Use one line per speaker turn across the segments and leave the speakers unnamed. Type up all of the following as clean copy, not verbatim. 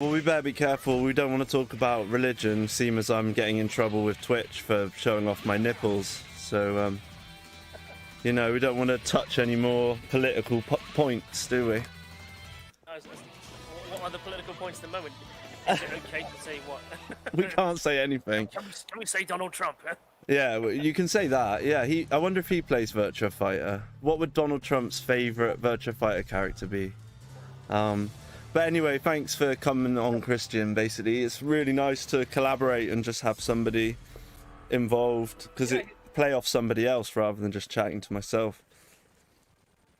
Well, we better be careful. We don't want to talk about religion, seeing as I'm getting in trouble with Twitch for showing off my nipples. So, you know, we don't want to touch any more political points, do we?
What are the political points at the moment? Is it okay to say what?
We can't say anything.
Can we say Donald Trump?
Yeah, well, you can say that. Yeah, I wonder if he plays Virtua Fighter. What would Donald Trump's favourite Virtua Fighter character be? But anyway, thanks for coming on, Christian. Basically, it's really nice to collaborate and just have somebody involved, because it play off somebody else rather than just chatting to myself.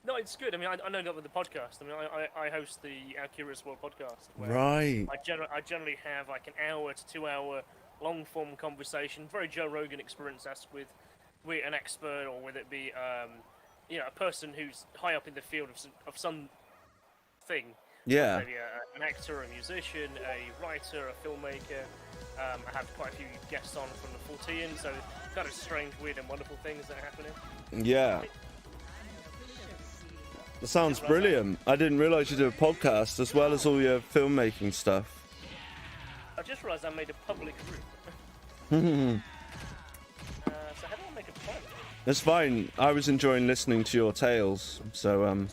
No, it's good. I mean, I know that with the podcast. I mean, I host the Our Curious World podcast. Where
Right.
I generally have like an hour to 2 hour long form conversation, very Joe Rogan experience. That's with an expert, or whether it be you know, a person who's high up in the field of some thing.
Yeah.
Maybe an actor, a musician, a writer, a filmmaker. I have quite a few guests on from the 14, so kind of strange, weird, and wonderful things that are happening.
Yeah. That sounds brilliant. I didn't realise you do a podcast as well as all your filmmaking stuff.
I just realised I made a public group. So how do I make a private?
That's fine. I was enjoying listening to your tales, so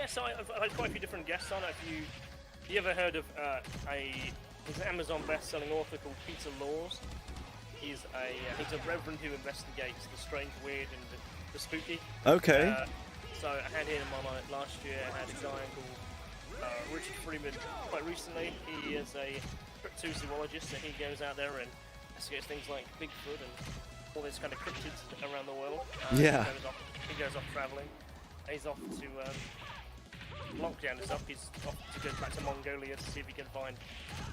So I've had quite a few different guests on. If you ever heard of he's an Amazon best-selling author called Peter Laws. He's a reverend who investigates the strange, weird, and the spooky.
Okay.
So I had him on last year. I had a guy called Richard Freeman quite recently. He is a cryptozoologist, so he goes out there and investigates things like Bigfoot and all these kind of cryptids around the world.
Yeah.
He goes off traveling. He's off to lockdown and stuff. He's off to go back to Mongolia to see if he can find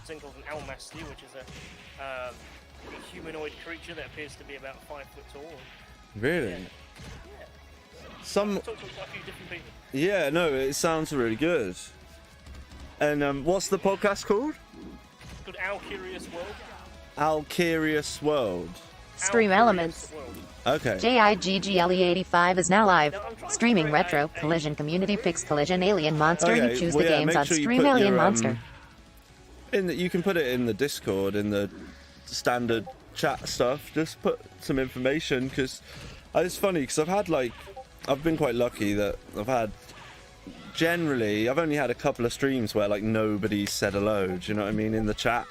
something called an almasty, which is a humanoid creature that appears to be about 5 foot tall.
Really?
Yeah.
Some.
I've talked to quite a few different people.
Yeah, no, it sounds really good. And what's the podcast called?
It's called Our Curious World.
Our Curious World.
Stream Elements.
Okay.
JIGGLE85 is now live.
Now, I'm trying to
Streaming
create
retro, collision, community picks, collision, alien, monster.
Okay,
You choose
well,
the
yeah,
games
make
on
sure you
Stream
put
Alien
your,
Monster.
You can put it in the Discord, in the standard chat stuff. Just put some information, because it's funny, because I've been quite lucky that I've only had a couple of streams where like nobody said hello, do you know what I mean, in the chat.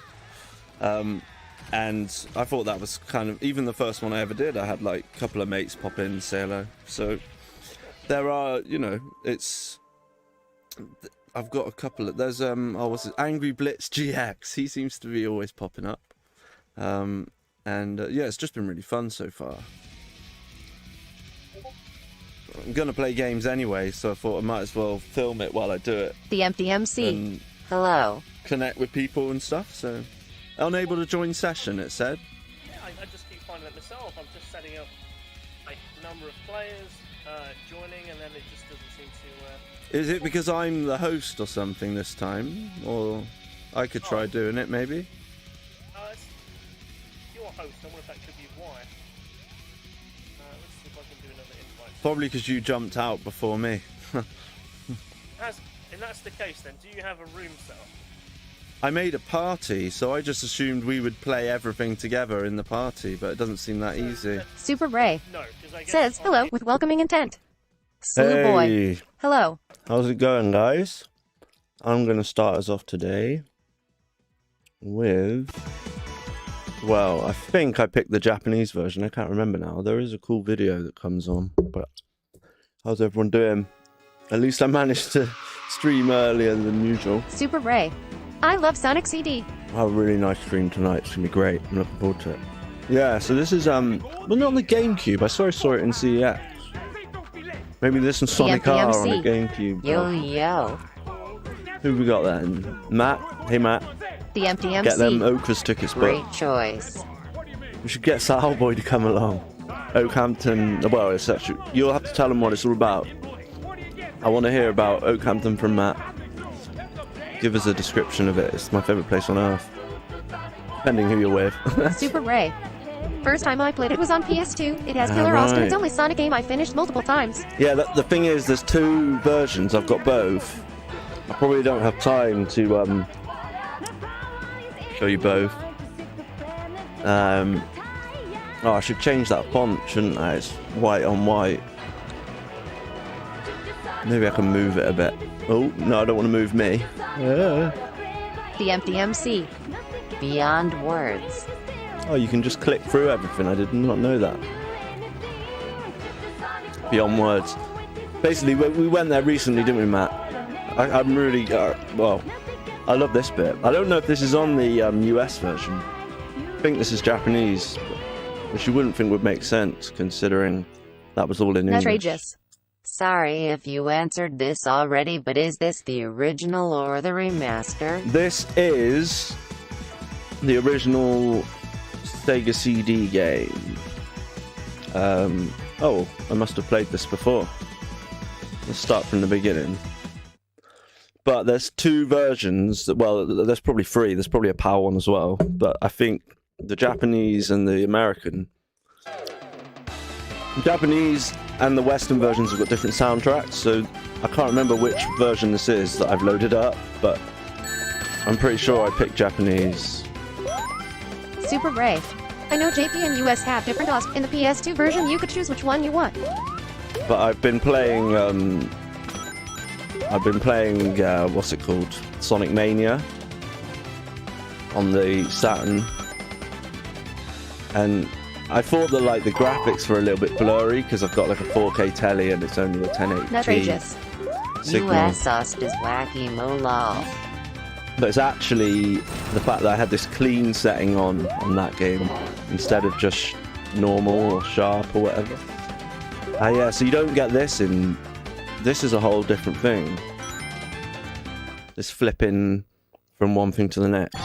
And I thought that was kind of, even the first one I ever did, I had like a couple of mates pop in and say hello. So there are, you know, I've got a couple of, there's what's it, Angry Blitz GX, he seems to be always popping up. Yeah, it's just been really fun so far. I'm gonna play games anyway, so I thought I might as well film it while I do it.
The Empty MC. Hello.
Connect with people and stuff, so. Unable to join session, it said.
Yeah, I just keep finding it myself. I'm just setting up a number of players joining, and then it just doesn't seem to...
Is it because I'm the host or something this time? Or I could try doing it, maybe?
You're a host. I wonder if that could be why. Let's see if I can do another invite.
Probably because you jumped out before me.
And that's the case then. Do you have a room set up?
I made a party, so I just assumed we would play everything together in the party, but it doesn't seem that easy.
Super Ray
No, because I guess
says hello with welcoming intent. Slew Boy. Hello.
How's it going, guys? I'm going to start us off today with... Well, I think I picked the Japanese version. I can't remember now. There is a cool video that comes on, but how's everyone doing? At least I managed to stream earlier than usual.
Super Ray. I love Sonic CD.
I have a really nice stream tonight. It's going to be great. I'm looking forward to it. Yeah, so this is, well, not on the GameCube. I saw it in CEX. Maybe this and Sonic R on the GameCube.
Yo, yo.
Who we got then? Matt? Hey, Matt.
The Empty MC.
Get them Oakhurst tickets, but
Great choice.
we should get Salboy to come along. Oakhampton, well, it's actually, you'll have to tell them what it's all about. I want to hear about Oakhampton from Matt. Give us a description of it. It's my favourite place on earth. Depending who you're with.
Super Ray. First time I played it was on PS2. It has killer Austin. It's only Sonic game I finished multiple times.
Yeah, the thing is, there's two versions. I've got both. I probably don't have time to show you both. Oh, I should change that font, shouldn't I? It's white on white. Maybe I can move it a bit. Oh, no, I don't want to move me.
The empty MC.
Beyond words.
Oh, you can just click through everything. I did not know that. Beyond words. Basically, we went there recently, didn't we, Matt? I'm really... well, I love this bit. I don't know if this is on the US version. I think this is Japanese, which you wouldn't think would make sense, considering that was all in English.
Outrageous.
Sorry if you answered this already, but is this the original or the remaster?
This is the original Sega CD game. Oh, I must have played this before. Let's start from the beginning. But there's two versions. Well, there's probably three. There's probably a PAL one as well. But I think the Japanese and the American... The Japanese and the Western versions have got different soundtracks, so I can't remember which version this is that I've loaded up, but I'm pretty sure I picked Japanese.
Super brave. I know JP and US have different DOS. In the PS2 version, you could choose which one you want.
But I've been playing, what's it called? Sonic Mania on the Saturn. And I thought that like the graphics were a little bit blurry because I've got like a 4K telly and it's only a 1080p
Outrageous.
signal.
US sauced is wacky molal.
But it's actually the fact that I had this clean setting on that game instead of just normal or sharp or whatever. Yeah, so you don't get this in... This is a whole different thing. This flipping from one thing to the next.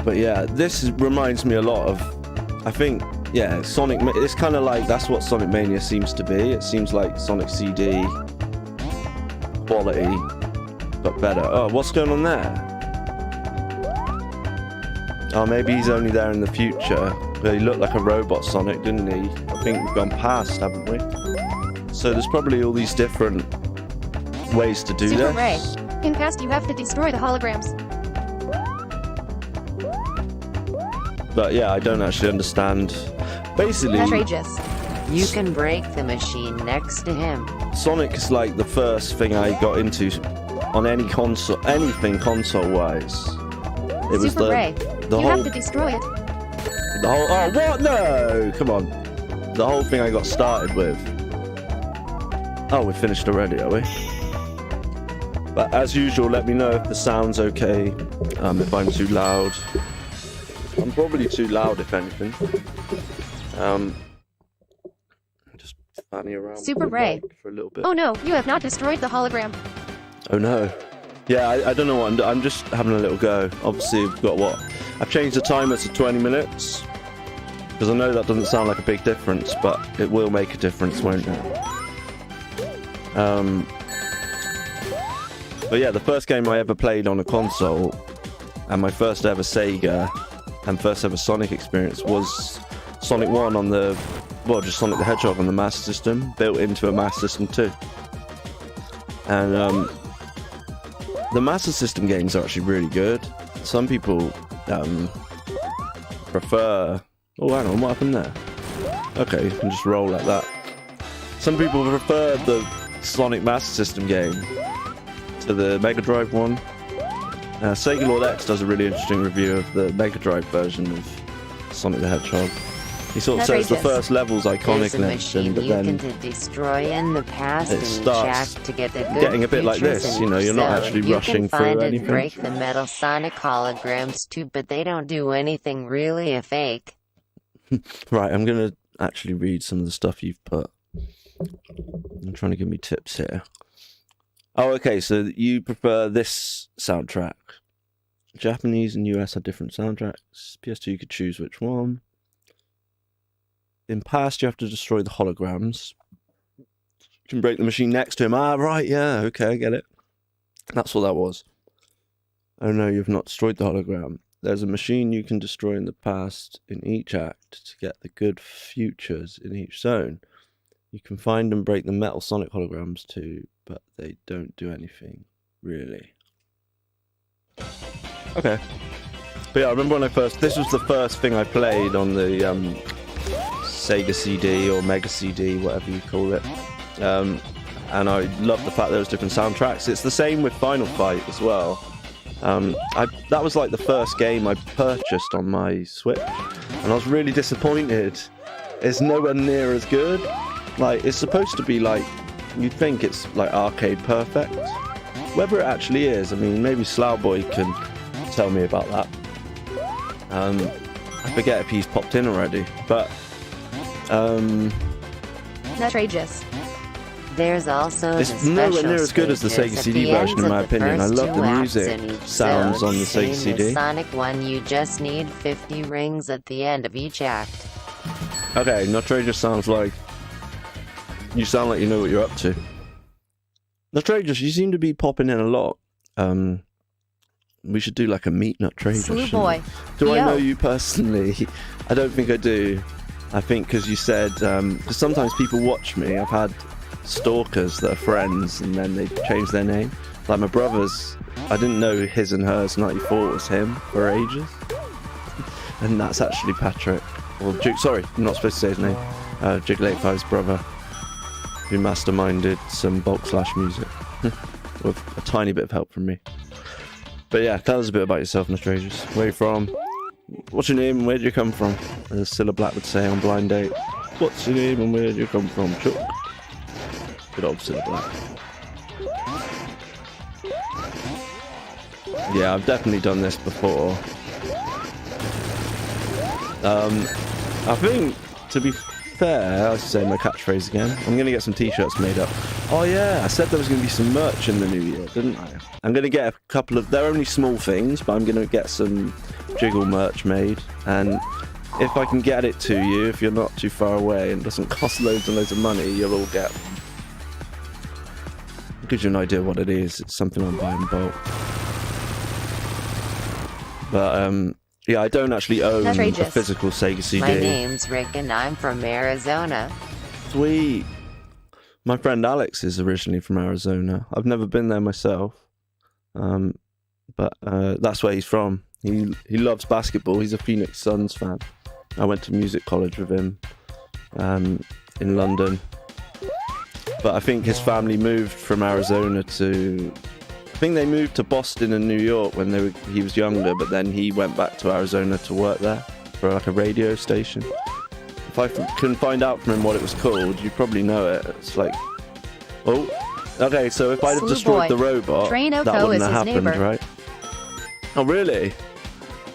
But yeah, this reminds me a lot of... I think, yeah, Sonic... It's kind of like, that's what Sonic Mania seems to be. It seems like Sonic CD quality, but better. Oh, what's going on there? Oh, maybe he's only there in the future. He looked like a robot Sonic, didn't he? I think we've gone past, haven't we? So there's probably all these different ways to do
Super
this.
Ray. In past, you have to destroy the holograms.
But yeah, I don't actually understand. Basically,
Outrageous.
You can break the machine next to him.
Sonic is like the first thing I got into on any console, anything console-wise. It was
Super Ray.
the
You
whole,
have to destroy it.
the whole. Oh, what? No! Come on. The whole thing I got started with. Oh, we're finished already, are we? But as usual, let me know if the sound's okay. If I'm too loud. I'm probably too loud, if anything. Just fanning around
Super Ray.
for a little bit.
Oh no, you have not destroyed the hologram.
Oh no. Yeah, I don't know what I'm just having a little go. Obviously, I've got what? I've changed the timer to 20 minutes. Because I know that doesn't sound like a big difference, but it will make a difference, won't it? But yeah, the first game I ever played on a console, and my first ever Sega, and first ever Sonic experience was Sonic 1 on the, well, just Sonic the Hedgehog on the Master System, built into a Master System 2. And the Master System games are actually really good. Some people prefer... Oh, hang on, what happened there? Okay, you can just roll like that. Some people prefer the Sonic Master System game to the Mega Drive one. Sega Lord X does a really interesting review of the Mega Drive version of Sonic the Hedgehog. He sort of says the first level's iconic
There's a machine
but
you
then
can destroy in the past
it
and
starts
check to get the good
getting a bit like
features
this,
in
you know, you're not
zone.
actually
You
rushing
can
through
find
anything.
and break the metal Sonic holograms too, but they don't do anything really a fake.
Right, I'm going to actually read some of the stuff you've put. You're trying to give me tips here. Oh, okay, so you prefer this soundtrack. Japanese and US have different soundtracks. PS2, you could choose which one. In past, you have to destroy the holograms. You can break the machine next to him. Ah, right, yeah, okay, I get it. That's what that was. Oh no, you've not destroyed the hologram. There's a machine you can destroy in the past in each act to get the good futures in each zone. You can find and break the metal Sonic holograms to but they don't do anything really. Okay. But yeah, I remember when this was the first thing I played on the Sega CD or Mega CD, whatever you call it. And I loved the fact there was different soundtracks. It's the same with Final Fight as well. That was like the first game I purchased on my Switch, and I was really disappointed. It's nowhere near as good. Like, it's supposed to be like, you'd think it's like arcade perfect. Whether it actually is, I mean, maybe Slowboy can tell me about that. I forget if he's popped in already, but
Nutrageous.
There's also
it's nowhere near as good as the Sega CD version, in my opinion. I love the music sounds on the Sega CD.
Sonic 1, you just need 50 rings at the end of each act.
Okay, Nutrageous sounds like... You sound like you know what you're up to. Nutrageous, you seem to be popping in a lot. We should do like a meet Nutrageous.
Slew boy.
Do I
Yo.
know you personally? I don't think I do. I think because you said... Because sometimes people watch me. I've had stalkers that are friends and then they change their name. Like my brother's... I didn't know his and hers 94 was him for ages. And that's actually Patrick. Or sorry, I'm not supposed to say his name. Jig85's brother, who masterminded some bulk slash music with a tiny bit of help from me. But yeah, tell us a bit about yourself, Nutrageous. Where you from? What's your name and where do you come from? As Cilla Black would say on Blind Date. What's your name and where do you come from, Chuck? Good old Cilla Black. Yeah, I've definitely done this before. I think, to be fair, I'll say my catchphrase again. I'm going to get some t-shirts made up. Oh yeah, I said there was going to be some merch in the new year, didn't I? I'm going to get a couple of... They're only small things, but I'm going to get some Jiggle merch made. And if I can get it to you, if you're not too far away and it doesn't cost loads and loads of money, you'll all get one. It gives you an idea what it is. It's something I'm buying in bulk. But, yeah, I don't actually own a physical Sega CD.
My name's Rick and I'm from Arizona.
Sweet. My friend Alex is originally from Arizona. I've never been there myself. But that's where he's from. He loves basketball. He's a Phoenix Suns fan. I went to music college with him in London. But I think his family moved from Arizona to... I think they moved to Boston and New York when he was younger, but then he went back to Arizona to work there for like a radio station. If I can find out from him what it was called, you probably know it. It's like... Oh, okay, so if I'd have destroyed the robot, that wouldn't have happened, right? Oh, really?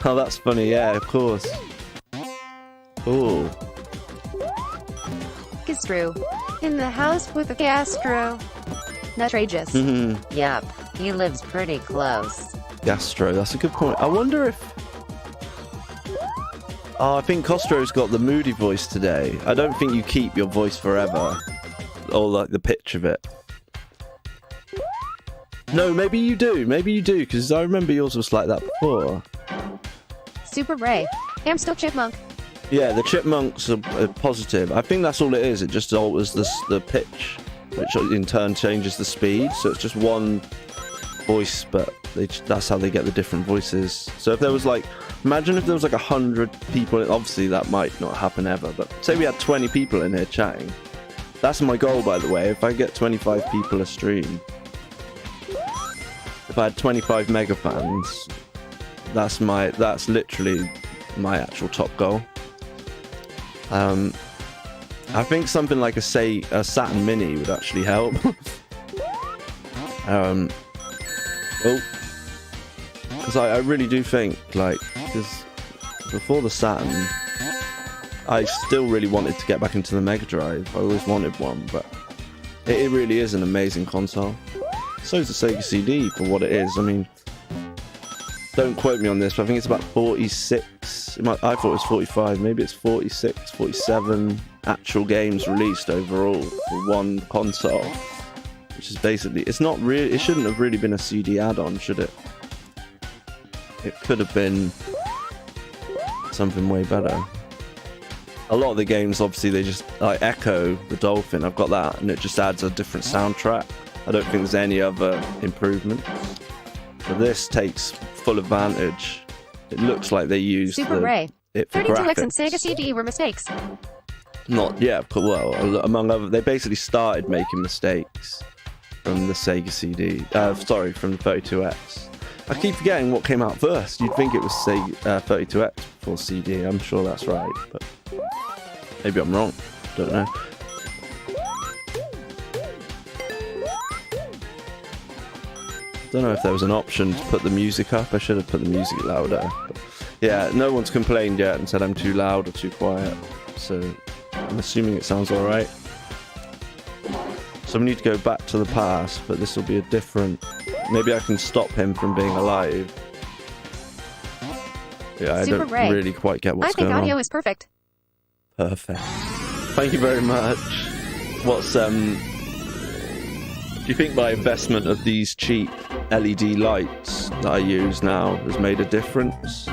Oh, that's funny, yeah, of course. Cool.
Gastro. In the house with a gastro. Nutrageous.
Yup, he lives pretty close.
Gastro, that's a good point. I wonder if... Oh, I think Costro's got the moody voice today. I don't think you keep your voice forever. Or like the pitch of it. No, maybe you do, because I remember yours was like that before.
Super Ray. I'm still chipmunk.
Yeah, the chipmunks are positive. I think that's all it is. It just alters the pitch, which in turn changes the speed. So it's just one voice, but that's how they get the different voices. So if there was like, imagine if there was like 100 people. Obviously, that might not happen ever. But say we had 20 people in here chatting. That's my goal, by the way. If I get 25 people a stream, if I had 25 mega fans, that's literally my actual top goal. I think something like a Saturn Mini would actually help. Because I really do think, like, because before the Saturn, I still really wanted to get back into the Mega Drive. I always wanted one, but it really is an amazing console. So is the Sega CD for what it is. I mean, don't quote me on this, but I think it's about 46. I thought it was 45. Maybe it's 46, 47 actual games released overall for one console. Which is basically, it's not really, it shouldn't have really been a CD add-on, should it? It could have been something way better. A lot of the games, obviously, they just, like Echo the Dolphin, I've got that, and it just adds a different soundtrack. I don't think there's any other improvements. But this takes full advantage. It looks like they used
Super Ray.
it for
32X
graphics.
and Sega CD were mistakes.
Not, yeah, well, among other, they basically started making mistakes from the Sega CD. Sorry, from the 32X. I keep forgetting what came out first. You'd think it was Sega 32X before CD. I'm sure that's right, but maybe I'm wrong. Don't know. Don't know if there was an option to put the music up. I should have put the music louder. But yeah, no one's complained yet and said I'm too loud or too quiet. So I'm assuming it sounds alright. So we need to go back to the past, but this will be a different... Maybe I can stop him from being alive. Yeah, I don't really quite get what's going on.
I think audio is perfect.
Perfect. Thank you very much. What's do you think my investment of these cheap LED lights that I use now has made a difference?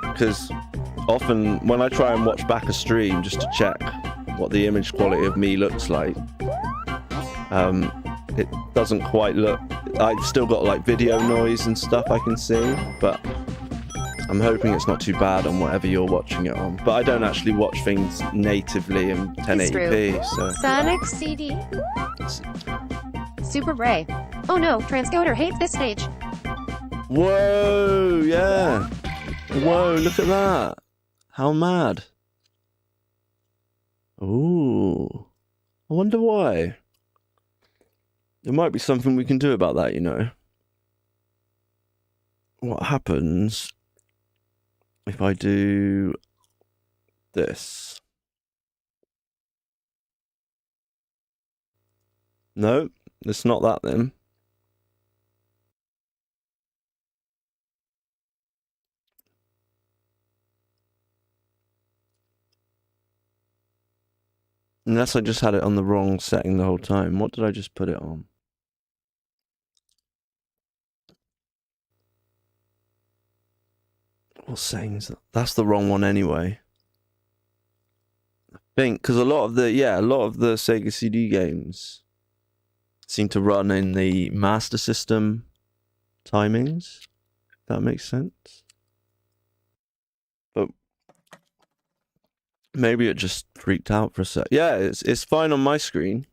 Because often when I try and watch back a stream just to check what the image quality of me looks like, it doesn't quite look... I've still got like video noise and stuff I can see, but I'm hoping it's not too bad on whatever you're watching it on. But I don't actually watch things natively in 1080p, so...
Sonic CD. Super Ray. Oh no, Transcoder hates this stage.
Whoa, yeah. Whoa, look at that. How mad. Ooh. I wonder why. There might be something we can do about that, you know. What happens if I do this? No, it's not that then. Unless I just had it on the wrong setting the whole time. What did I just put it on? What setting is that? That's the wrong one anyway. I think, because a lot of the Sega CD games seem to run in the Master System timings. If that makes sense. But maybe it just freaked out for a sec. Yeah, it's fine on my screen.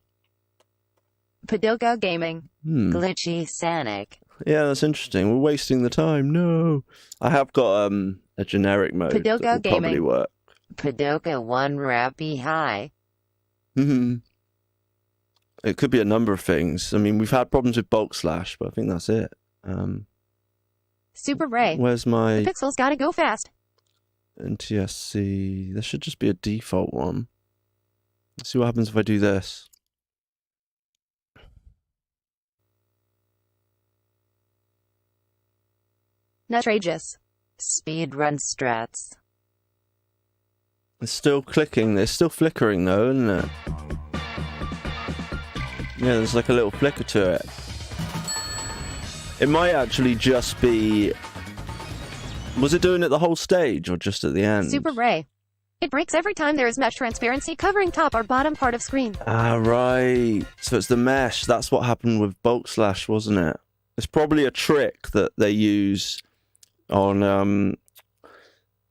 Padoka Gaming. Glitchy Sonic.
Yeah, that's interesting. We're wasting the time. No. I have got a generic mode
Padoka
that will probably
Gaming.
work.
Padoka 1 Rappy High.
It could be a number of things. I mean, we've had problems with bulk slash, but I think that's it.
Super Ray.
Where's my...
The pixels gotta go fast.
NTSC? There should just be a default one. Let's see what happens if I do this.
Nutrageous.
Speedrun strats.
It's still clicking. It's still flickering though, isn't it? Yeah, there's like a little flicker to it. It might actually just be... Was it doing it the whole stage or just at the end?
Super Ray. It breaks every time there is mesh transparency covering top or bottom part of screen.
Ah, right. So it's the mesh. That's what happened with bulk slash, wasn't it? It's probably a trick that they use on...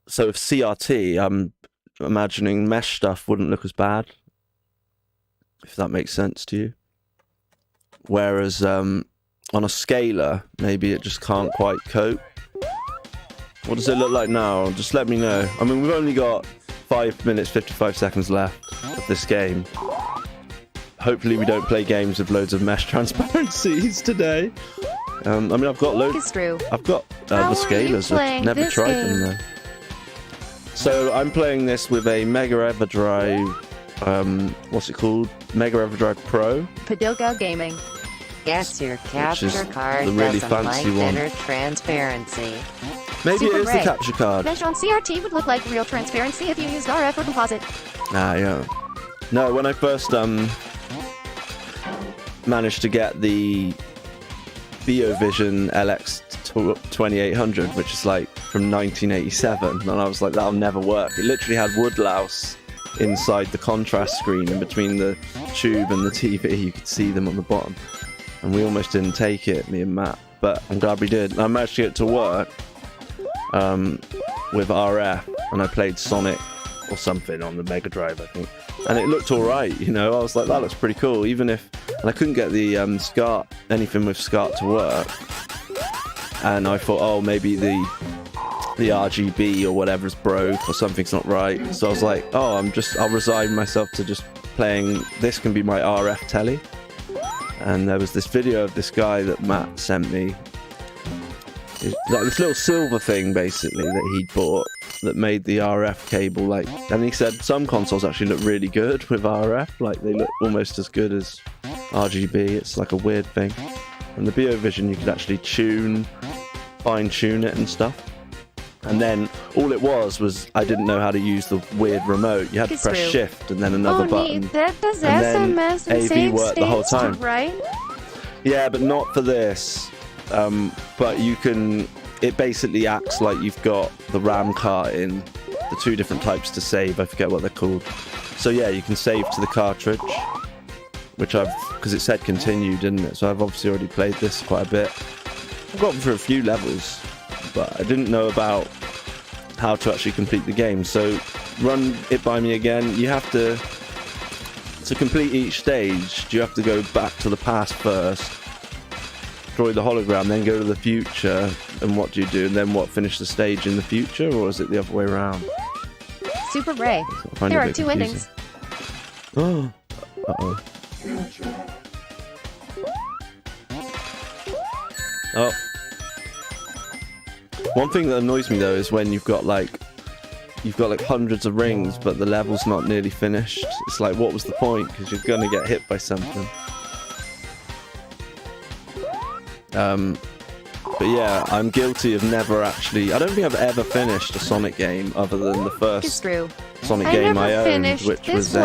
So if CRT, I'm imagining mesh stuff wouldn't look as bad. If that makes sense to you. Whereas on a scaler, maybe it just can't quite cope. What does it look like now? Just let me know. I mean, we've only got 5 minutes, 55 seconds left of this game. Hopefully we don't play games with loads of mesh transparencies today. I mean, I've got loads. I've got the scalers. I've never tried them though. So I'm playing this with a Mega EverDrive. What's it called? Mega EverDrive Pro.
Padoka Gaming. Guess your capture card
the really
doesn't
fancy
like
one.
better transparency.
Maybe
Super
it is
Ray.
the capture card.
Mesh on CRT would look like real transparency if you used RF or composite.
Ah, yeah. No, when I first managed to get the BioVision LX 2800, which is like from 1987, and I was like, that'll never work. It literally had woodlouse inside the contrast screen, in between the tube and the TV. You could see them on the bottom. and we almost didn't take it, me and Matt, but I'm glad we did. I managed to get it to work with RF, and I played Sonic or something on the Mega Drive, I think, and it looked alright, you know. I was like, that looks pretty cool, even if, and I couldn't get the anything with SCART to work, and I thought, oh, maybe the RGB or whatever's broke or something's not right, so I was like, oh, I'll resign myself to just playing, this can be my RF telly. And there was this video of this guy that Matt sent me, like this little silver thing basically that he'd bought that made the RF cable, like, and he said some consoles actually look really good with RF, like they look almost as good as RGB. It's like a weird thing. And the BioVision, you could actually fine tune it and stuff. And then all it was I didn't know how to use the weird remote. You had to press shift and then another button.
That does
and
SMS
then AV worked the whole time.
Right?
Yeah, but not for this. But you can, it basically acts like you've got the RAM cart in, the two different types to save, I forget what they're called. So yeah, you can save to the cartridge, which because it said continue, didn't it? So I've obviously already played this quite a bit. I've gotten through a few levels, but I didn't know about how to actually complete the game. So run it by me again. You have to complete each stage, you have to go back to the past first, destroy the hologram, then go to the future, and what do you do? And then what, finish the stage in the future, or is it the other way around?
Super Ray. There are two endings.
Oh. Uh-oh. Oh. One thing that annoys me though is when you've got like hundreds of rings, but the level's not nearly finished. It's like, what was the point? Because you're gonna get hit by something. But yeah, I'm guilty of never actually. I don't think I've ever finished a Sonic game other than the first Sonic game I owned, which was a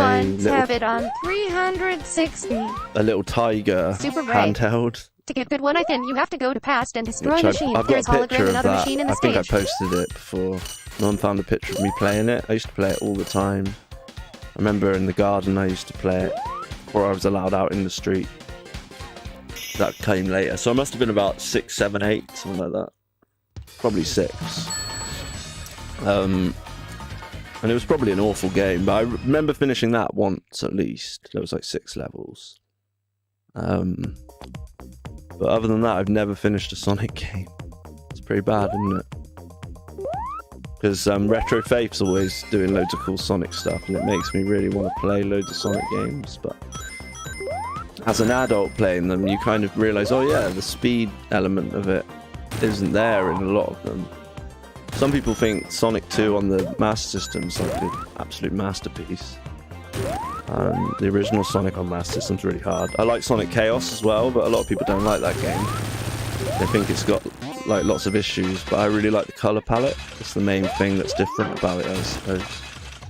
have it on 360.
A little Tiger handheld.
To get good one, you have to go to past and destroy
machine. I've got a picture of that. I think I posted it before. No one found a picture of me playing it. I used to play it all the time. I remember in the garden I used to play it before I was allowed out in the street. That came later. So I must have been about 6, 7, 8, something like that. Probably 6. And it was probably an awful game, but I remember finishing that once at least. There was like 6 levels. But other than that, I've never finished a Sonic game. It's pretty bad, isn't it? Because Retro Faith's always doing loads of cool Sonic stuff, and it makes me really want to play loads of Sonic games. But as an adult playing them, you kind of realise, oh yeah, the speed element of it isn't there in a lot of them. Some people think Sonic 2 on the Master System's like an absolute masterpiece. The original Sonic on Master System's really hard. I like Sonic Chaos as well, but a lot of people don't like that game. They think it's got like lots of issues, but I really like the colour palette. It's the main thing that's different about it, I suppose.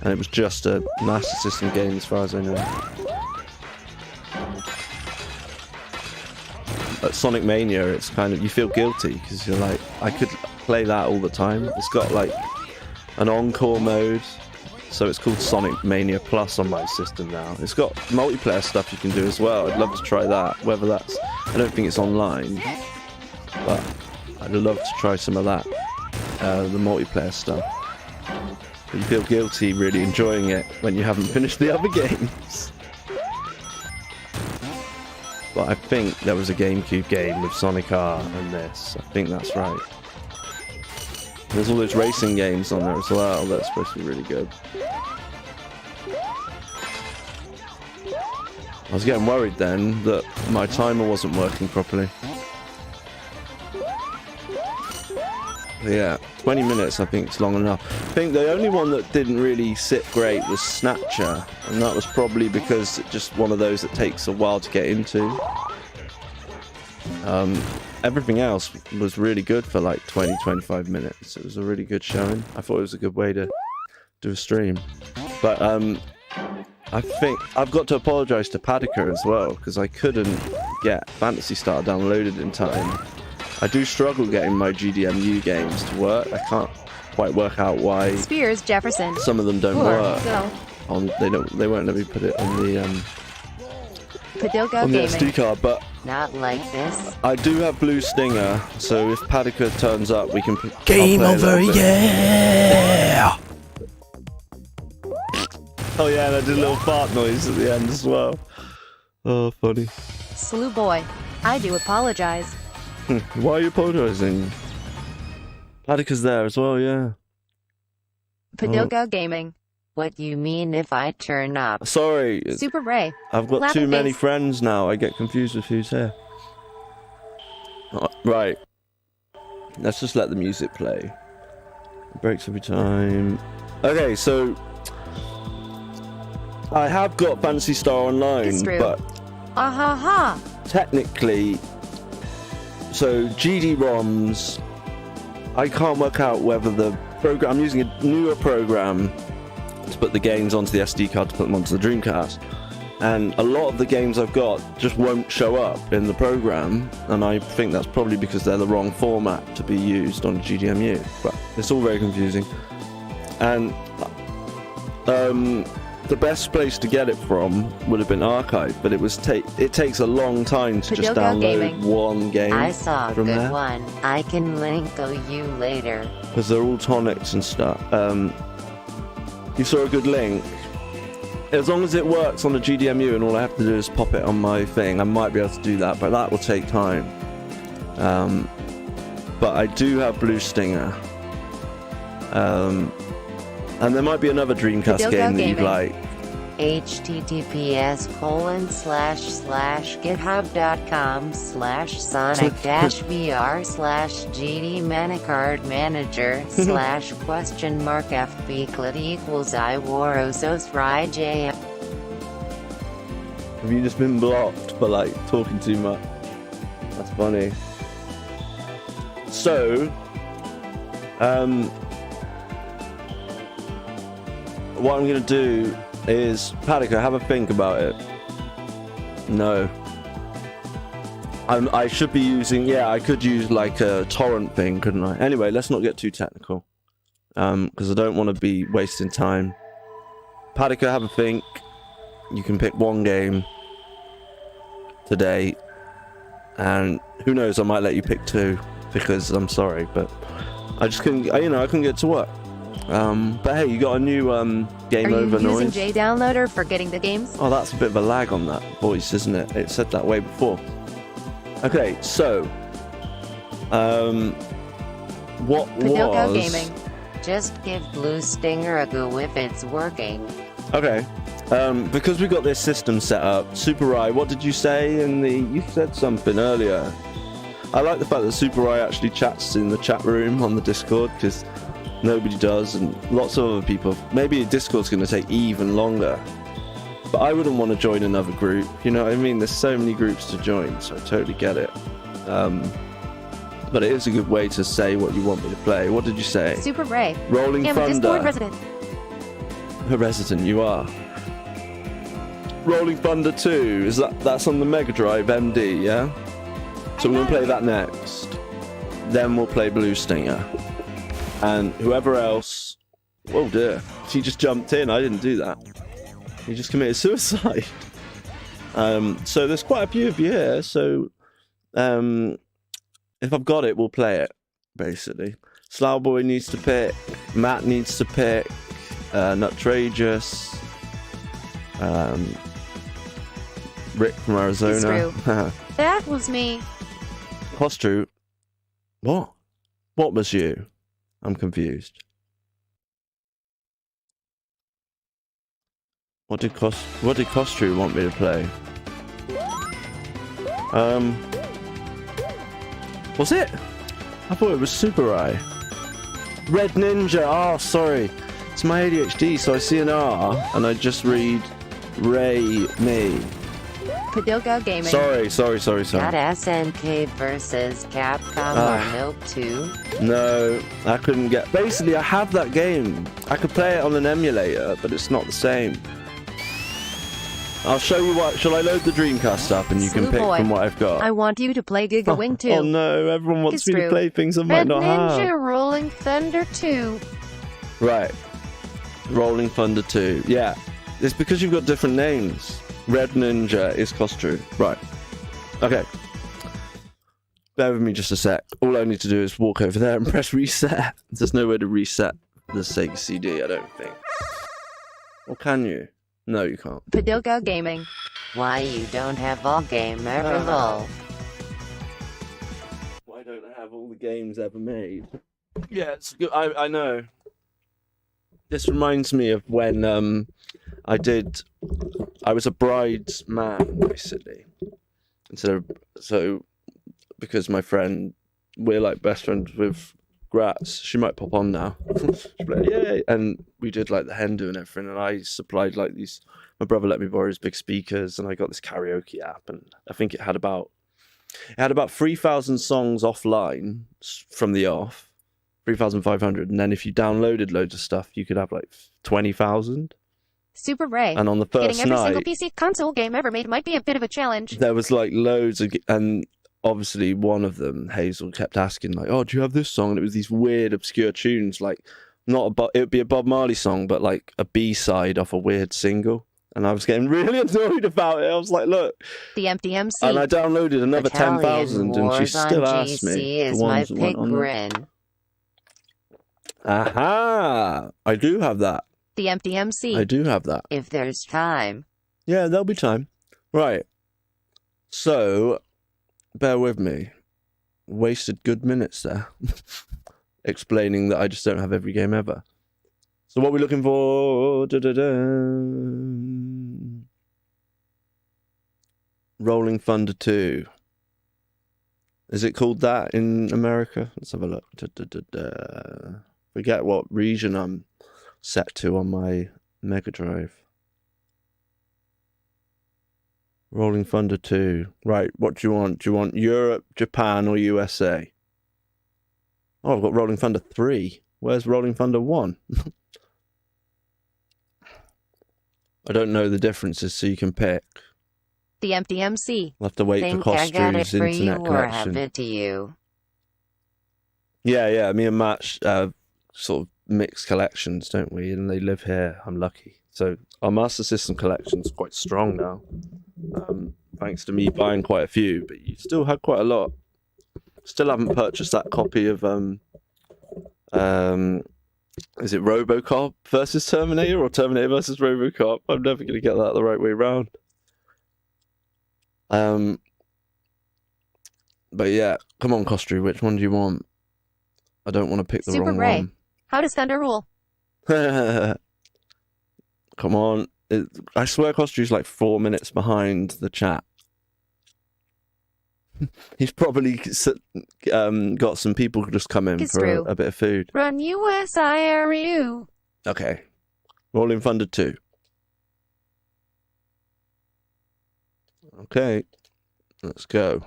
And it was just a Master System game as far as I know. At Sonic Mania, it's kind of, you feel guilty because you're like, I could play that all the time. It's got like an encore mode. So it's called Sonic Mania Plus on my system now. It's got multiplayer stuff you can do as well. I'd love to try that. Whether that's, I don't think it's online, but I'd love to try some of that, the multiplayer stuff. But you feel guilty really enjoying it when you haven't finished the other games. But I think there was a GameCube game with Sonic R and this. I think that's right. There's all those racing games on there as well. That's supposed to be really good. I was getting worried then that my timer wasn't working properly. But yeah, 20 minutes I think it's long enough. I think the only one that didn't really sit great was Snatcher, and that was probably because it's just one of those that takes a while to get into. Everything else was really good for like 20-25 minutes. It was a really good showing. I thought it was a good way to do a stream. But I think I've got to apologise to Padika as well, because I couldn't get Phantasy Star downloaded in time. I do struggle getting my GDMU games to work. I can't quite work out why
Spears Jefferson.
Some of them don't work. They won't let me put it on the SD card, but
Not like this.
I do have Blue Stinger, so if Padika turns up, we can.
Game over, yeah!
Oh yeah, and I did a little fart noise at the end as well. Oh, funny.
Slew boy. I do apologize.
Why are you apologizing? Padika's there as well, yeah.
Padilka Gaming.
What you mean if I turn up?
Sorry,
Super Ray.
I've got
Laughing
too many
face.
friends now. I get confused with who's here. Right. Let's just let the music play. It breaks every time. Okay, so I have got Phantasy Star Online,
It's true.
but
Ah ha ha.
technically, so GD-ROMs, I can't work out whether the program, I'm using a newer program to put the games onto the SD card to put them onto the Dreamcast, and a lot of the games I've got just won't show up in the program, and I think that's probably because they're the wrong format to be used on GDMU, but it's all very confusing. And the best place to get it from would have been Archive, but it takes a long time to just
Padilka
download
Gaming.
one game
I saw a
from
good
there,
one. I can link you later.
because they're all tonics and stuff. You saw a good link. As long as it works on the GDMU and all I have to do is pop it on my thing, I might be able to do that, but that will take time. But I do have Blue Stinger. And there might be another Dreamcast
Padilka
game that you'd
Gaming.
like.
https://github.com/sonic-vr/gdmanicard-manager/fp=iworosos-rij.
Have you just been blocked for like talking too much? That's funny. So, what I'm gonna do is, Padika, have a think about it. No. I should be using, yeah, I could use like a torrent thing, couldn't I? Anyway, let's not get too technical. Because I don't want to be wasting time. Padika, have a think. You can pick one game today. And who knows, I might let you pick two. Because I'm sorry, but I just couldn't, I couldn't get to work. But hey, you got a new game
Are you
over
using
noise.
J Downloader for getting the games?
Oh, that's a bit of a lag on that voice, isn't it? It said that way before. Okay, so what
Padilka
was
Gaming.
Just give Blue Stinger a go if it's working.
Okay. Because we got this system set up, Super Rai, what did you say in the... You said something earlier. I like the fact that Super Rai actually chats in the chat room on the Discord, because nobody does, and lots of other people. Maybe Discord's going to take even longer. But I wouldn't want to join another group, you know what I mean? There's so many groups to join, so I totally get it. But it is a good way to say what you want me to play. What did you say?
Super Ray.
Rolling
I'm a
Thunder.
Discord resident.
A resident, you are. Rolling Thunder 2, that's on the Mega Drive MD, yeah? So we're gonna play that next. Then we'll play Blue Stinger. And whoever else... Oh dear, she just jumped in, I didn't do that. You just committed suicide. So there's quite a few of you here, so... if I've got it, we'll play it, basically. Slowboy needs to pick, Matt needs to pick, Nutrageous, Rick from Arizona.
That was me.
Kostru. What? What was you? I'm confused. What did Kostru want me to play? Was it? I thought it was Super Eye. Red Ninja. Oh, sorry. It's my ADHD, so I see an R and I just read Ray Me.
Padilka Gaming.
Sorry.
Got SNK versus Capcom or Milk 2?
No, I couldn't get... Basically, I have that game. I could play it on an emulator, but it's not the same. I'll show you what... Shall I load the Dreamcast up and you can
Slew
pick
boy.
from what I've got?
I want you to play Giga Wing 2.
Oh no, everyone wants me to
True.
play things I might
Red
not
Ninja
have.
Rolling Thunder 2.
Right. Rolling Thunder 2. Yeah. It's because you've got different names. Red Ninja is Kostru. Right. Okay. Bear with me just a sec. All I need to do is walk over there and press reset. There's nowhere to reset the Sega CD, I don't think. Or can you? No, you can't.
Padoga Gaming.
Why you don't have all game ever lol?
Why don't I have all the games ever made? Yeah, it's good. I know. This reminds me of when I was a bridesman recently. So because my friend, we're like best friends with Gratz, she might pop on now. She'll be like, yay! And we did like the hen do and everything, and I supplied like these. My brother let me borrow his big speakers, and I got this karaoke app, and I think it had about 3,000 songs offline from the off, 3,500, and then if you downloaded loads of stuff, you could have like 20,000.
Super Ray.
And on the first
Getting every
night,
single PC console game ever made might be a bit of a challenge.
there was like loads of, and obviously one of them, Hazel, kept asking like, "Oh, do you have this song?" And it was these weird, obscure tunes, like it would be a Bob Marley song, but like a B-side off a weird single. And I was getting really annoyed about it. I was like, "Look,"
The Empty MC.
and I downloaded another
Italian
10,000, and she
Wars on
still asked
GC
me
is
the
my
ones that went
pig
on there.
grin.
Aha! I do have that.
The Empty MC.
I do have that.
If there's time.
Yeah, there'll be time. Right. So, bear with me. Wasted good minutes there. Explaining that I just don't have every game ever. So what are we looking for? Rolling Thunder 2. Is it called that in America? Let's have a look. Forget what region I'm set to on my Mega Drive. Rolling Thunder 2. Right, what do you want? Do you want Europe, Japan, or USA? Oh, I've got Rolling Thunder 3. Where's Rolling Thunder 1? I don't know the differences, so you can pick.
The Empty MC.
I'll have to wait
Think
for
I got it
Costru's
for you
internet
or have
connection.
it to you?
Yeah, me and Matt sort of mix collections, don't we? And they live here. I'm lucky. So our Master System collection's quite strong now. Thanks to me buying quite a few, but you still had quite a lot. Still haven't purchased that copy of is it RoboCop versus Terminator or Terminator versus RoboCop? I'm never gonna get that the right way around. But yeah, come on, Costru, which one do you want? I don't want to pick the
Super
wrong
Ray.
one.
How does Thunder rule?
Come on. I swear Costru's like 4 minutes behind the chat. He's probably got some people who just come in
It's
for
true.
a bit of food.
Run USIRU.
Okay. Rolling Thunder 2. Okay. Let's go.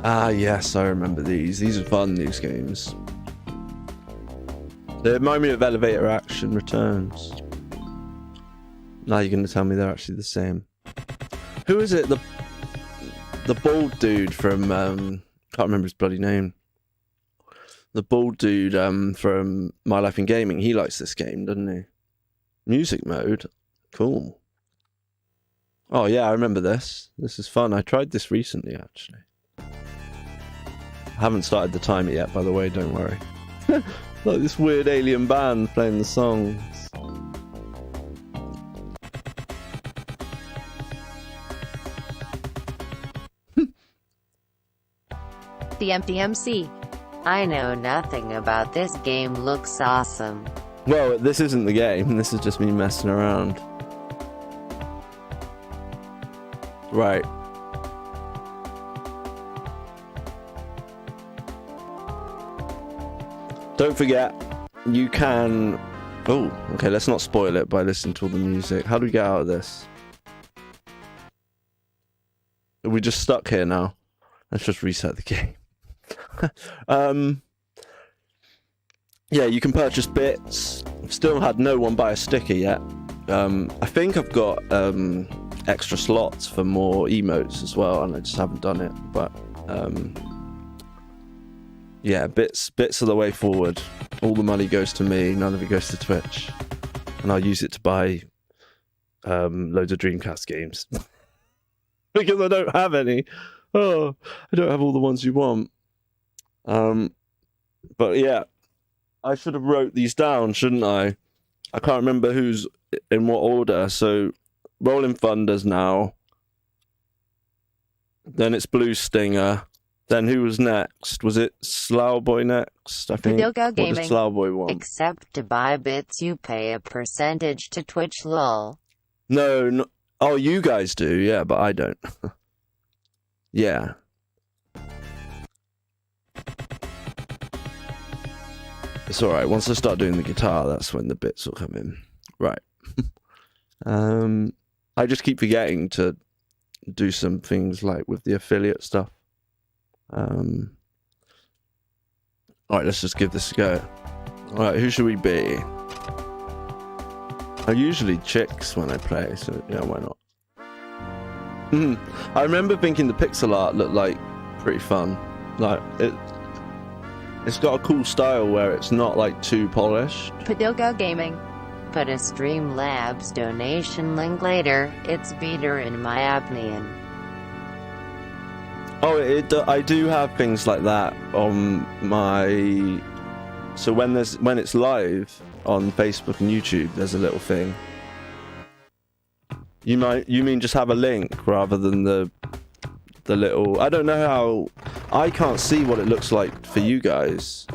Ah, yes, I remember these. These are fun, these games. They remind me of Elevator Action Returns. Now you're going to tell me they're actually the same. Who is it? The bald dude from... can't remember his bloody name. The bald dude from My Life in Gaming. He likes this game, doesn't he? Music mode. Cool. Oh, yeah, I remember this. This is fun. I tried this recently, actually. I haven't started the timer yet, by the way, don't worry. Like this weird alien band playing the songs.
The Empty MC.
I know nothing about this game. Looks awesome.
Well, this isn't the game. This is just me messing around. Right. Don't forget, you can... Oh, okay, let's not spoil it by listening to all the music. How do we get out of this? Are we just stuck here now? Let's just reset the game. Yeah, you can purchase bits. Still had no one buy a sticker yet. I think I've got extra slots for more emotes as well, and I just haven't done it. But yeah, bits are the way forward. All the money goes to me, none of it goes to Twitch. and I'll use it to buy loads of Dreamcast games because I don't have any. Oh, I don't have all the ones you want. But yeah, I should have wrote these down, shouldn't I? I can't remember who's in what order. So Rolling Thunder's now. Then it's Blue Stinger. Then who was next? Was it Slowboy next? I think.
Padilka
What does
Gaming.
Slowboy want?
Except to buy bits, you pay a percentage to Twitch. Lol.
No. Oh, you guys do, yeah, but I don't. Yeah. It's alright. Once I start doing the guitar, that's when the bits will come in. Right. I just keep forgetting to do some things like with the affiliate stuff. Alright, let's just give this a go. Alright, who should we be? I'm usually chicks when I play, so yeah, why not? I remember thinking the pixel art looked like pretty fun. Like it's got a cool style where it's not like too polished.
Padilka Gaming. Put a Streamlabs donation link later. It's better in my opinion.
Oh, I do have things like that on my. So when it's live on Facebook and YouTube, there's a little thing. You mean just have a link rather than the little. I don't know how. I can't see what it looks like for you guys.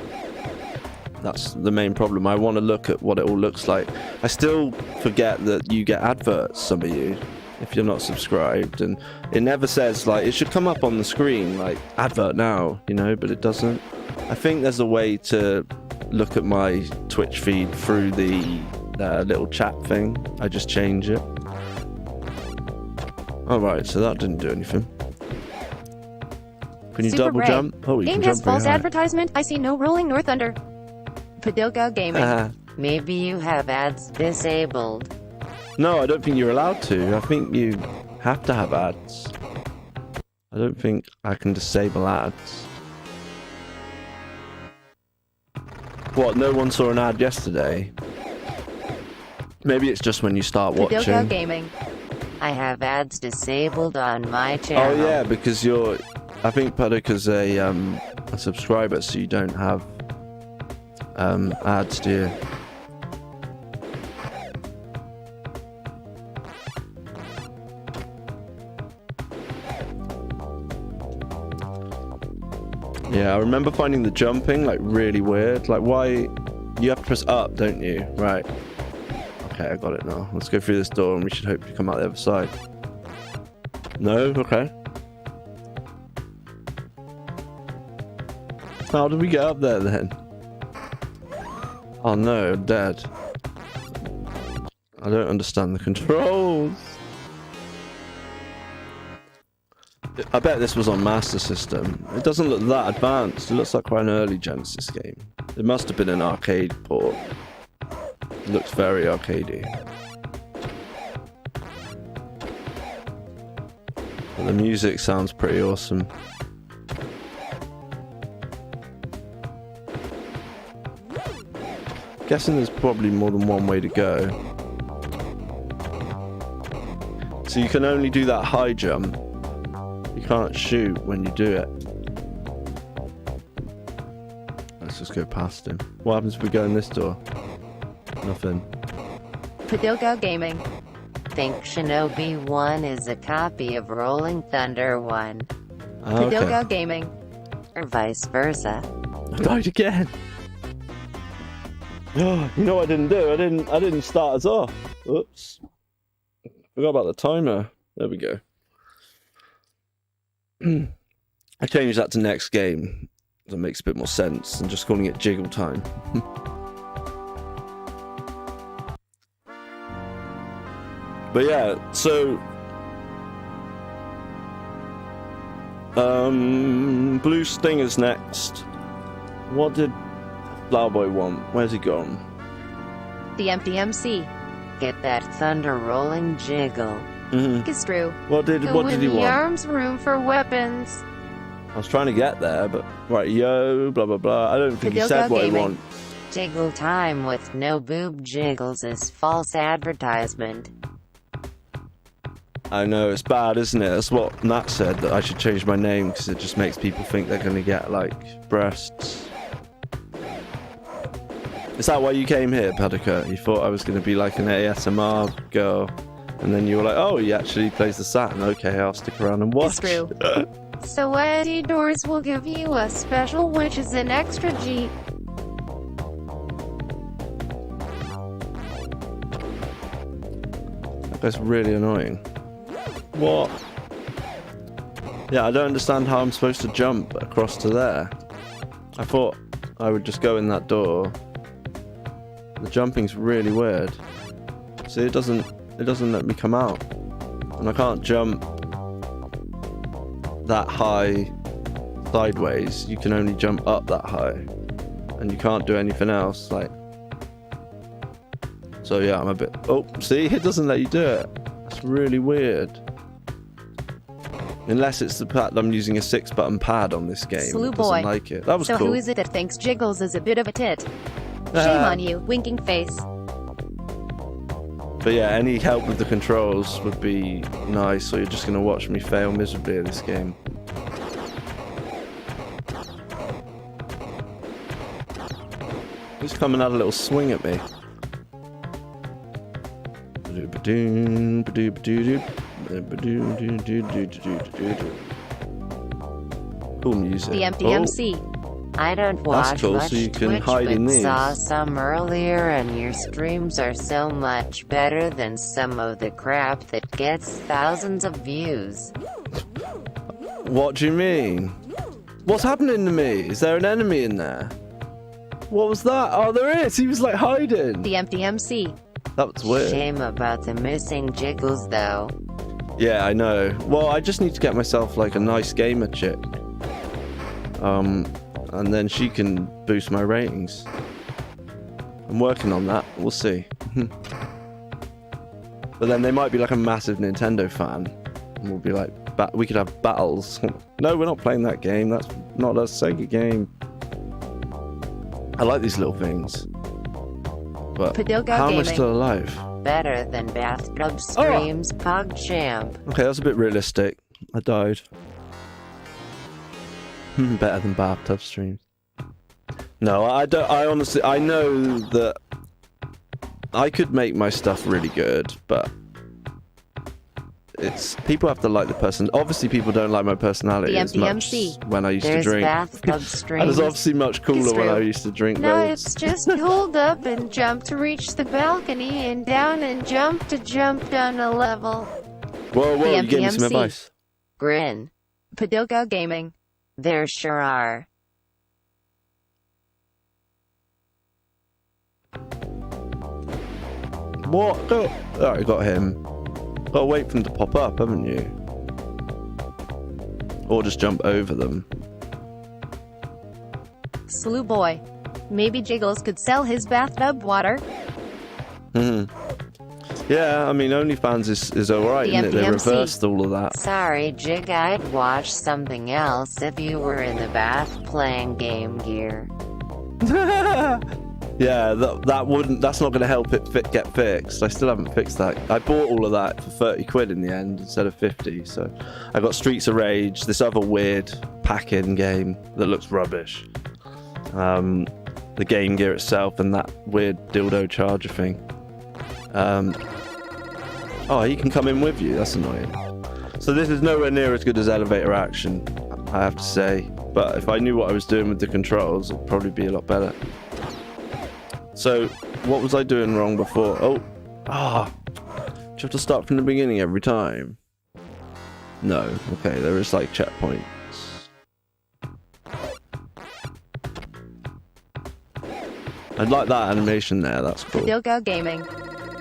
That's the main problem. I want to look at what it all looks like. I still forget that you get adverts, some of you, if you're not subscribed, and it never says, like, it should come up on the screen like advert now, you know, but it doesn't. I think there's a way to look at my Twitch feed through the little chat thing. I just change it. Alright, so that didn't do anything. Can you
Super
double
Ray.
jump? Oh, you
Game
can
has
jump very
false
high.
advertisement. I see no rolling nor thunder.
Padilka Gaming. Maybe you have ads disabled.
No, I don't think you're allowed to. I think you have to have ads. I don't think I can disable ads. What, no one saw an ad yesterday? Maybe it's just when you start
Padilka
watching.
Gaming. I have ads disabled on my channel.
Oh yeah, because you're... I think Padilka's a subscriber, so you don't have ads, do you? Yeah, I remember finding the jumping like really weird. Like, why? You have to press up, don't you? Right. Okay, I got it now. Let's go through this door and we should hopefully come out the other side. No? Okay. How did we get up there then? Oh no, I'm dead. I don't understand the controls. I bet this was on Master System. It doesn't look that advanced. It looks like quite an early Genesis game. It must have been an arcade port. It looks very arcadey. But the music sounds pretty awesome. Guessing there's probably more than one way to go. So you can only do that high jump. You can't shoot when you do it. Let's just go past him. What happens if we go in this door? Nothing.
Padilka Gaming. Think Shinobi 1 is a copy of Rolling Thunder 1.
Ah, okay.
Padilka Gaming. Or vice versa.
I died again. Oh, you know what I didn't do? I didn't start us off. Oops. Forgot about the timer. There we go. I changed that to next game. That makes a bit more sense than just calling it jiggle time. But yeah, so Blue Stinger's next. What did Flowerboy want? Where's he gone?
The empty MC.
Get that thunder rolling jiggle.
Is true.
What did
Go
he
in the
want?
arms room for weapons.
I was trying to get there, but right, yo, blah blah blah. I don't think he
Padilka
said what he
Gaming.
wants.
Jiggle time with no boob jiggles is false advertisement.
I know, it's bad, isn't it? That's what Nat said, that I should change my name because it just makes people think they're going to get, like, breasts. Is that why you came here, Paducah? You thought I was going to be like an ASMR girl, and then you were like, oh, he actually plays the Saturn. Okay, I'll stick around and watch.
It's true. So Eddie Doors will give you a special, which is an extra G.
That's really annoying. What? Yeah, I don't understand how I'm supposed to jump across to there. I thought I would just go in that door. The jumping's really weird. See, it doesn't let me come out. And I can't jump that high sideways. You can only jump up that high. And you can't do anything else, like. So yeah, I'm a bit... Oh, see? It doesn't let you do it. It's really weird. Unless it's the fact that I'm using a 6-button pad on this game.
Slew
It doesn't
boy.
like it. That was
So
cool.
who is it that thinks Jiggles is a bit of a tit? Shame on you, winking face.
But yeah, any help with the controls would be nice, or you're just going to watch me fail miserably at this game. He's coming out a little swing at me. Cool music.
The MDMC.
I don't watch
cool,
much
so you can
Twitch,
hide in
but
these.
saw some earlier, and your streams are so much better than some of the crap that gets thousands of views.
What do you mean? What's happening to me? Is there an enemy in there? What was that? Oh, there is! He was like hiding!
The MDMC.
That was weird.
Shame about the missing jiggles, though.
Yeah, I know. Well, I just need to get myself like a nice gamer chick. And then she can boost my ratings. I'm working on that. We'll see. But then they might be like a massive Nintendo fan. And we'll be like, we could have battles. No, we're not playing that game. That's not a Sega game. I like these little things. But
Padoga
how am I
Gaming.
still alive?
Better than bathtub streams, PogChamp.
Okay, that's a bit realistic. I died. Better than bathtub streams. No, I don't. I honestly, I know that I could make my stuff really good, but it's people have to like the person. Obviously, people don't like my personality
The
as much
MPMC.
when I used
There's
to drink.
bathtub
I was
streams.
obviously much cooler when I
true.
used to drink.
No,
loads.
it's just hold up and jump to reach the balcony and down and jump to jump down a level.
Whoa,
the
you gave me some
MPMC.
advice.
Grin.
Padoga Gaming.
There sure are.
What? Oh, I got him. Gotta wait for them to pop up, haven't you? Or just jump over them.
Slew boy. Maybe Jiggles could sell his bathtub water.
Yeah, I mean, OnlyFans is alright,
The
isn't it? They
MPMC.
reversed all of that.
Sorry, Jig, I'd watch something else if you were in the bath playing Game Gear.
Yeah, that's not going to help it get fixed. I still haven't fixed that. I bought all of that for 30 quid in the end instead of 50. So I got Streets of Rage, this other weird pack-in game that looks rubbish. The Game Gear itself and that weird dildo charger thing. Oh, he can come in with you. That's annoying. So this is nowhere near as good as Elevator Action, I have to say. But if I knew what I was doing with the controls, it'd probably be a lot better. So, what was I doing wrong before? Do you have to start from the beginning every time? No. Okay, there is like checkpoints. I like that animation there, that's cool.
Padoga Gaming.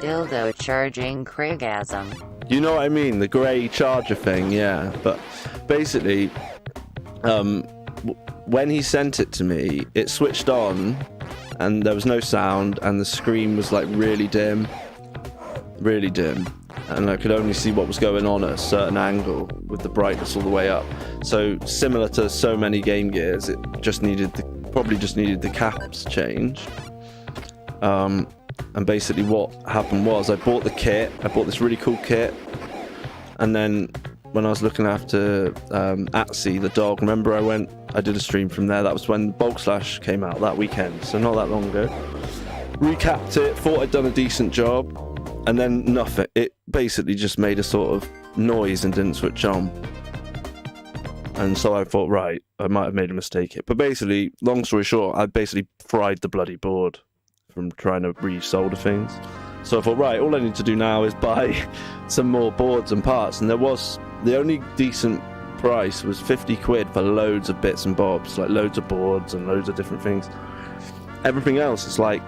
Dildo charging Craigasm.
You know what I mean? The grey charger thing, yeah. But basically, when he sent it to me, it switched on and there was no sound and the screen was like really dim. Really dim. And I could only see what was going on at a certain angle with the brightness all the way up. So similar to so many Game Gears, it just needed probably just needed the caps changed. And basically what happened was I bought the kit. I bought this really cool kit. And then when I was looking after Atsy, the dog, remember I did a stream from there. That was when Bulk Slash came out that weekend, so not that long ago. Recapped it, thought I'd done a decent job, and then nothing. It basically just made a sort of noise and didn't switch on. And so I thought, right, I might have made a mistake here. But basically, long story short, I basically fried the bloody board from trying to re-solder things. So I thought, right, all I need to do now is buy some more boards and parts. And the only decent price was 50 quid for loads of bits and bobs, like loads of boards and loads of different things. Everything else is like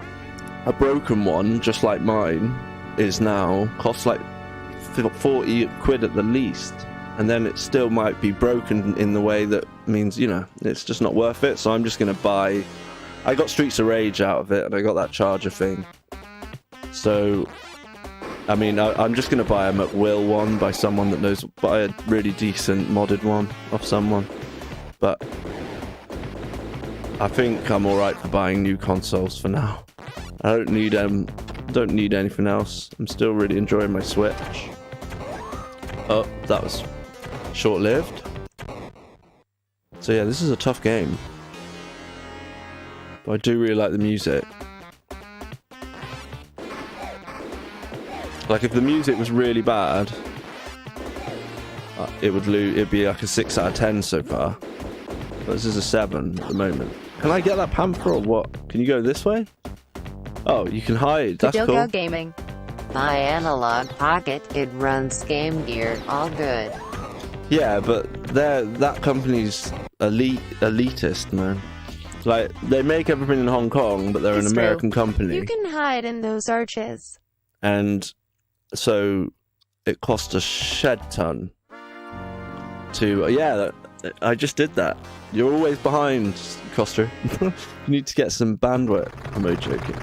a broken one, just like mine, is now costs like 40 quid at the least. And then it still might be broken in the way that means, you know, it's just not worth it. So I'm just going to buy... I got Streets of Rage out of it, and I got that charger thing. So, I mean, I'm just going to buy a McWill one by someone that knows, buy a really decent modded one off someone. But I think I'm alright for buying new consoles for now. I don't need anything else. I'm still really enjoying my Switch. Oh, that was short-lived. So yeah, this is a tough game. But I do really like the music. Like, if the music was really bad, it'd be like a 6 out of 10 so far. But this is a 7 at the moment. Can I get that pamper or what? Can you go this way? Oh, you can hide. That's cool.
Kadoga Gaming. My analog pocket, it runs Game Gear, all good.
Yeah, but that company's elitist, man. Like, they make everything in Hong Kong, but they're an American company.
You can hide in those arches.
And so it cost a shed ton to... yeah, I just did that. You're always behind, Costa. You need to get some bandwidth. I'm only joking.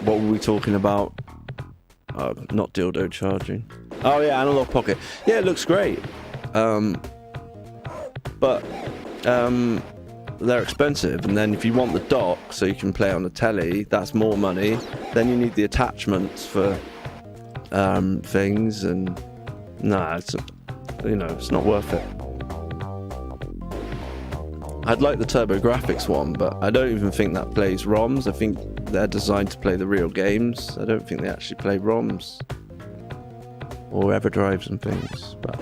What were we talking about? Not dildo charging. Oh yeah, analog pocket. Yeah, it looks great. But they're expensive, and then if you want the dock so you can play on the telly, that's more money. Then you need the attachments for things, and it's not worth it. I'd like the TurboGrafx one, but I don't even think that plays ROMs. I think they're designed to play the real games. I don't think they actually play ROMs or EverDrives and things. But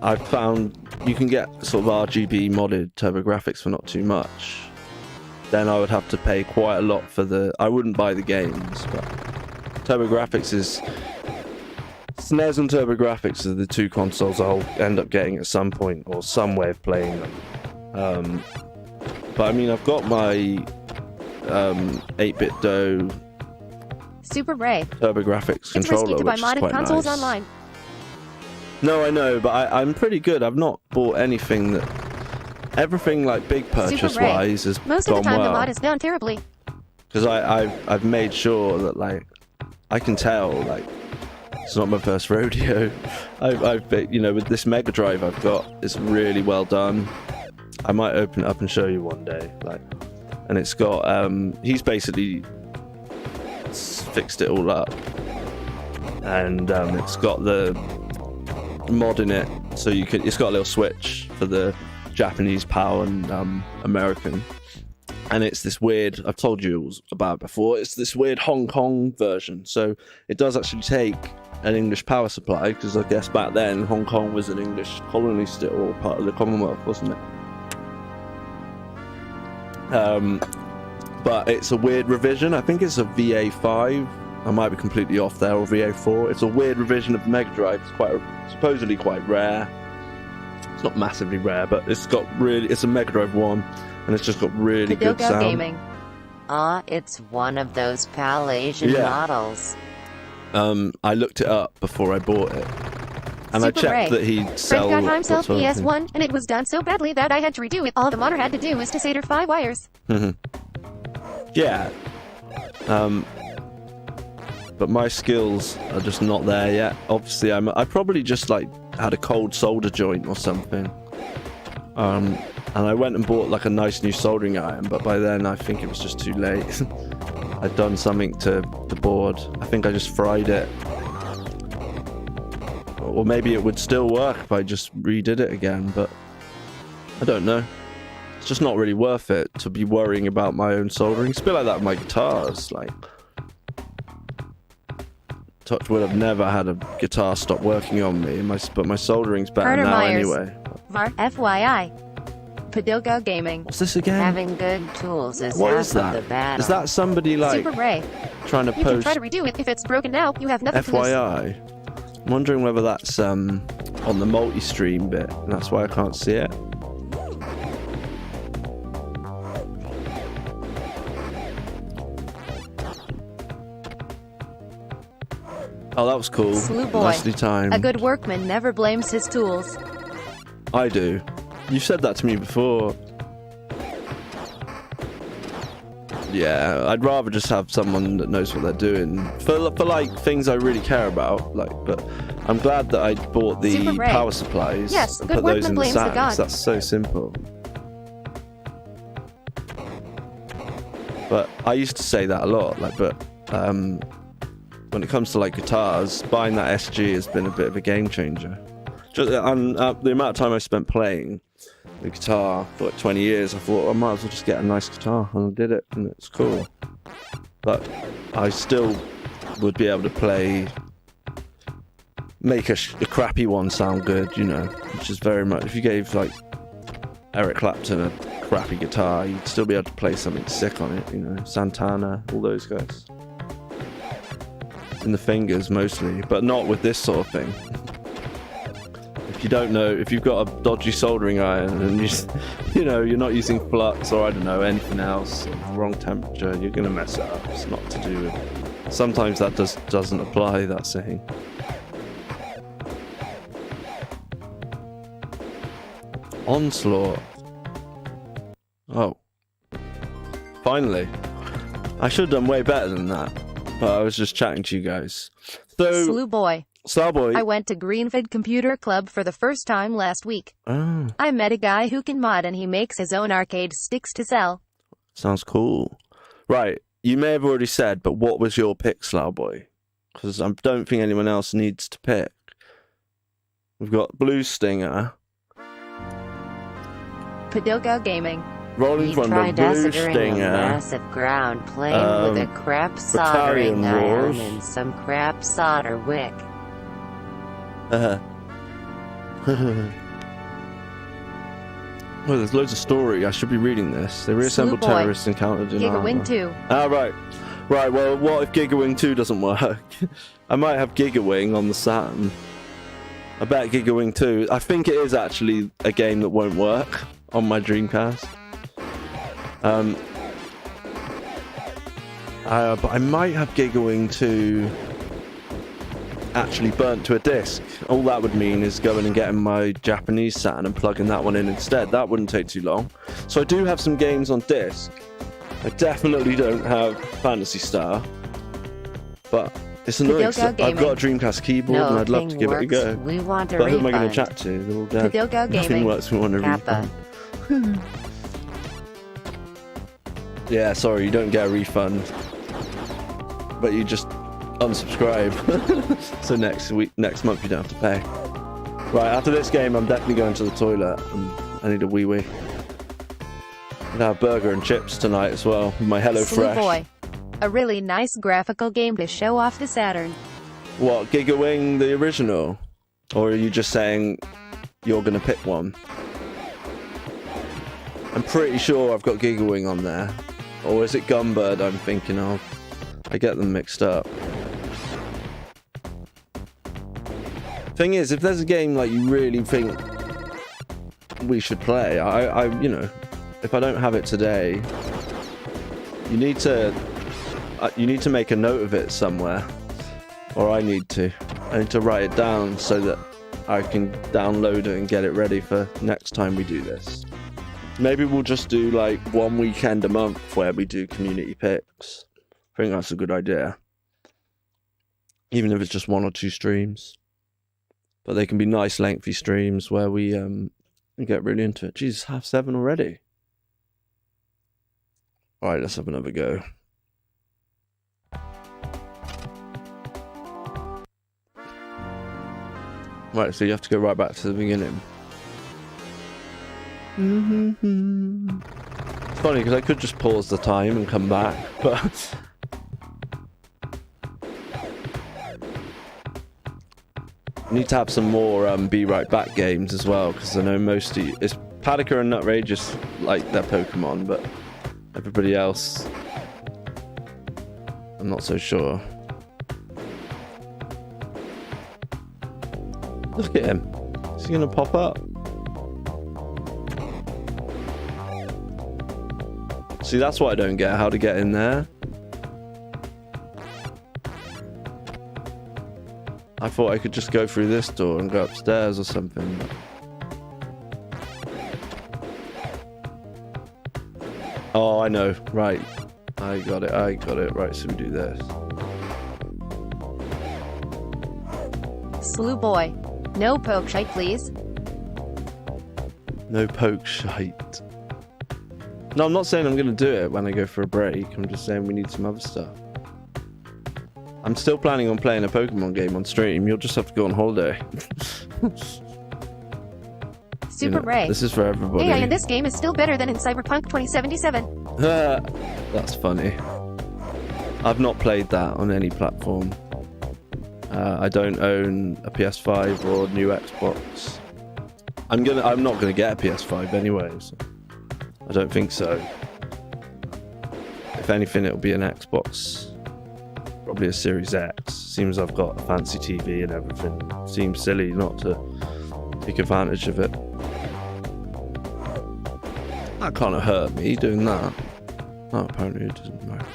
I've found you can get sort of RGB modded TurboGrafx for not too much. Then I would have to pay quite a lot for I wouldn't buy the games, but TurboGrafx is... SNES and TurboGrafx are the two consoles I'll end up getting at some point, or some way of playing them. But I mean, I've got my 8-bit DOE
Super Ray.
TurboGrafx
It's
controller,
risky to buy
which is
modded
quite
consoles
nice.
online.
No, I know, but I'm pretty good. I've not bought anything that... Everything, like, big purchase-wise has
Most of
gone
the time
well.
the mod is done terribly.
Because I've made sure that, like, I can tell, like, it's not my first rodeo. With this Mega Drive I've got, it's really well done. I might open it up and show you one day. Like, and it's got, he's basically fixed it all up. And it's got the mod in it, so it's got a little switch for the Japanese PAL and American. And it's this weird, I've told you about it before, it's this weird Hong Kong version. So it does actually take an English power supply, because I guess back then Hong Kong was an English colony still, or part of the Commonwealth, wasn't it? But it's a weird revision. I think it's a VA5. I might be completely off there, or VA4. It's a weird revision of the Mega Drive. It's supposedly quite rare. It's not massively rare, but it's a Mega Drive 1, and it's just got really good sound.
Gaming. It's one of those PAL Asian models.
I looked it up before I bought it, and
Super
I checked that he'd sell...
Friend got himself PS1, and it was done so badly that I had to redo it. All the modder had to do was to solder 5 wires.
Yeah. But my skills are just not there yet. Obviously, I probably just, like, had a cold solder joint or something. And I went and bought like a nice new soldering iron, but by then I think it was just too late. I'd done something to the board. I think I just fried it. Or maybe it would still work if I just redid it again, but I don't know. It's just not really worth it to be worrying about my own soldering. It's a bit like that with my guitars. Like, touch wood, I've never had a guitar stop working on me, but my soldering's better
Carter
now
Myers.
anyway.
VAR FYI. Padogo Gaming.
What's this again?
Having good tools is
What
half
is that?
of the battle.
Is that somebody like
Super Ray.
trying to
You can
post
try to redo it. If it's broken now, you have nothing to lose.
FYI? I'm wondering whether that's on the multi-stream bit, and that's why I can't see it. Oh, that was cool.
Slew boy.
Nicely timed.
A good workman never blames his tools.
I do. You've said that to me before. Yeah, I'd rather just have someone that knows what they're doing for like things I really care about. Like, but I'm glad that I bought the
Super Ray.
power supplies
Yes,
and
good
put those
workman
in the
blames the
sacks.
god.
That's so simple. But I used to say that a lot. Like, but when it comes to like guitars, buying that SG has been a bit of a game changer. Just the amount of time I spent playing the guitar for like 20 years, I thought I might as well just get a nice guitar, and I did it, and it's cool. But I still would be able to play, make a crappy one sound good, you know, which is very much, if you gave like Eric Clapton a crappy guitar, you'd still be able to play something sick on it, you know, Santana, all those guys. In the fingers mostly, but not with this sort of thing. If you don't know, if you've got a dodgy soldering iron and you know, you're not using flux or I don't know, anything else, wrong temperature, you're gonna mess it up. It's not to do with. Sometimes that doesn't apply, that saying. Onslaught. Oh. Finally. I should have done way better than that. But I was just chatting to you guys. So,
Slew boy.
Starboy.
I went to Greenford Computer Club for the first time last week.
Oh,
I met a guy who can mod and he makes his own arcade sticks to sell.
sounds cool. Right, you may have already said, but what was your pick, Slowboy? Because I don't think anyone else needs to pick. We've got Blue Stinger,
Padogo Gaming.
Rolling
He
Thunder,
tried
Blue
accidentally a
Stinger.
massive ground plane with a crap
Battalion
soldering iron
Wars.
and some crap solder wick.
Well, there's loads of story. I should be reading this. They reassembled
Slew boy.
terrorists encountered in
Giga Wing
armor.
2.
Ah, right. Right, well, what if Giga Wing 2 doesn't work? I might have Giga Wing on the Saturn. I bet Giga Wing 2... I think it is actually a game that won't work on my Dreamcast. But I might have Giga Wing 2 actually burnt to a disc. All that would mean is going and getting my Japanese Saturn and plugging that one in instead. That wouldn't take too long. So I do have some games on disc. I definitely don't have Phantasy Star, but it's annoying. 'Cause I've got a Dreamcast keyboard and I'd love to give it a go.
We want a
But who am I going
refund.
to chat to? They're all dead.
Padogo
Nothing
Gaming.
works. We want a
Kappa.
refund. Yeah, sorry, you don't get a refund, but you just unsubscribe. So next month you don't have to pay. Right, after this game, I'm definitely going to the toilet. I need a wee wee. I'm gonna have burger and chips tonight as well. With my Hello
Slew
Fresh.
boy. A really nice graphical game to show off the Saturn.
What, Giga Wing the original? Or are you just saying you're gonna pick one? I'm pretty sure I've got Giga Wing on there. Or is it Gunbird I'm thinking of? I get them mixed up. Thing is, if there's a game like you really think we should play, I you know, if I don't have it today, you need to make a note of it somewhere, or I need to write it down so that I can download it and get it ready for next time we do this. Maybe we'll just do like one weekend a month where we do community picks. I think that's a good idea. Even if it's just 1 or 2 streams. But they can be nice lengthy streams where we and get really into it. Jesus, 7:30 already. All right, let's have another go. Right, so you have to go right back to the beginning. It's funny because I could just pause the time and come back, but I need to have some more Be Right Back games as well, because I know most of you, it's Paddocker and Nutrage just like their Pokemon, but everybody else, I'm not so sure. Look at him. Is he gonna pop up? See, that's what I don't get, how to get in there. I thought I could just go through this door and go upstairs or something. Oh, I know. Right. I got it. Right, so we do this.
Slew boy. No poke shite, please.
No poke shite. No, I'm not saying I'm going to do it when I go for a break. I'm just saying we need some other stuff. I'm still planning on playing a Pokemon game on stream. You'll just have to go on holiday.
Super Ray.
This is for everybody.
AI in this game is still better than in Cyberpunk 2077.
That's funny. I've not played that on any platform. I don't own a PS5 or new Xbox. I'm not gonna get a PS5 anyway, so I don't think so. If anything, it'll be an Xbox. Probably a Series X. Seems I've got a fancy TV and everything. Seems silly not to take advantage of it. That can't have hurt me doing that. Oh, apparently it doesn't matter.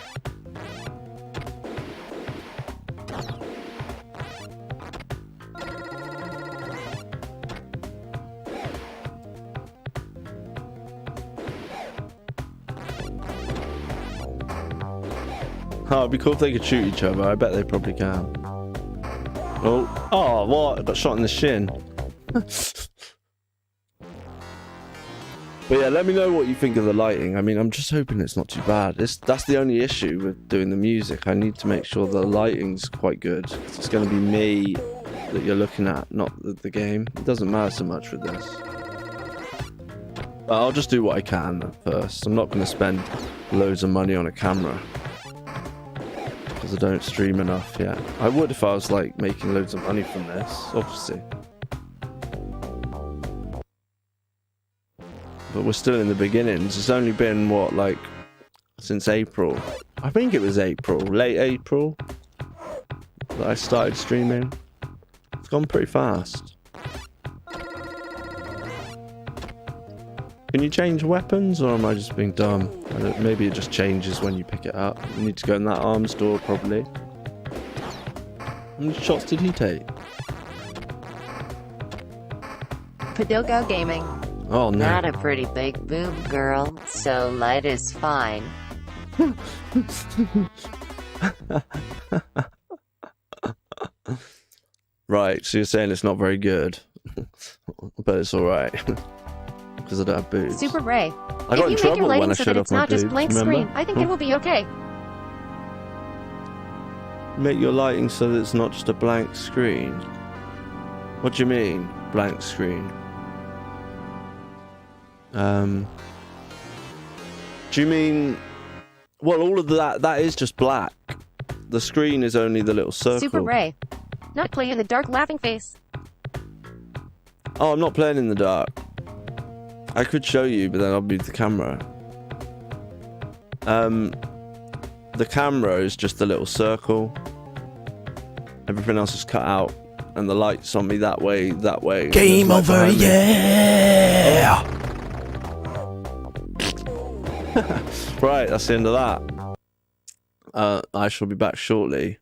Oh, it'd be cool if they could shoot each other. I bet they probably can. Oh, what? I got shot in the shin. But yeah, let me know what you think of the lighting. I mean, I'm just hoping it's not too bad. That's the only issue with doing the music. I need to make sure the lighting's quite good. It's going to be me that you're looking at, not the game. It doesn't matter so much with this. But I'll just do what I can at first. I'm not going to spend loads of money on a camera, because I don't stream enough yet. I would if I was like making loads of money from this, obviously. But we're still in the beginnings. It's only been, what, like, since April. I think it was April, late April, that I started streaming. It's gone pretty fast. Can you change weapons, or am I just being dumb? Maybe it just changes when you pick it up. You need to go in that arms door, probably. How many shots did he take?
Padogo Gaming.
Oh, no.
Not a pretty big boob girl, so light is fine.
Right, so you're saying it's not very good. But it's alright. Because I don't have boobs.
Super Ray.
I got in
If you make your
trouble when
lighting
I
so
showed
that
off
it's
my
not just
boobs,
blank
remember?
screen, I think it will be okay.
Make your lighting so that it's not just a blank screen. What do you mean, blank screen? Do you mean... Well, all of that is just black. The screen is only the little circle.
Super Ray. Not play in the dark laughing face.
Oh, I'm not playing in the dark. I could show you, but then I'll move the camera. The camera is just a little circle. Everything else is cut out. And the light's on me that way.
Game over, yeah!
Right, that's the end of that. I shall be back shortly.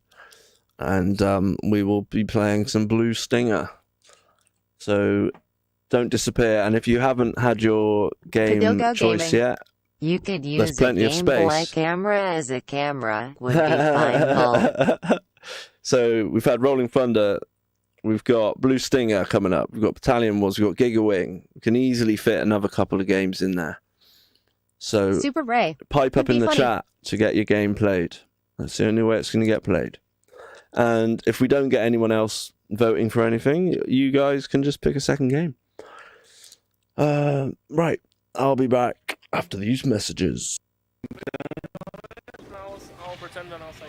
And we will be playing some Blue Stinger. So don't disappear. And if you haven't had your game choice yet,
You could
there's
use a
plenty of
Game Boy
space.
camera as a camera. Would be fine.
So we've had Rolling Thunder, We've got Blue Stinger coming up. We've got Battalion Wars. We've got Giga Wing. We can easily fit another couple of games in there. So
Super Ray.
pipe up
Could
in
be
the
funny.
chat to get your game played. That's the only way it's going to get played. And if we don't get anyone else voting for anything, you guys can just pick a second game. Right. I'll be back after these messages.
I'll pretend and I'll say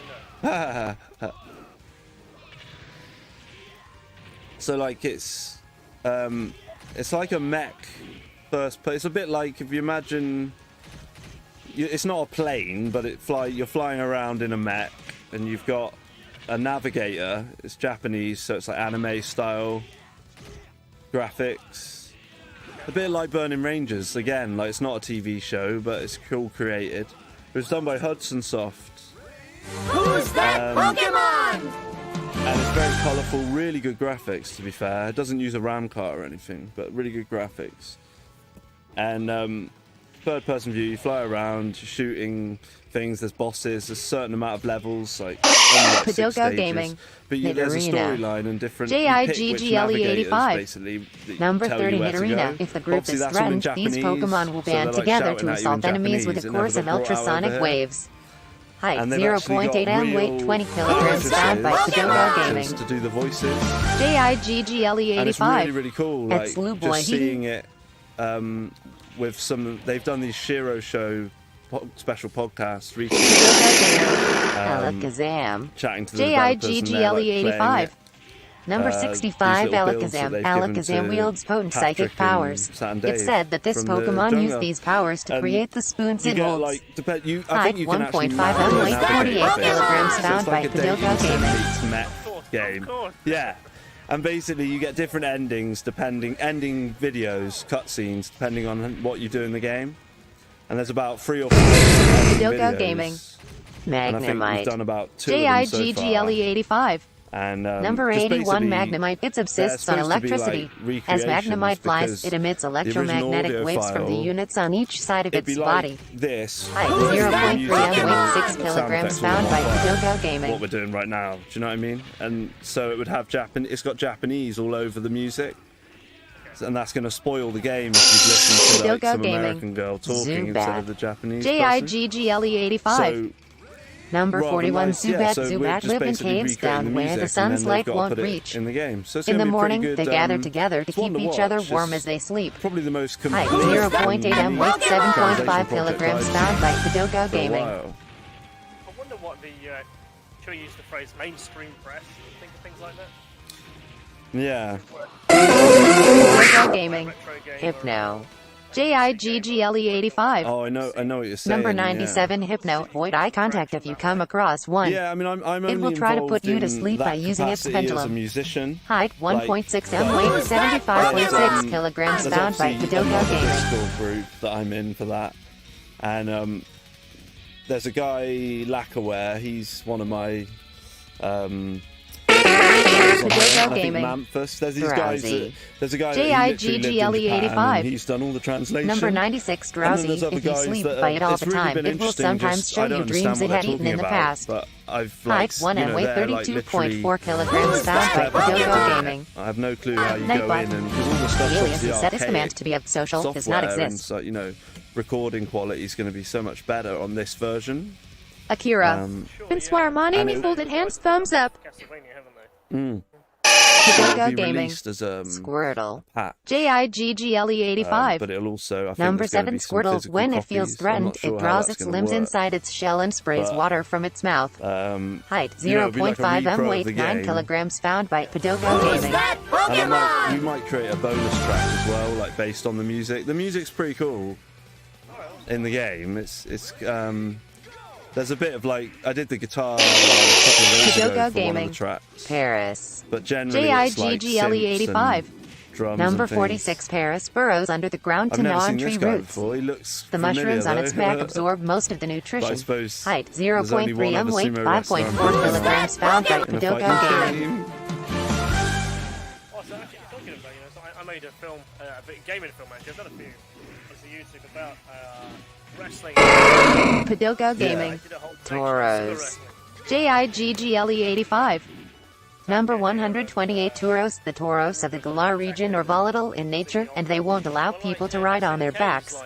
no.
So like it's like a mech first place. It's a bit like if you imagine it's not a plane, but you're flying around in a mech and you've got a navigator. It's Japanese, so it's like anime style graphics. A bit like Burning Rangers again. Like it's not a TV show, but it's cool created. It was done by Hudson Soft.
Who's that Pokemon?
And it's very colourful, really good graphics, to be fair. It doesn't use a RAM card or anything, but really good graphics. And third-person view, you fly around, you're shooting things, there's bosses, there's a certain amount of levels, like, only like 6
Padoka
stages.
Gaming.
But there's a storyline and different...
JIGGLE85.
Basically,
Number 30 Hit Arena. If the group is threatened, these Pokemon will band together to assault enemies with a course of ultrasonic waves. Height
And they've actually
0.8
got
m, weight
real
20 kilograms, found by
actresses
Padoka Gaming.
to do the voices. And it's
JIGGLE85.
really, really cool.
At
Like,
Slew Boy,
just seeing it with some... They've done these Shiro Show special podcasts recently.
Alakazam.
Chatting to the developers and they're, like, playing
JIGGLE85.
it.
Number
These
65,
little builds that
Alakazam.
they've given
Alakazam
to
wields potent
Patrick
psychic
and
powers.
Sat and
It's
Dave
said that this
from the
Pokemon used
jungle.
these powers to
And
create the spoons
You
it
get
holds.
like, I think
Height
you can actually
1.5
map
m,
the
weight 48
navigator
kilograms,
bit.
found
So
by
it's like a
Padoka
David
Gaming.
meets Met game.
Of course.
Yeah. And basically you get different endings ending videos, cutscenes, depending on what you do in the game. And there's about 3 or 4
Padoka
videos.
Gaming.
And I think we've
Magnemite.
done about 2 of them so far.
JIGGLE85.
And,
Number
just
81,
basically,
Magnemite. It
they're
subsists on
supposed to be, like,
electricity. As
recreations
Magnemite flies,
because
it emits
the original
electromagnetic
audio
waves from the
file,
units on each side of
it'd
its
be
body.
like this.
Height
with the
0.3
music
m,
and
weight 6
the sound
kilograms,
effects
found
all
by
on file.
Padoka Gaming.
What we're doing right now, do you know what I mean? And so it would have it's got Japanese all over the music, and that's going to spoil the game if you listen to like
Padoka
some
Gaming.
American girl talking
Zubat.
instead of the Japanese person.
JIGGLE85.
So
Number
rather
41,
nice, yeah,
Zubat.
so we're
Zubat
just
live in
basically
caves
recreating
down
the
where the
music, and
sun's
then they've
light
got to
won't
put it
reach.
in the game. So it's
In
gonna
the
be a pretty
morning,
good,
they gather together to
it's one
keep
to
each other
watch.
warm
It's
as they sleep.
Probably the most
Height
complete
0.8 m, weight 7.5
translation
kilograms,
project
found by
I've seen
Padoka
for a
Gaming.
while.
I wonder what the, should we use the phrase mainstream press and think of things like that?
Yeah.
Padoka Gaming.
Retro game
Hypno.
JIGGLE85.
Oh, I know what you're saying.
Number 97, Hypno. Avoid eye contact if you come across one.
Yeah, I mean, I'm only
It will try to put
involved
you to
in
sleep
that
by using its
capacity as a
pendulum.
musician.
Height 1.6 m,
Like,
weight 75.6 kilograms,
There's
found by
obviously
Padoka
another
Gaming.
Discord group that I'm in for that, and there's a guy Lackaware. He's one of my
Padoka
I think
Gaming.
Mamphus. There's these guys.
Drowsy.
There's a guy that he literally lived in Japan,
JIGGLE85.
and he's done all the translation.
Number 96,
And
Drowsy.
then there's other
If you
guys
sleep
that,
by it all
it's
the
really
time,
been
it will
interesting,
sometimes
just,
show
I
you
don't
dreams
understand
it
what
had
they're
eaten in the
talking about,
past.
But I've
Height
like,
1
you
m,
know,
weight
they're, like,
32.4 kilograms, found by Padoka Gaming.
I have no clue how you
Nightbot.
go in, and because all the stuff's
The alias
obviously
who set his
archaic
command to be social does not
software, and
exist.
so, you know, recording quality is going to be so much better on this version.
Akira.
Sure,
And
yeah.
Swarmani
And it-
folded hands, thumbs up.
Castlevania, haven't they?
Padoka
It'll be
Gaming.
released as
Squirtle.
patch,
JIGGLE85.
but it'll also, I think
Number
there's gonna
7,
be some
Squirtle.
physical
When it
copies.
feels
I'm
threatened,
not sure
it
how
draws
that's
its
gonna
limbs
work.
inside its shell and sprays
But,
water from its mouth. Height
you know, it'd be like a
0.5 m,
repro of
weight
the
9
game.
kilograms, found by Padoka Gaming.
And we might create a bonus track as well, like based on the music. The music's pretty cool in the game. It's there's a bit of like I did the guitar a couple of days ago
Padoka
for one of
Gaming.
the tracks,
Paris.
but generally it's like
JIGGLE85.
synths and drums
Number
and things.
46, Paris burrows under the ground
I've
to
never
gnaw on
seen
tree
this guy
roots.
before. He looks
The
familiar,
mushrooms on
though.
its back absorb most of the
But I
nutrition.
suppose
Height
there's only
0.3
one
m,
other
weight
sumo
5.4
wrestler
kilograms, found by
in a
Padoka
fighting
Gaming.
game.
Oh, so actually, talking about, you know, so I made a film, a bit gaming film actually. I've done a few on YouTube about wrestling.
Padoka
I
Gaming.
did a whole section on
Toros.
wrestling.
JIGGLE85. Number 128 Tauros. The Tauros of the Galar region are volatile in nature, and they won't allow people to ride on their backs.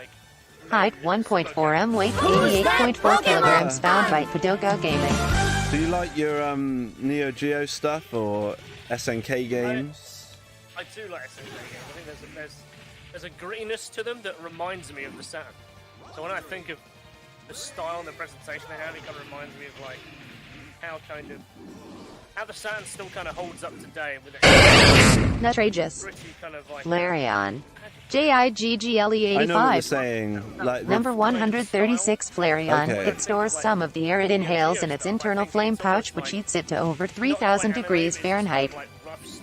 Height 1.4 m, weight 88.4 kilograms, found by Padoka Gaming.
Do you like your Neo Geo stuff or SNK games?
I do like SNK games. I think there's a grittiness to them that reminds me of the Saturn. So when I think of the style and the presentation they have, it kind of reminds me of like how the Saturn still kind of holds up today with it.
Nutrageous.
Kind of like
Flareon. JIGGLE85.
I know what you're saying. Like
Number 136 Flareon.
Okay.
It stores some of the air it inhales in its internal flame pouch, which heats it to over 3,000 degrees Fahrenheit.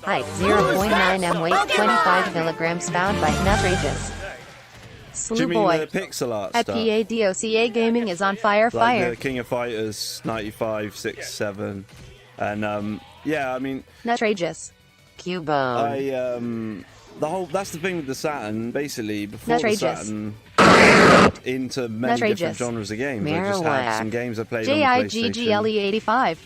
Height 0.9 m, weight 25 kilograms, found by Nutrageous.
Do you mean
Boy.
the pixel art
At
stuff?
PADOCA Gaming is on fire.
Like the King of Fighters 95, 6, 7. And yeah, I mean,
Nutrageous.
Cubone.
That's the thing with the Saturn, basically, before the Saturn into many different genres of games. I just had some games I played on the PlayStation.
JIGGLE85.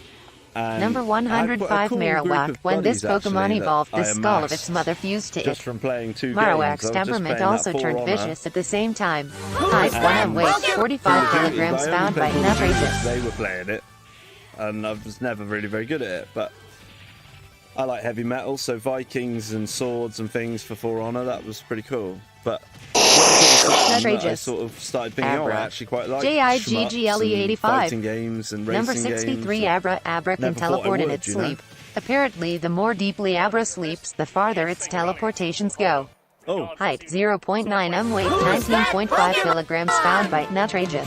Number 105 Marowak. When this Pokemon evolved, the skull of its mother fused to
just
it.
from playing 2
Marowak's
games.
temperament also turned vicious at the same time. Height 1 m, weight 45 kilograms, found by Nutrageous.
They were playing it, and I was never really very good at it, but I like heavy metal, so Vikings and swords and things for For Honor, that was pretty cool. But I sort of started thinking, I actually quite like
JIGGLE85.
fighting games and racing
Number 63
games.
Abra can teleport in its sleep. Apparently, the more deeply Abra sleeps, the farther its teleportations go.
Oh.
Height 0.9 m, weight 19.5 kilograms, found by Nutrageous.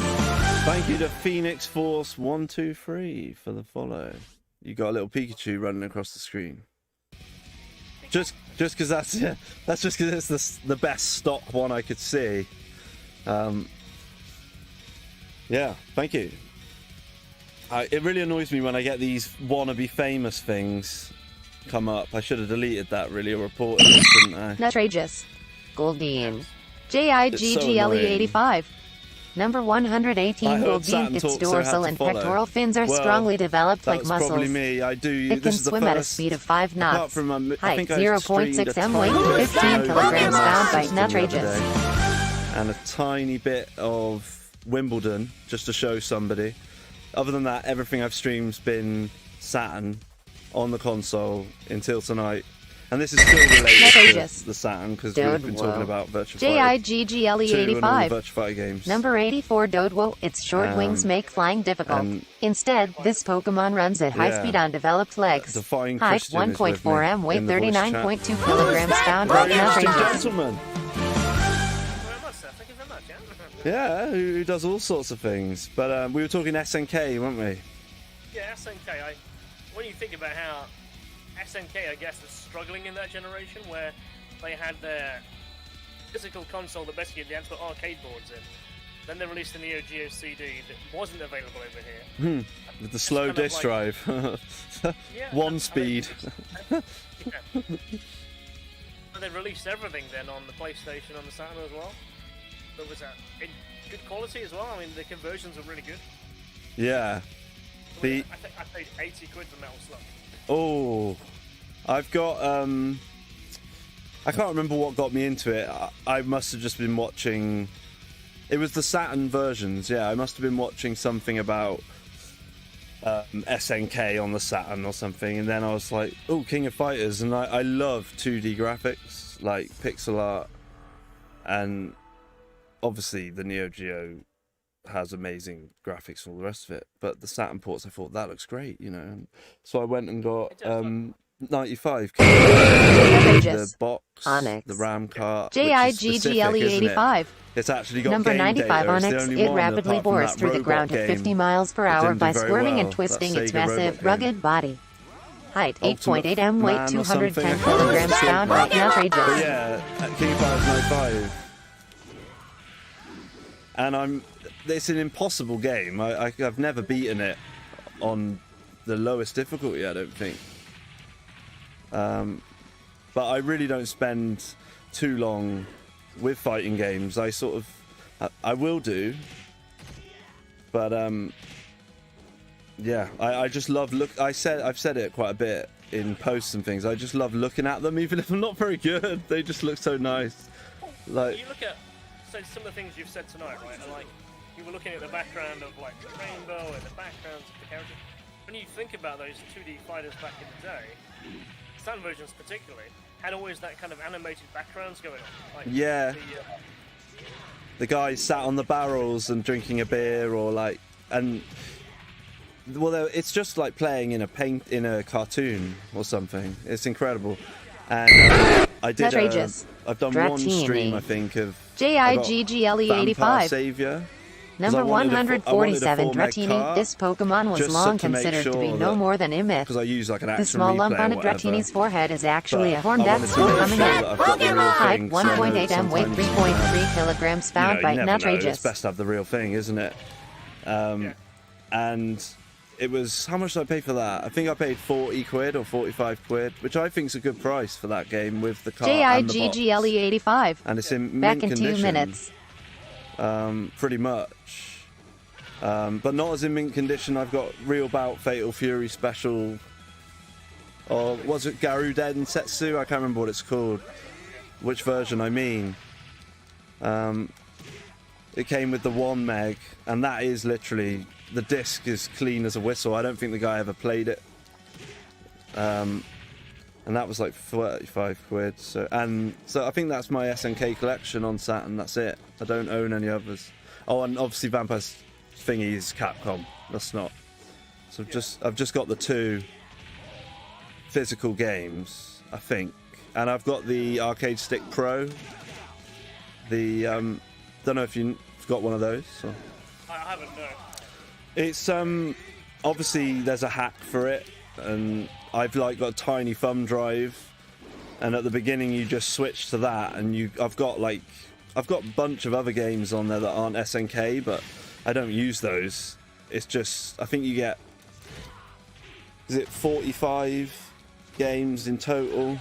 Thank you to Phoenix Force 123 for the follow. You got a little Pikachu running across the screen. Just because that's just because it's the best stock one I could see. Yeah, thank you. It really annoys me when I get these wannabe famous things come up. I should have deleted that, really, or reported it, shouldn't I?
Nutrageous.
Goldeen.
JIGGLE85. Number 118 Goldeen. Its dorsal and pectoral fins are strongly developed like muscles.
Probably me. I do.
It can swim at a speed of 5 knots. Height 0.6 m, weight 15 kilograms, found by Nutrageous.
And a tiny bit of Wimbledon, just to show somebody. Other than that, everything I've streamed's been Saturn on the console until tonight. And this is still related to the Saturn, because we've been talking about Virtua Fighter 2 and all the Virtua Fighter games.
Number 84 Doduo. Its short wings make flying difficult. Instead, this Pokemon runs at high speed on developed legs.
Defying
Height
Christian
1.4 m, weight
in the voice
39.2 kilograms, found by Nutrageous.
Gentleman. Yeah, who does all sorts of things. But we were talking SNK, weren't we?
Yeah, SNK. When you think about how SNK, I guess, was struggling in that generation, where they had their physical console that basically they had to put arcade boards in. Then they released the Neo Geo CD that wasn't available over here.
With the slow disk drive. One speed.
And they released everything then on the PlayStation, on the Saturn as well. That was in good quality as well. I mean, the conversions were really good.
Yeah.
I think I paid 80 quid for Metal Slug.
Oh, I've got I can't remember what got me into it. I must have just been watching. It was the Saturn versions. Yeah, I must have been watching something about SNK on the Saturn or something, and then I was like, oh, King of Fighters, and I love 2D graphics, like pixel art, and obviously the Neo Geo has amazing graphics and all the rest of it, but the Saturn ports, I thought that looks great, you know. And so I went and got 95 the box,
Onyx.
the RAM cart,
JIGGLE85.
It's actually got
Number
game
95
data.
Onyx. It rapidly bores through the ground at 50 miles per hour by squirming and twisting its massive, rugged body. Height 8.8 m, weight 210 kilograms, found by Nutrageous.
But yeah, at King of Fighters 95. And it's an impossible game. I've never beaten it on the lowest difficulty, I don't think. But I really don't spend too long with fighting games. I sort of, I will do, but yeah, I just love I've said it quite a bit in posts and things. I just love looking at them, even if I'm not very good. They just look so nice. Like
you look at some of the things you've said tonight, right? And like you were looking at the background of like the rainbow and the backgrounds of the characters. When you think about those 2D fighters back in the day, Saturn versions particularly, had always that kind of animated backgrounds going on. Like
yeah. The guys sat on the barrels and drinking a beer, or like, and well, it's just like playing in a cartoon or something. It's incredible. And I did. I've done one stream, I think, of
JIGGLE85.
Savior.
Number 147 Dratini. This Pokemon was long considered to be no more than a myth.
Because I use like an action
The small lump on a Dratini's forehead is actually a horn that's still coming in. Height 1.8 m, weight 3.3 kilograms, found by Nutrageous.
It's best to have the real thing, isn't it? And it was, how much did I pay for that? I think I paid 40 quid or 45 quid, which I think is a good price for that game with the cart and the box.
JIGGLE85.
And it's in
Back
mint
in
condition.
2 minutes.
Pretty much. But not as in mint condition. I've got Real Bout Fatal Fury Special, or was it Garuden Setsu? I can't remember what it's called, which version I mean. It came with the 1 meg, and that is literally, the disc is clean as a whistle. I don't think the guy ever played it. And that was like 35 quid. So I think that's my SNK collection on Saturn. That's it. I don't own any others. Oh, and obviously Vampire Thingy is Capcom. That's not. So I've just got the 2 physical games, I think, and I've got the Arcade Stick Pro. The don't know if you've got one of those. Or...
I haven't, no.
It's obviously there's a hack for it, and I've like got a tiny thumb drive, and at the beginning you just switch to that, and I've got a bunch of other games on there that aren't SNK, but I don't use those. It's just, I think you get, is it 45 games in total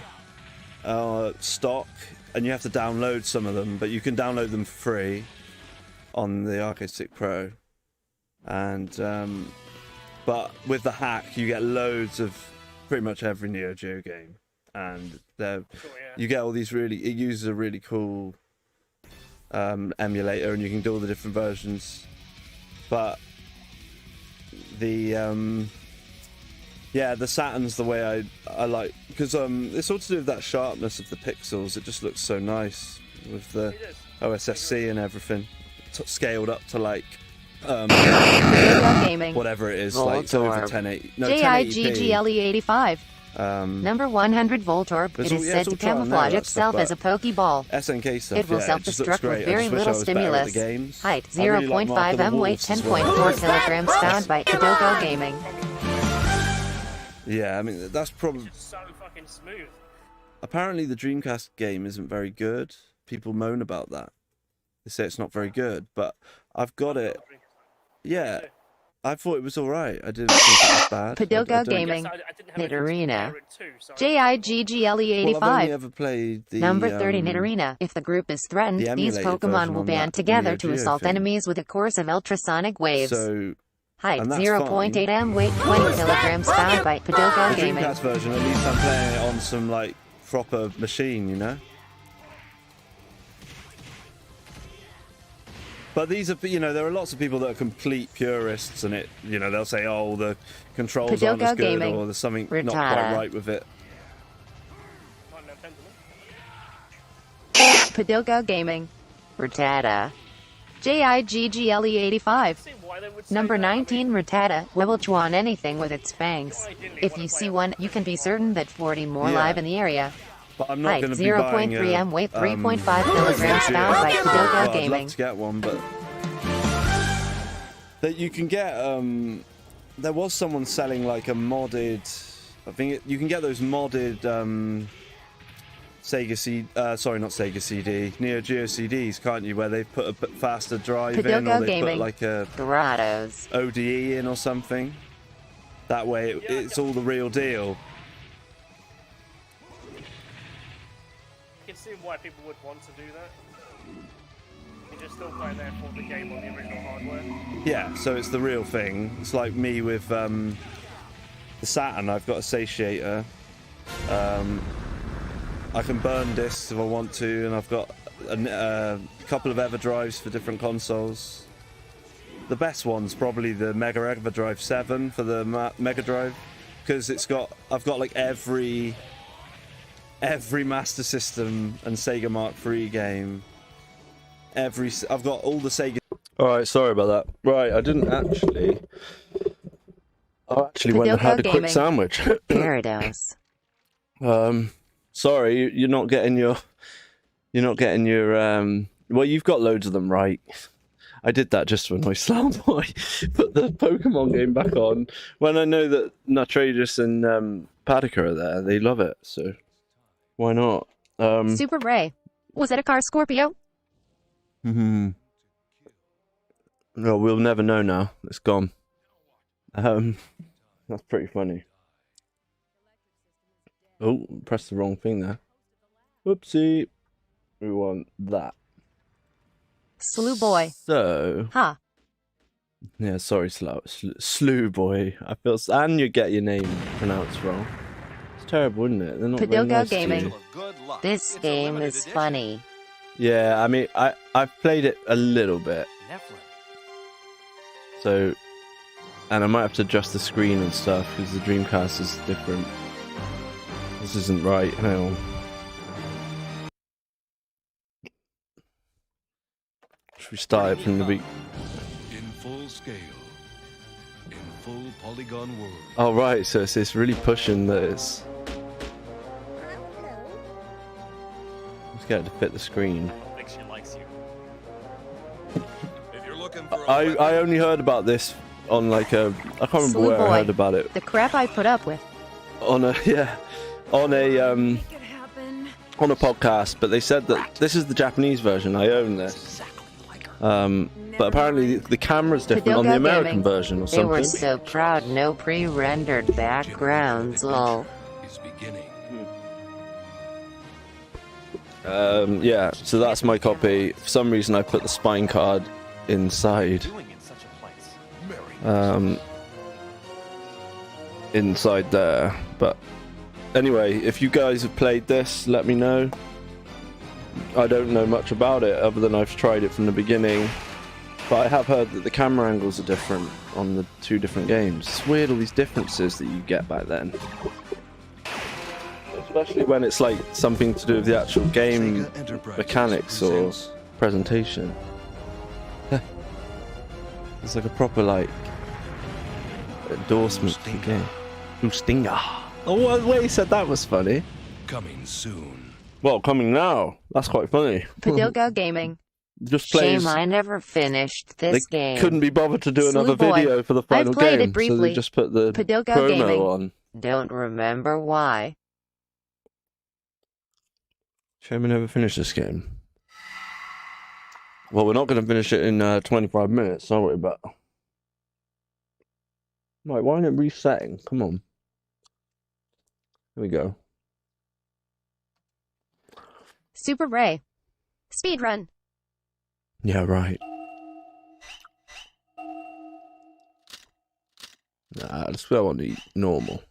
stock, and you have to download some of them, but you can download them for free on the Arcade Stick Pro. And but with the hack you get loads of pretty much every Neo Geo game, and you get all these it uses a really cool emulator, and you can do all the different versions. But the the Saturn's the way I like, because it's all to do with that sharpness of the pixels. It just looks so nice with the OSSC and everything scaled up to like whatever it is,
Voltorb.
like it's over 1080. No,
JIGGLE85. Number 100 Voltorb. It is said to camouflage itself as a Pokeball.
SNK stuff.
It will self-destruct with very little stimulus. Height 0.5 m, weight 10.4 kilograms, found by Kadogo Gaming.
Yeah, I mean that's probably.
It's just so fucking smooth.
Apparently the Dreamcast game isn't very good. People moan about that. They say it's not very good, but I've got it. Yeah, I thought it was alright. I didn't think it was bad.
Padogo Gaming. Nidorina. JIGGLE85.
Well, I've only ever played the,
Number 30 Nidorina. If the group is threatened, these Pokemon will band together to assault enemies with a course of ultrasonic waves.
So,
height 0.8 m, weight 20 kilograms, found by Padogo
the
Gaming.
Dreamcast version, at least I'm playing it on some like proper machine, you know? But these are, there are lots of people that are complete purists, and they'll say, oh, the controls aren't as good, or there's something not quite right with it.
Padogo Gaming. Rattata. JIGGLE85. Number 19 Rattata will chew on anything with its fangs. If you see one, you can be certain that 40 more live in the area.
But I'm not going to be
0.3 m, weight 3.5 kilograms, found by Padogo Gaming.
I'd love to get one, but that you can get. There was someone selling like a modded. I think you can get those modded Sega CD. Sorry, not Sega CD. Neo Geo CDs, can't you? Where they put a bit faster drive
Padogo
in, or they
Gaming.
put like a
Grottos.
ODE in or something. That way, it's all the real deal.
I can see why people would want to do that. You're just still playing there for the game on the original hardware.
Yeah, so it's the real thing. It's like me with the Saturn. I've got a satiator, I can burn discs if I want to, and I've got a couple of EverDrives for different consoles. The best one's probably the Mega EverDrive 7 for the Mega Drive, because I've got like every Master System and Sega Mark III game. I've got all the Sega. All right, sorry about that. Right, I actually went and had a quick sandwich.
Gyarados.
Sorry, you're not getting your. Well, you've got loads of them, right? I did that just to annoy Slamboy. Put the Pokemon game back on when I know that Natradus and Padika are there. They love it, so why not?
Super Ray. Was it a car Scorpio?
No, we'll never know now. It's gone. That's pretty funny. Oh, pressed the wrong thing there. Whoopsie. We want that.
Slew Boy.
So.
Huh.
Yeah, sorry, Slew Boy. I feel, and you get your name pronounced wrong. It's terrible, isn't it? They're not very
Padoga
nice
Gaming.
to you.
This game is funny.
Yeah, I mean, I've played it a little bit. So, and I might have to adjust the screen and stuff because the Dreamcast is different. This isn't right. Hang on. Should we start it from the beginning?
In full scale, in full polygon world.
Oh right, so it's really pushing that it's. Let's get it to fit the screen.
I don't think she likes you.
If you're looking for
I only heard about this on like a. I can't remember
Slew
where
Boy.
I heard about it.
The crap I put up with.
On a podcast, but they said that this is the Japanese version. I own this. But apparently the camera's different on the
Padoga
American
Gaming.
version or
They were
something.
so proud, no pre-rendered backgrounds, lol.
is beginning.
Yeah, so that's my copy. For some reason I put the spine card inside.
Doing in such a place.
Inside there. But anyway, if you guys have played this, let me know. I don't know much about it other than I've tried it from the beginning. But I have heard that the camera angles are different on the two different games. It's weird, all these differences that you get back then. Especially when it's like something to do with the actual game
Sega Enterprises
mechanics or
presents
presentation. It's like a proper like endorsement for the game. Stinger. Oh, the way he said that was funny.
coming soon.
Well, coming now. That's quite funny.
Padoga Gaming.
Just plays.
Shame I never finished this
They
game.
couldn't be bothered to do
Slew
another
Boy.
video for the final
I've played
game,
it briefly.
so they just put the
Padoga
promo
Gaming.
on.
Don't remember why.
Shame we never finished this game. Well, we're not going to finish it in 25 minutes, are we? But right, why isn't it resetting? Come on. Here we go.
Super Ray. Speedrun.
Yeah, right. Nah, let's go on the normal.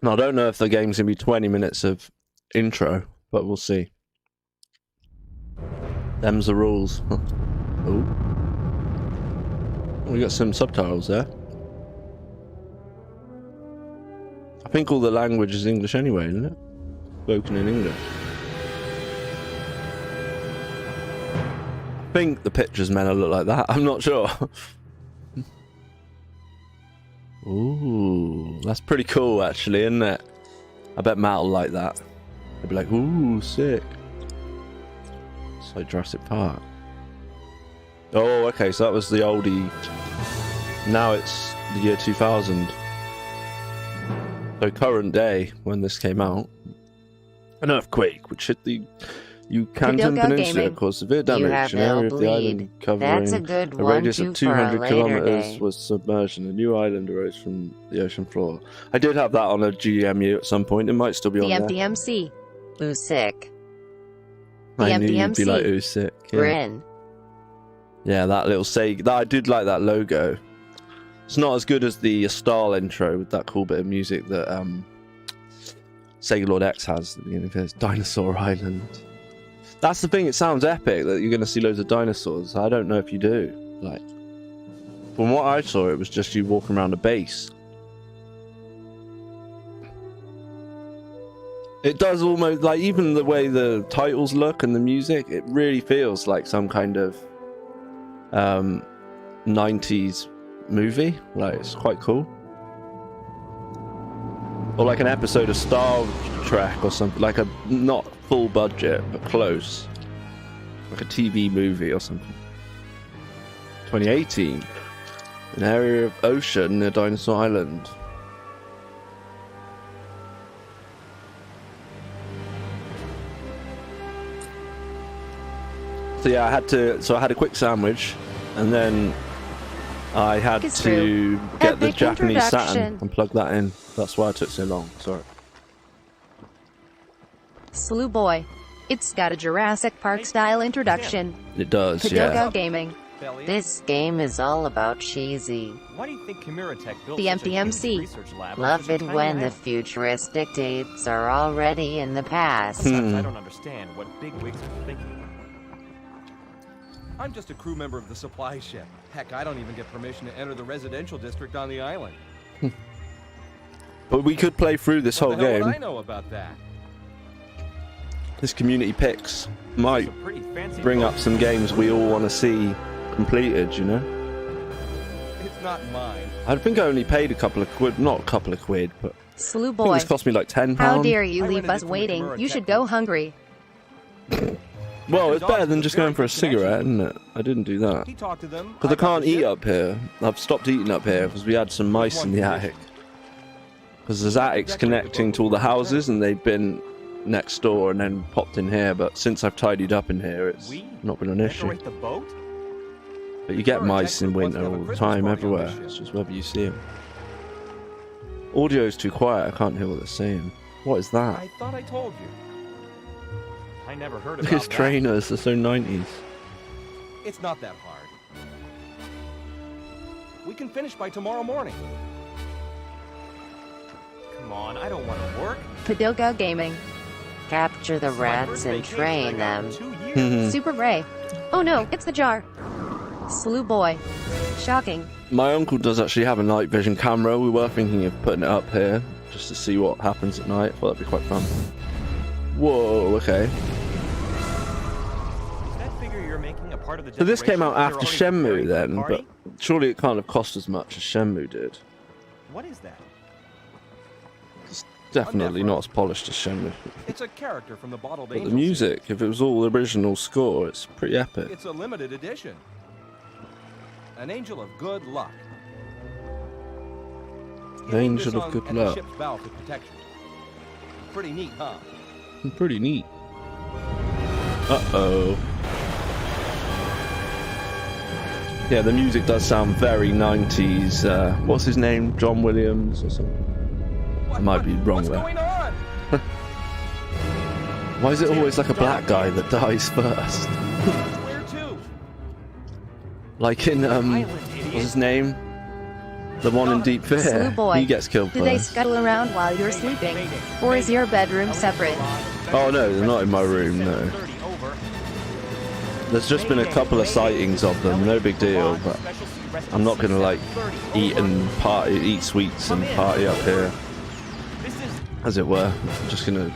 Now, I don't know if the game's going to be 20 minutes of intro, but we'll see. Them's the rules. Oh. We got some subtitles there. I think all the language is English anyway, isn't it? Spoken in English. I think the pictures meant to look like that. I'm not sure. Ooh, that's pretty cool actually, isn't it? I bet Matt will like that. They'll be like, ooh, sick. It's like Jurassic Park. Oh, okay, so that was the oldie. Now it's the year 2000. So current day, when this came out, an earthquake which hit the Yucatan
Padoga
Peninsula
Gaming.
caused severe
You
damage.
have
An area
no
of the island
bleed.
covering
That's a good
a radius
one
of
too for a
200
later
kilometers
day.
was submerged and a new island arose from the ocean floor. I did have that on a GMU at some point. It might still be
The
on there.
MDMC.
Ooh, sick.
I knew you'd be
MDMC.
like, ooh, sick. Yeah.
Grin.
Yeah, that little Sega. I did like that logo. It's not as good as the Star intro with that cool bit of music that Sega Lord X has at the beginning of his Dinosaur Island. That's the thing, it sounds epic that you're going to see loads of dinosaurs. I don't know if you do. Like, from what I saw, it was just you walking around a base. It does almost, like, even the way the titles look and the music, it really feels like some kind of 90s movie. Like, it's quite cool. Or like an episode of Star Trek or something, like a not full budget but close, like a TV movie or something. 2018, an area of ocean near Dinosaur Island. So yeah, I had a quick sandwich, and then I had to get the Japanese Saturn and plug that in. That's why it took so long. Sorry.
Slew Boy. It's got a Jurassic Park style introduction.
It does,
Kadogo
yeah.
Gaming.
This game is all about cheesy.
Why do you think Chimera Tech built
The
such a huge
MPMC.
research lab?
Love it
Such a
when
tiny
the
lab?
futuristic dates are already in the past.
Sometimes I don't understand what big wigs are thinking.
I'm just a crew member of the supply ship. Heck, I don't even get permission to enter the residential district on the island.
But we could play through this whole
What the hell
game.
would I know about that?
This community picks might
It's a pretty fancy
bring
boat.
up some games we all want to see completed, you know?
It's not mine.
I think I only paid a couple of quid, not a couple of quid, but
Slew
I think
Boy.
this cost me like £10.
How dare you
I
leave
rented
us
it from the
waiting?
Chimera
You
Tech
should go hungry.
Well, it's
Dogs
better than
with
just
very
going for a
good connection.
cigarette, isn't it? I didn't do that.
He talked to them.
Because I
got
can't
the
eat
ship.
up here. I've stopped eating up here because we had some mice in the attic. Because there's attics connecting to all the houses and they've been next door and then popped in here. But since I've tidied up in here, it's
We
not been an issue.
decorate the boat?
But you get
Sure,
mice in
Texas wants to
winter
have a
all the
Christmas
time,
party on
everywhere.
this ship.
It's just whether you see them. Audio's too quiet. I can't hear what they're saying. What is that?
I thought I told you.
I never heard
Look
about
at his
that.
trainers. They're so 90s.
It's not that hard. We can finish by tomorrow morning.
Come on, I don't want to work.
Kadogo Gaming.
Capture the
This is my
rats
first
and
vacation
train
I got
them.
in 2 years.
Mhm.
Super Ray. Oh no, it's the jar. Slew Boy. Shocking.
My uncle does actually have a night vision camera. We were thinking of putting it up here just to see what happens at night. Thought that'd be quite fun. Whoa, okay.
Is that figure you're making a part of the
So this came out
decoration
after
you're already
Shenmue
preparing for the
then, but
party?
surely it can't have cost as much as Shenmue did.
What is that?
It's definitely not as polished as Shenmue.
It's a character from the Bottled
But
Angel
the music, if it was all original score, it's pretty epic.
series. It's a limited edition. An angel of good luck. He named
Angel
this
of
on-
good
at the
luck.
ship's bow for protection. Pretty neat, huh?
Pretty neat. Uh-oh. Yeah, the music does sound very 90s. What's his name? John Williams or something? I might be wrong
What's
there.
going on?
Why is it always like a black guy that dies first?
Where to?
Like in, what's his name? The one in Deep
Slew
Fear.
Boy.
He gets killed
Do they
first.
scuttle around while you're sleeping? Or is your bedroom separate?
Oh no, they're not in my room, no.
30 over.
There's just been a couple of sightings of them, no big deal, but I'm not gonna like eat sweets and party up here,
This is
as it were. I'm just gonna,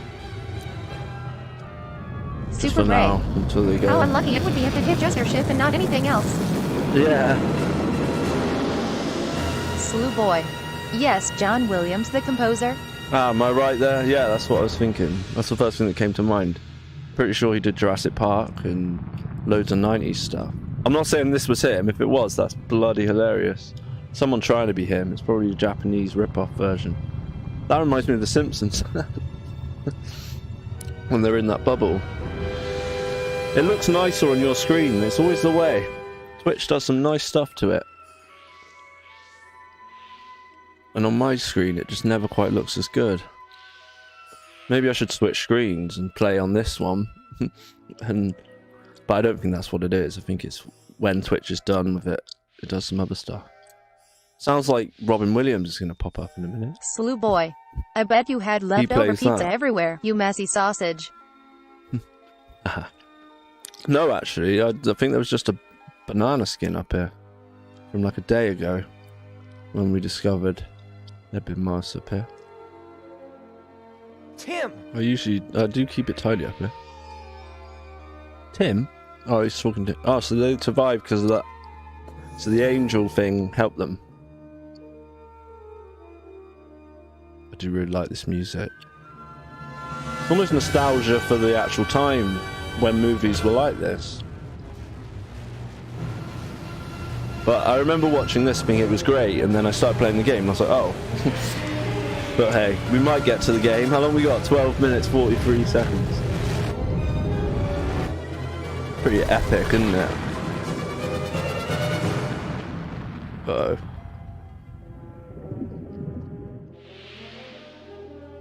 just
Super
for
Ray.
now, until they
How
go.
unlucky it would be if it hit just your ship and not anything else.
Yeah.
Slew Boy. Yes, John Williams, the composer.
Ah, am I right there? Yeah, that's what I was thinking. That's the first thing that came to mind. Pretty sure he did Jurassic Park and loads of 90s stuff. I'm not saying this was him. If it was, that's bloody hilarious. Someone trying to be him. It's probably a Japanese rip-off version. That reminds me of The Simpsons. When they're in that bubble. It looks nicer on your screen. It's always the way. Twitch does some nice stuff to it. And on my screen, it just never quite looks as good. Maybe I should switch screens and play on this one. But I don't think that's what it is. I think it's when Twitch is done with it, it does some other stuff. Sounds like Robin Williams is going to pop up in a minute.
Slew boy. I bet you had leftover
plays
pizza
that.
everywhere, you messy sausage.
No, actually, I think there was just a banana skin up here from like a day ago when we discovered there'd been mice up here.
Tim!
I do keep it tidy up here. Tim? Oh, he's talking to... Oh, so they survived because of that. So the angel thing helped them. I do really like this music. It's almost nostalgia for the actual time when movies were like this. But I remember watching this thinking it was great, and then I started playing the game and I was like, oh. But hey, we might get to the game. How long we got? 12 minutes, 43 seconds. Pretty epic, isn't it? Uh-oh.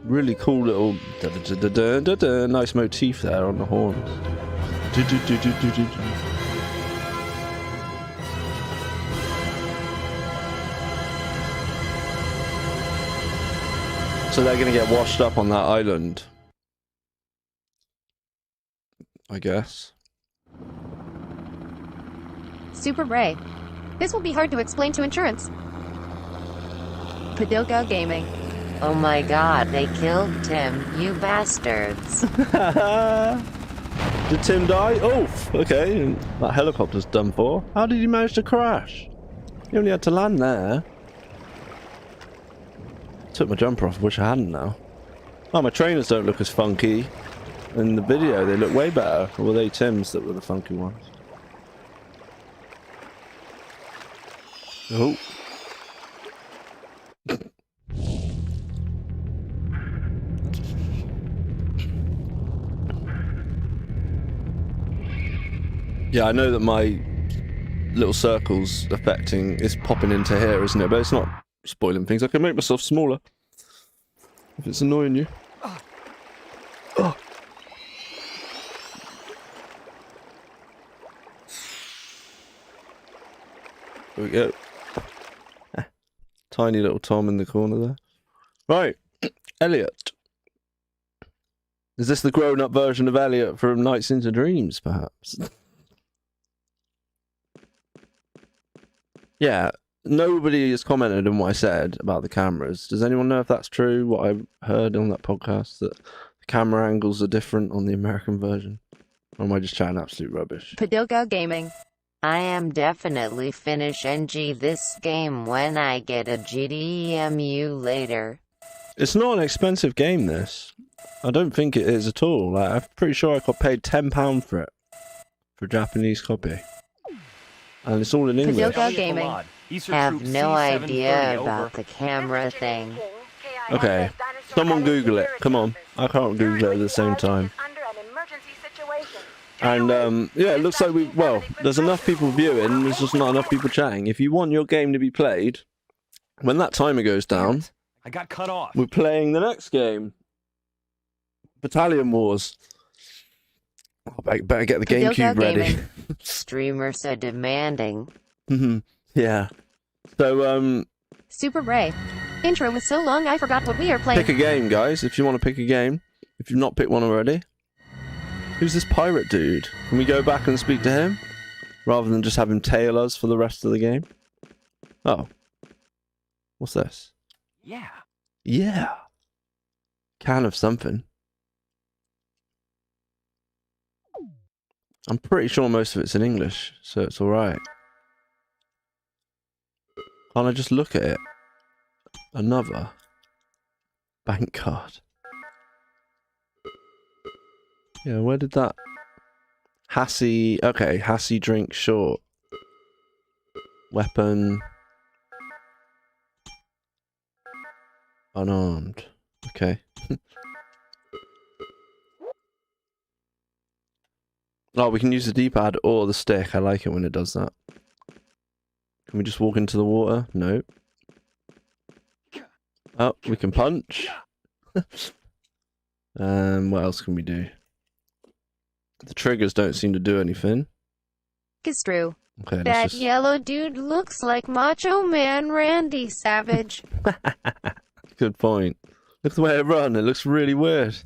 Really cool little nice motif there on the horns. So they're gonna get washed up on that island, I guess.
Super Ray. This will be hard to explain to insurance. Padilka Gaming.
Oh my god, they killed Tim, you bastards.
Did Tim die? Oh, okay. That helicopter's done for. How did he manage to crash? He only had to land there. Took my jumper off, wish I hadn't now. Oh, my trainers don't look as funky. In the video, they look way better. Or were they Tim's that were the funky ones? Oh. Yeah, I know that my little circle's affecting, is popping into here, isn't it? But it's not spoiling things. I can make myself smaller if it's annoying you. Oh. There we go. Tiny little Tom in the corner there. Right, Elliot. Is this the grown-up version of Elliot from Nights into Dreams, perhaps? Yeah, nobody has commented on what I said about the cameras. Does anyone know if that's true, what I heard on that podcast, that the camera angles are different on the American version? Or am I just chatting absolute rubbish?
Padilka Gaming.
I am definitely finish NG this game when I get a GDEMU later.
It's not an expensive game, this. I don't think it is at all. Like, I'm pretty sure I got paid £10 for it. For a Japanese copy. And it's all in English.
Padilka Gaming.
Have no idea about the camera thing.
Okay, someone Google it. Come on. I can't Google it at the same time. And, yeah, it looks like there's enough people viewing, there's just not enough people chatting. If you want your game to be played, when that timer goes down,
I got cut off.
we're playing the next game. Battalion Wars. Oh, better get the GameCube ready.
Streamers are demanding.
Yeah. So,
Super Ray. Intro was so long I forgot what we are playing.
pick a game, guys, if you want to pick a game. If you've not picked one already. Who's this pirate dude? Can we go back and speak to him? Rather than just have him tail us for the rest of the game? Oh. What's this?
Yeah.
Yeah. Can of something. I'm pretty sure most of it's in English, so it's alright. Can't I just look at it? Another bank card. Yeah, where did that... Hassy... Okay, Hassy drink short. Weapon... Unarmed. Okay. Oh, we can use the D-pad or the stick. I like it when it does that. Can we just walk into the water? No. Oh, we can punch. What else can we do? The triggers don't seem to do anything.
It's true.
Okay, let's
That
just...
yellow dude looks like Macho Man Randy Savage.
Good point. Look at the way I run. It looks really weird.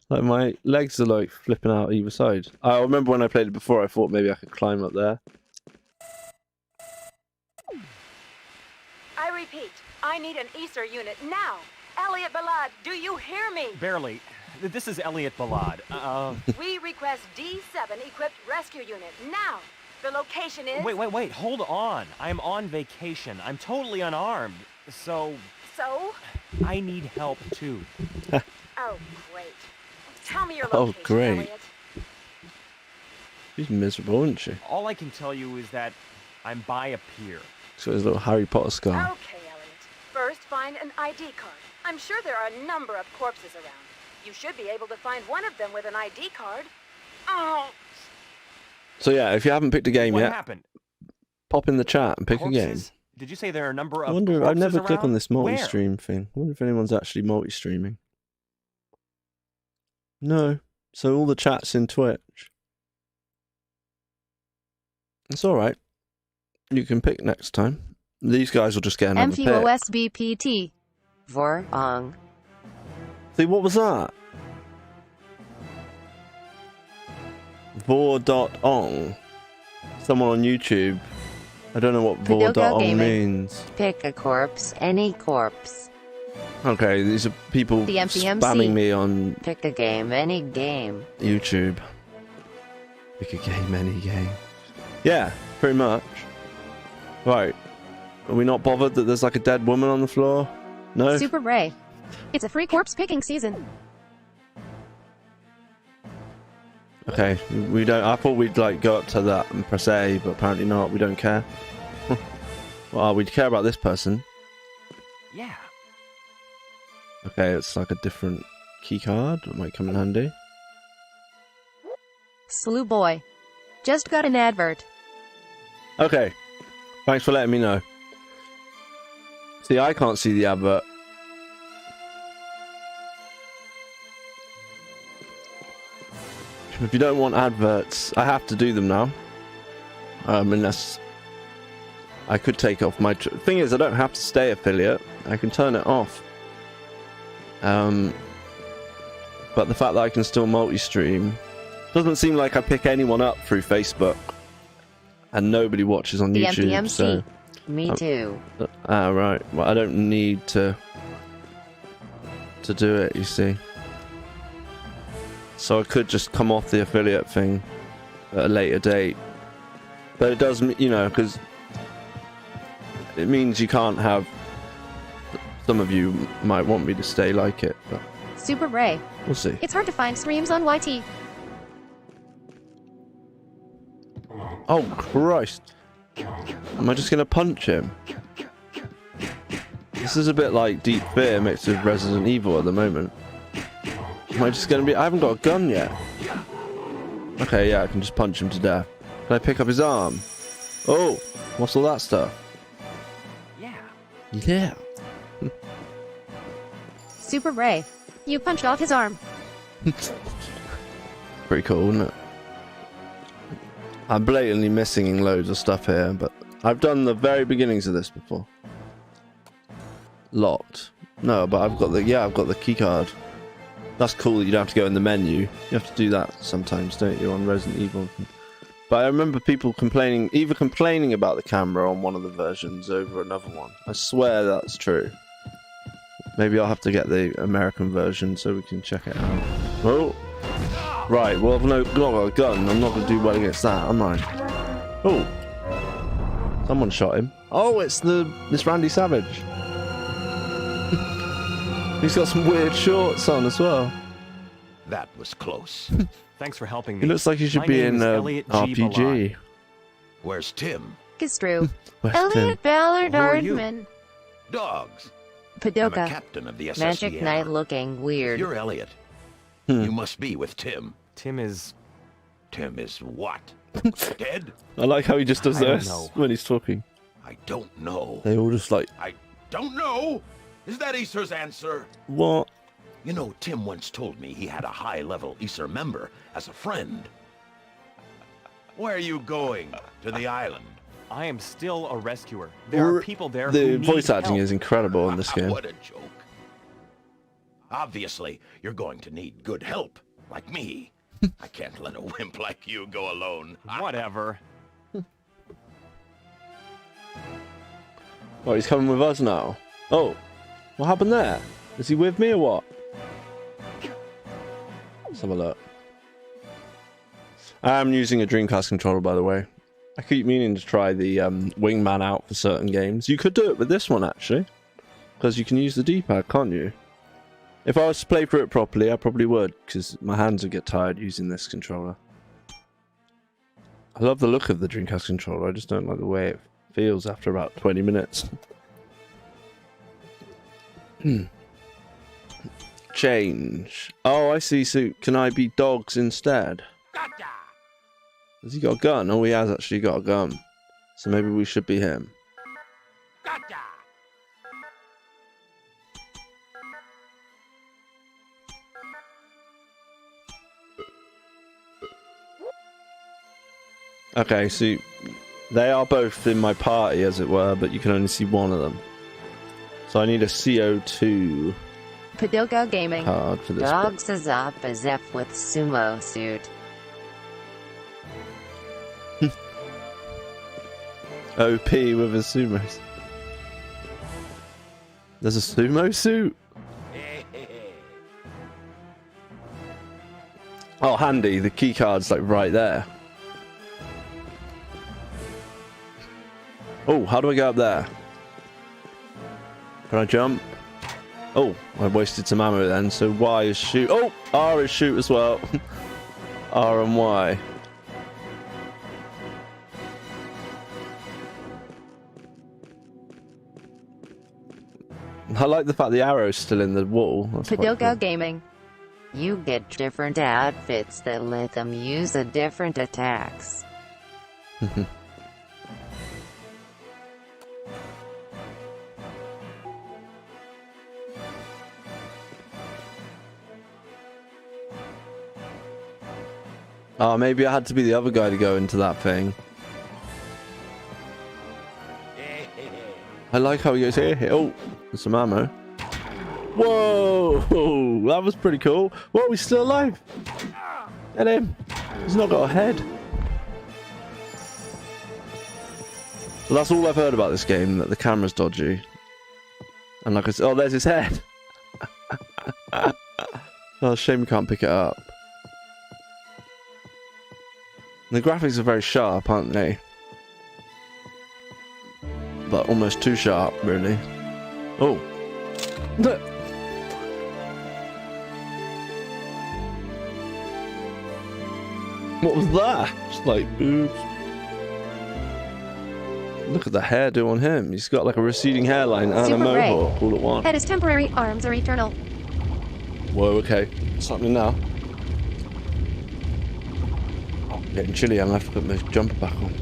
Like my legs are like flipping out either side. I remember when I played it before, I thought maybe I could climb up there.
I repeat, I need an Easter unit now. Elliot Ballad, do you hear me?
Barely. This is Elliot Ballad.
We request D7 equipped rescue unit now. The location is...
Wait. Hold on. I'm on vacation. I'm totally unarmed. So...
So?
I need help, too.
Oh, great. Tell me your
Oh,
location,
great.
Elliot.
She's miserable, isn't she?
All I can tell you is that I'm by a pier.
She's got his little Harry Potter scar.
Okay, Elliot. First, find an ID card. I'm sure there are a number of corpses around. You should be able to find one of them with an ID card. Oh.
So yeah, if you haven't picked a game
What
yet,
happened?
pop in the chat and pick a game.
Corpses? Did you say there are a number of
I wonder, I never
corpses
click on
around?
this
Where?
multi-stream thing. I wonder if anyone's actually multi-streaming. No. So all the chat's in Twitch. It's alright. You can pick next time. These guys will just get another pick.
MFOSBPT.
Vorong.
See, what was that? Vor.ong. Someone on YouTube. I don't know what
Padoka
Vor.ong
Gaming.
means.
Pick a corpse, any corpse.
Okay, these are people
The MPMC.
spamming me on
Pick a game, any game.
YouTube. Pick a game, any game. Yeah, pretty much. Right. Are we not bothered that there's like a dead woman on the floor? No?
Super Ray. It's a free corpse picking season.
Okay, we don't... I thought we'd like go up to that and press A, but apparently not. We don't care. Well, we care about this person.
Yeah.
Okay, it's like a different key card. It might come in handy.
Slew Boy. Just got an advert.
Okay. Thanks for letting me know. See, I can't see the advert. If you don't want adverts, I have to do them now. Unless I could take off my... Thing is, I don't have to stay affiliate. I can turn it off. But the fact that I can still multi-stream doesn't seem like I pick anyone up through Facebook. And nobody watches on
The
YouTube,
MPMC.
so...
Me too.
Right. Well, I don't need to do it, you see. So I could just come off the affiliate thing at a later date. But it does, you know, because it means you can't have... Some of you might want me to stay like it, but
Super Ray.
we'll see.
It's hard to find streams on YT.
Oh, Christ. Am I just going to punch him? This is a bit like Deep Fear mixed with Resident Evil at the moment. Am I just going to be... I haven't got a gun yet. Okay, yeah, I can just punch him to death. Can I pick up his arm? Oh, what's all that stuff?
Yeah.
Yeah.
Super Ray. You punched off his arm.
Pretty cool, isn't it? I'm blatantly missing loads of stuff here, but I've done the very beginnings of this before. Locked. No, but I've got the... Yeah, I've got the key card. That's cool that you don't have to go in the menu. You have to do that sometimes, don't you, on Resident Evil. But I remember people complaining, either complaining about the camera on one of the versions over another one. I swear that's true. Maybe I'll have to get the American version so we can check it out. Oh! Right, well, I've not got a gun. I'm not going to do well against that, am I? Oh! Someone shot him. Oh, it's this Randy Savage. He's got some weird shorts on as well.
That was close.
Thanks for helping me.
He looks like he should
My
be
name
in
is Elliot G.
RPG.
Ballard.
Where's Tim?
It's true.
Where's Tim?
Elliot Ballard
Who are you?
Hardman.
Dogs. I'm a
Padoka.
captain of the SSDN.
Magic Knight looking weird.
You're Elliot.
Hmm.
You must be with Tim.
Tim is...
Tim is what? Dead?
I like how he just does
I don't
this
know.
when he's talking.
I don't know.
They all just like,
I don't know. Is that Acer's answer?
what?
You know, Tim once told me he had a high-level Acer member as a friend. Where are you going? To the island?
I am still a rescuer. There are people there who
The
need
voice acting
help.
is incredible in this game.
What a joke. Obviously, you're going to need good help, like me. I can't let a wimp like you go alone.
Whatever.
Oh, he's coming with us now. Oh, what happened there? Is he with me or what? Let's have a look. I'm using a Dreamcast controller, by the way. I keep meaning to try the Wingman out for certain games. You could do it with this one, actually. Because you can use the D-pad, can't you? If I was to play through it properly, I probably would. Because my hands would get tired using this controller. I love the look of the Dreamcast controller. I just don't like the way it feels after about 20 minutes. Change. Oh, I see. So can I be dogs instead? Has he got a gun? Oh, he has actually got a gun. So maybe we should be him. Okay, so they are both in my party, as it were, but you can only see one of them. So I need a CO2
Padilgo Gaming.
card for this.
Dogs is up as F with sumo suit.
OP with a sumo. There's a sumo suit? Oh, handy. The key card's like right there. Oh, how do I go up there? Can I jump? Oh, I wasted some ammo then. So Y is shoot. Oh, R is shoot as well. R and Y. I like the fact the arrow's still in the wall. That's quite
Padilgo
cool.
Gaming.
You get different outfits that let them use a different attacks.
Oh, maybe I had to be the other guy to go into that thing. I like how he goes here. Oh, there's some ammo. Whoa, that was pretty cool. Whoa, he's still alive. Get him. He's not got a head. So that's all I've heard about this game, that the camera's dodgy. And like I said, oh, there's his head. Oh, shame we can't pick it up. The graphics are very sharp, aren't they? But almost too sharp, really. Oh. What was that? Just like boobs. Look at the hairdo on him. He's got like a receding hairline and a
Super Ray.
mohawk all at once.
Head is temporary, arms are eternal.
Whoa, okay. What's happening now? Getting chilly, I'm gonna have to put my jumper back on.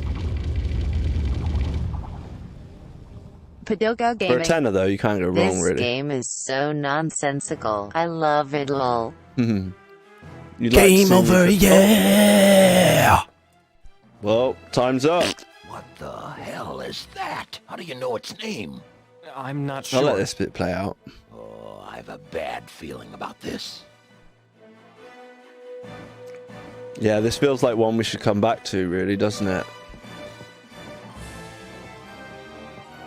Padilgo
For a
Gaming.
tenner though, you can't go wrong,
This
really.
game is so nonsensical. I love it, lol.
Game over, yeah! Well, time's up.
What the hell is that? How do you know its name?
I'm not
I'll
sure.
let this bit play out.
Oh, I have a bad feeling about this.
Yeah, this feels like one we should come back to, really, doesn't it?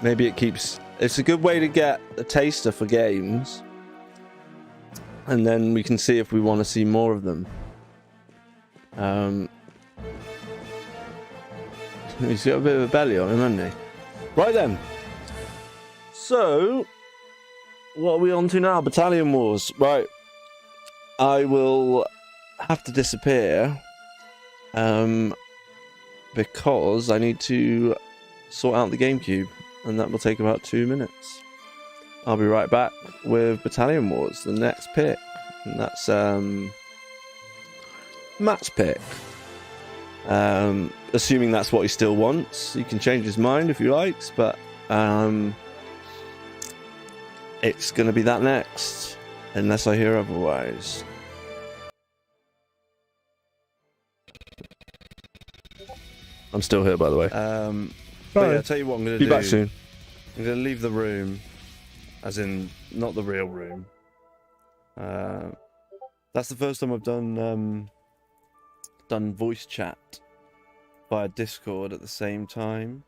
Maybe it keeps... It's a good way to get a taster for games. And then we can see if we want to see more of them. He's got a bit of a belly on him, hasn't he? Right then. So, what are we on to now? Battalion Wars. Right. I will have to disappear. Because I need to sort out the GameCube. And that will take about 2 minutes. I'll be right back with Battalion Wars, the next pick. And that's Matt's pick. Assuming that's what he still wants. He can change his mind if he likes, but it's going to be that next. Unless I hear otherwise. I'm still here, by the way. But yeah, I'll tell you what I'm going to do.
Be back soon.
I'm going to leave the room, as in not the real room. That's the first time I've done voice chat via Discord at the same time.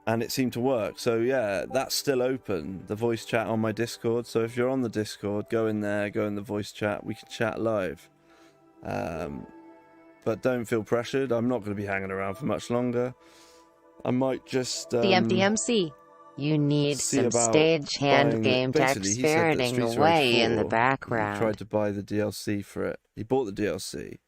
And it seemed to work. So yeah, that's still open, the voice chat on my Discord. So if you're on the Discord, go in there, go in the voice chat, we can chat live. But don't feel pressured. I'm not going to be hanging around for much longer. I might just
The empty MC. You need
see
some
about
stagehand
buying
game
basically,
text
he said that
ferreting
Streets of Rage
away in
4,
the
he
background.
tried to buy the DLC for it. He bought the DLC,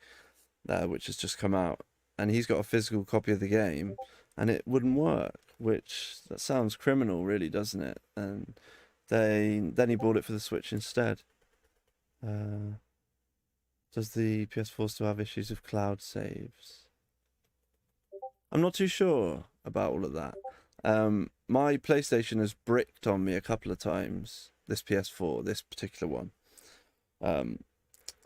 which has just come out, and he's got a physical copy of the game, and it wouldn't work. Which that sounds criminal, really, doesn't it? And then he bought it for the Switch instead. Does the PS4 still have issues with cloud saves? I'm not too sure about all of that. My PlayStation has bricked on me a couple of times, this PS4, this particular one.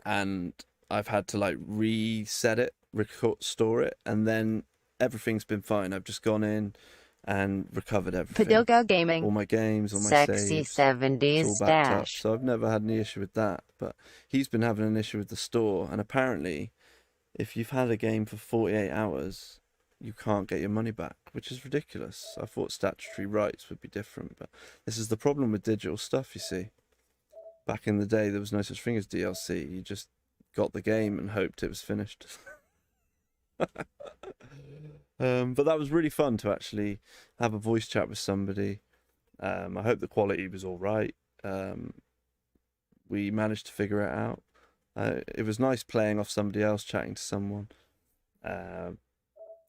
And I've had to like reset it, restore it, and then everything's been fine. I've just gone in and recovered everything.
Padoga Gaming.
All my games, all my
Sexy
saves.
70s
it's all backed up,
stash.
so I've never had any issue with that. But he's been having an issue with the store, and apparently, if you've had a game for 48 hours, you can't get your money back, which is ridiculous. I thought statutory rights would be different, but this is the problem with digital stuff, you see. Back in the day, there was no such thing as DLC. You just got the game and hoped it was finished. But that was really fun to actually have a voice chat with somebody. I hope the quality was all right. We managed to figure it out. It was nice playing off somebody else, chatting to someone.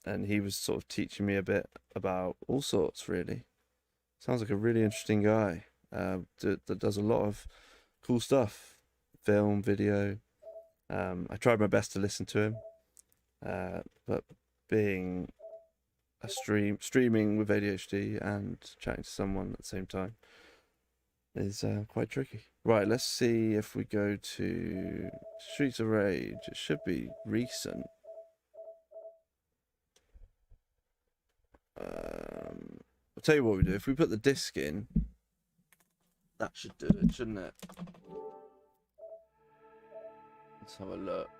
And he was sort of teaching me a bit about all sorts, really. Sounds like a really interesting guy that does a lot of cool stuff. Film, video. I tried my best to listen to him. But being streaming with ADHD and chatting to someone at the same time is quite tricky. Right, let's see if we go to Streets of Rage. It should be recent. I'll tell you what we do. If we put the disc in, that should do it, shouldn't it? Let's have a look.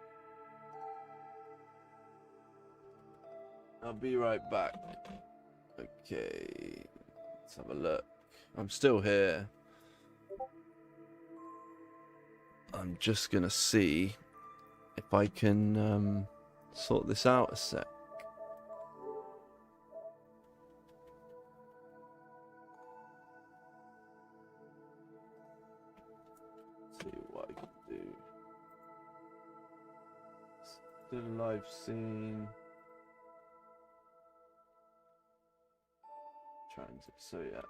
I'll be right back. Okay, let's have a look. I'm still here. I'm just gonna see if I can sort this out a sec. See what I can do. Still a live scene. So yeah.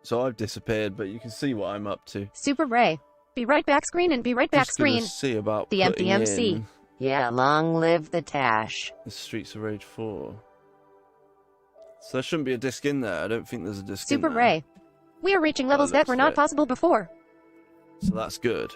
So I've disappeared, but you can see what I'm up to.
Super Ray. Be right back screen and be right back
Just gonna
screen.
see about
The empty
putting
MC.
in
Yeah, long live the Tash.
the Streets of Rage 4. So there shouldn't be a disc in there. I don't think there's a disc
Super
in there.
Ray. We are reaching levels that
looks
were not
lit.
possible before.
So that's good.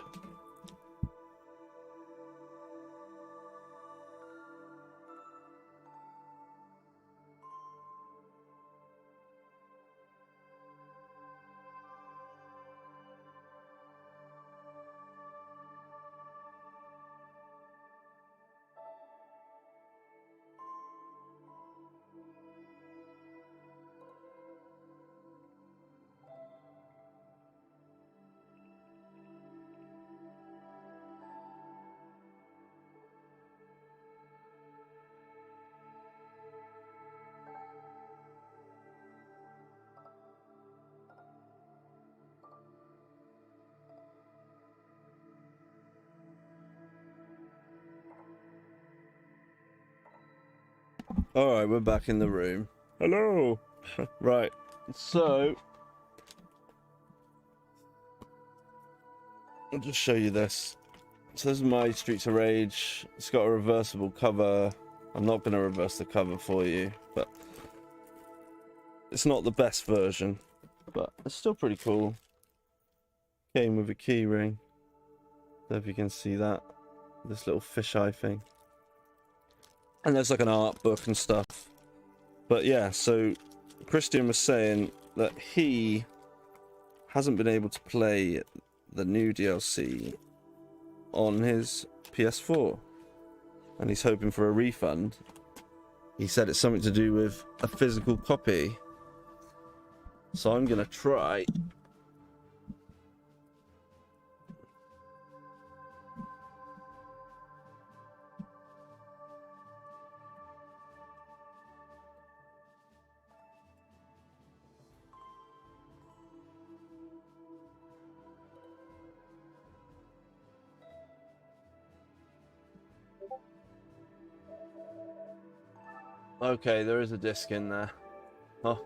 Alright, we're back in the room. Hello! Right, so I'll just show you this. So this is my Streets of Rage. It's got a reversible cover. I'm not going to reverse the cover for you, but it's not the best version, but it's still pretty cool. Came with a key ring. Don't know if you can see that. This little fisheye thing. And there's like an art book and stuff. But yeah, so Christian was saying that he hasn't been able to play the new DLC on his PS4. And he's hoping for a refund. He said it's something to do with a physical copy. So I'm gonna try. Okay, there is a disc in there. Oh.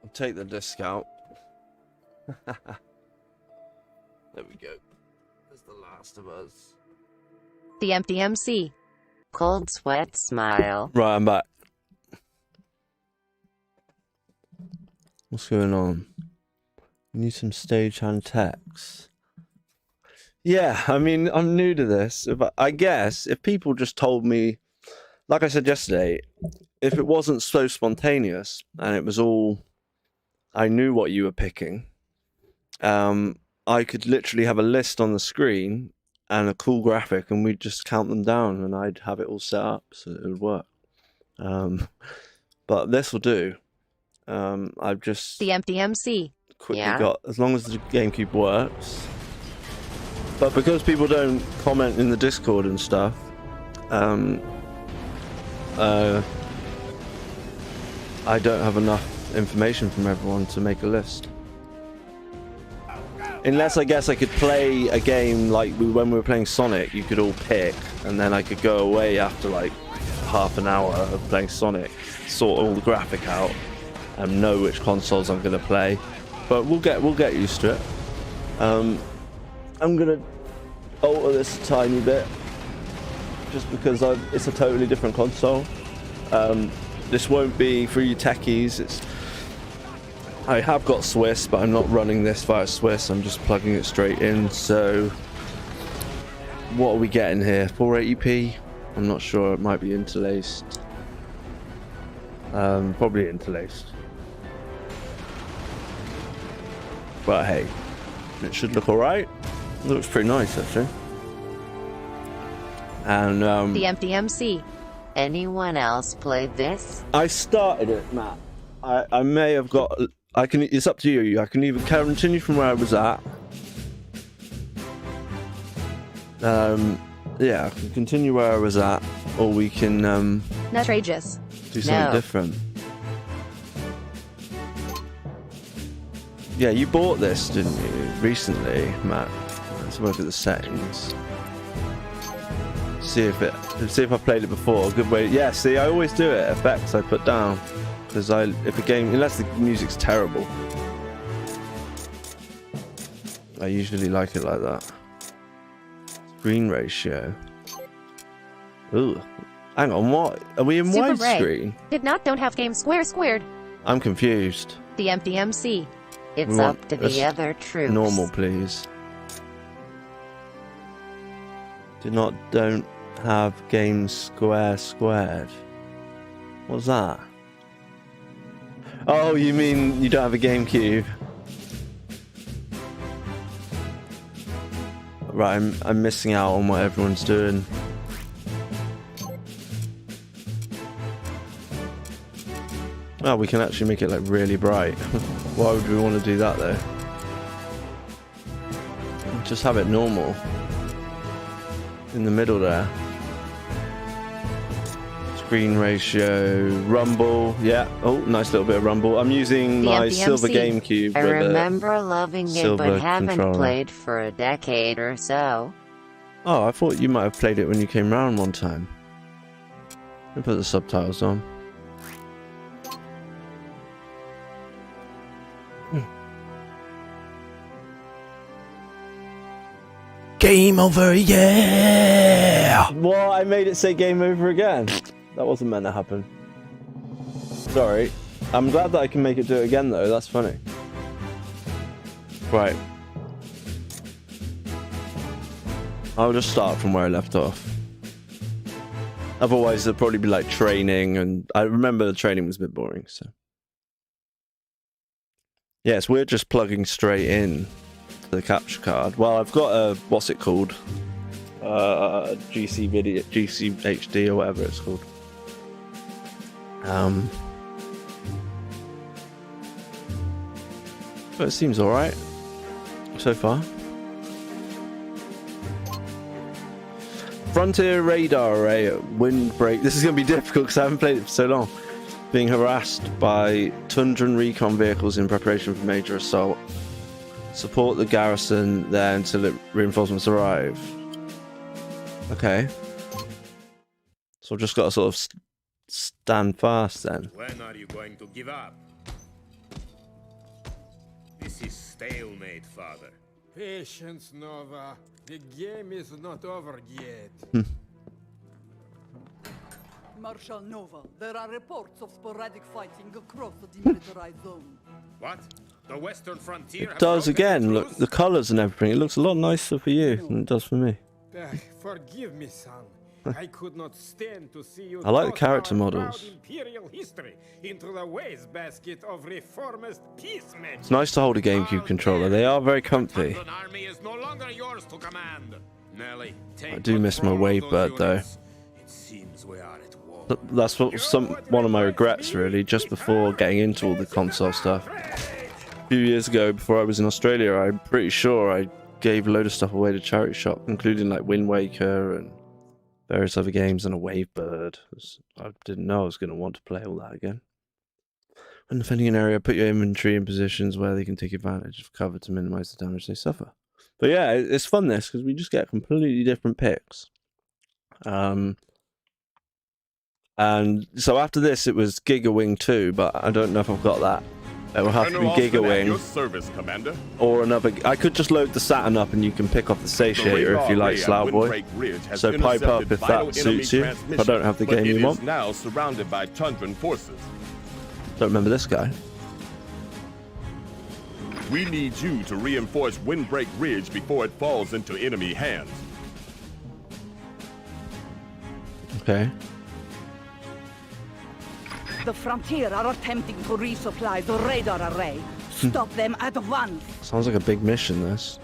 I'll take the disc out. There we go. There's The Last of Us.
The Empty MC.
Cold sweat smile.
Right, I'm back. What's going on? We need some stagehand text. Yeah, I mean, I'm new to this. I guess if people just told me, like I said yesterday, if it wasn't so spontaneous and it was all, I knew what you were picking, I could literally have a list on the screen and a cool graphic and we'd just count them down and I'd have it all set up so it would work. But this will do. I've just
The Empty MC.
quickly
Yeah.
got, as long as the GameCube works. But because people don't comment in the Discord and stuff, I don't have enough information from everyone to make a list. Unless I guess I could play a game like when we were playing Sonic, you could all pick, and then I could go away after like half an hour of playing Sonic, sort all the graphic out, and know which consoles I'm gonna play. But we'll get used to it. I'm gonna alter this a tiny bit, just because it's a totally different console. This won't be for you techies. I have got Swiss, but I'm not running this via Swiss. I'm just plugging it straight in. So, what are we getting here? 480p? I'm not sure. It might be interlaced. Probably interlaced. But hey, it should look alright. It looks pretty nice, actually. And
The Empty MC.
Anyone else played this?
I started it, Matt. I may have got. I can. It's up to you. I can either continue from where I was at. Yeah, I can continue where I was at, or we can
Nutrageous.
do something
No.
different. Yeah, you bought this, didn't you, recently, Matt? Let's look at the settings. See if I played it before. Good way. Yeah, see, I always do it. Effects I put down because if a game, unless the music's terrible, I usually like it like that. Screen ratio. Ooh, hang on. What are we in
Super Ray.
widescreen?
Don't have game squared.
I'm confused.
The Empty MC.
It's
We want
up to
us
the other troops.
Normal, please. Don't have game squared. What's that? Oh, you mean you don't have a GameCube? Right, I'm missing out on what everyone's doing. Oh, we can actually make it like really bright. Why would we want to do that though? Just have it normal. In the middle there. Screen ratio, rumble, yeah. Oh, nice little bit of rumble. I'm using
The
my
Empty
silver
MC.
GameCube
I
with a
remember loving it,
silver
but haven't
controller.
played for a decade or so.
Oh, I thought you might have played it when you came round one time. Let me put the subtitles on. Game over, yeah! What? I made it say game over again. That wasn't meant to happen. Sorry. I'm glad that I can make it do it again though, that's funny. Right. I'll just start from where I left off. Otherwise, there'll probably be like training, and I remember the training was a bit boring, so. Yes, we're just plugging straight in to the capture card. Well, I've got a, what's it called? GC video, GC HD or whatever it's called. But it seems alright so far. Frontier radar array at windbreak. This is going to be difficult because I haven't played it for so long. Being harassed by Tundran recon vehicles in preparation for major assault. Support the garrison there until reinforcements arrive. Okay. So I've just got to sort of stand fast then.
When are you going to give up? This is stalemate, father.
Patience, Nova. The game is not over yet.
Marshal Nova, there are reports of sporadic fighting across the demilitarized zone.
What? The western frontier?
It does again. Look, the colours and everything. It looks a lot nicer for you than it does for me.
Forgive me, son. I could not stand to see you.
I like the character models.
Imperial history into the wastebasket of reformist peacemen.
It's nice to hold a GameCube controller. They are very comfy.
Army is no longer yours to command. Nelly,
I do miss my Wavebird though.
It seems we are at war.
That's what one of my regrets really. Just before getting into all the console stuff, a few years ago, before I was in Australia, I'm pretty sure I gave a load of stuff away to charity shop, including like Wind Waker and various other games and a Wavebird. I didn't know I was going to want to play all that again. When defending an area, put your inventory in positions where they can take advantage of cover to minimize the damage they suffer. But yeah, it's fun this, because we just get completely different picks. And so after this, it was Giga Wing 2, but I don't know if I've got that. It will have to be Giga Wing.
Your service, Commander.
Or another. I could just load the Saturn up and you can pick off the satiator if you like, Slough Boy. So pipe up if that suits you. If I don't have the game you want.
Now surrounded by Tundran forces.
Don't remember this guy.
We need you to reinforce Windbreak Ridge before it falls into enemy hands.
Okay.
The Frontier are attempting to resupply the radar array. Stop them at once.
Sounds like a big mission, this.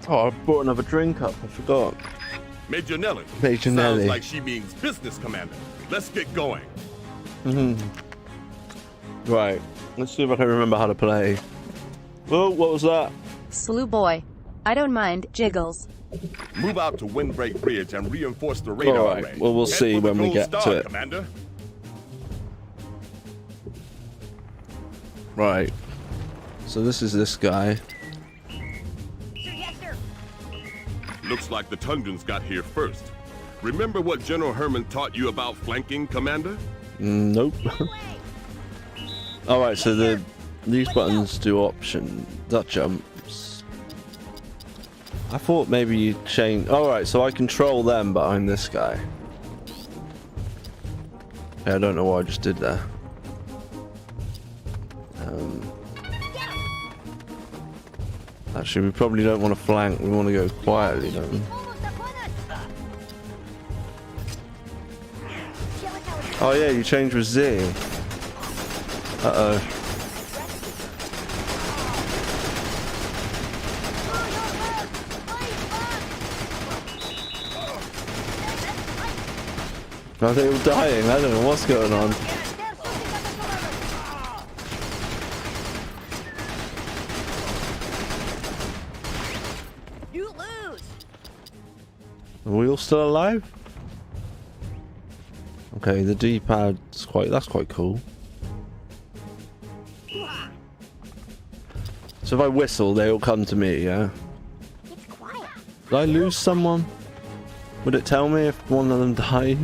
Oh, I brought another drink up. I forgot.
Major Nelly.
Major Nelly.
Sounds like she means business, Commander. Let's get going.
Right. Let's see if I can remember how to play. Oh, what was that?
Slew boy. I don't mind, jiggles.
Move out to Windbreak Ridge and reinforce the radar
Alright,
array.
well, we'll
Head
see
for the
when we
Gold
get
Star,
to it.
Commander.
Right. So this is this guy.
Looks like the Tundrans got here first. Remember what General Herman taught you about flanking, Commander?
Nope. Alright, so these buttons do option. That jumps. I thought maybe you change. Alright, so I control them, but I'm this guy. Yeah, I don't know what I just did there. Actually, we probably don't want to flank. We want to go quietly, don't we? Oh yeah, you changed with Z. Uh-oh. Are they all dying? I don't know what's going on.
You lose.
Are we all still alive? Okay, the D-pad's that's quite cool. So if I whistle, they all come to me, yeah? Did I lose someone? Would it tell me if one of them died?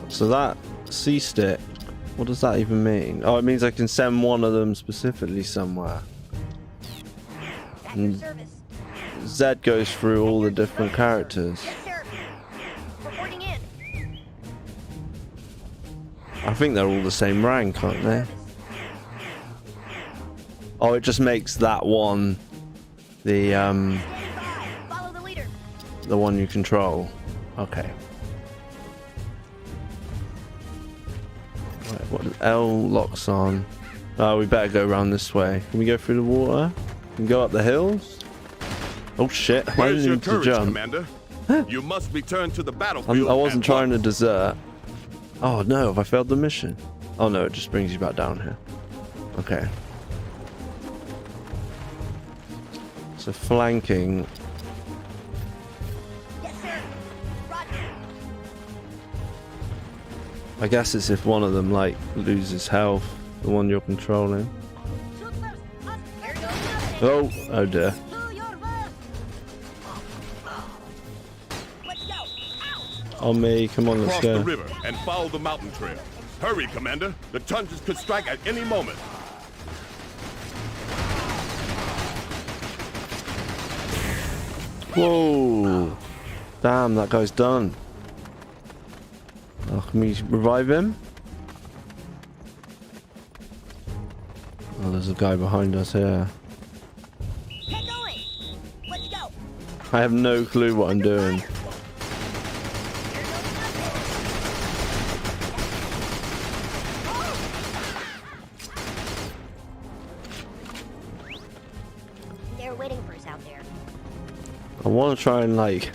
So that C-stick, what does that even mean? Oh, it means I can send one of them specifically somewhere. And Z goes through all the different characters. I think they're all the same rank, aren't they? Oh, it just makes that one the one you control. Okay. Right, what L locks on? Oh, we better go around this way. Can we go through the water? Can we go up the hills? Oh shit! I
Where's
didn't
your
need to
courage,
jump.
Commander? You must return to the battlefield.
I wasn't trying to desert. Oh no! Have I failed the mission? Oh no! It just brings you back down here. Okay. So flanking. I guess it's if one of them like loses health, the one you're controlling. Oh, oh dear. On me, come on, let's
Cross
go.
the river and follow the mountain trail. Hurry, Commander. The Tundras could strike at any moment.
Whoa! Damn, that guy's done. Oh, can we revive him? Oh, there's a guy behind us here. I have no clue what I'm doing.
They're waiting for us out there.
I want to try and like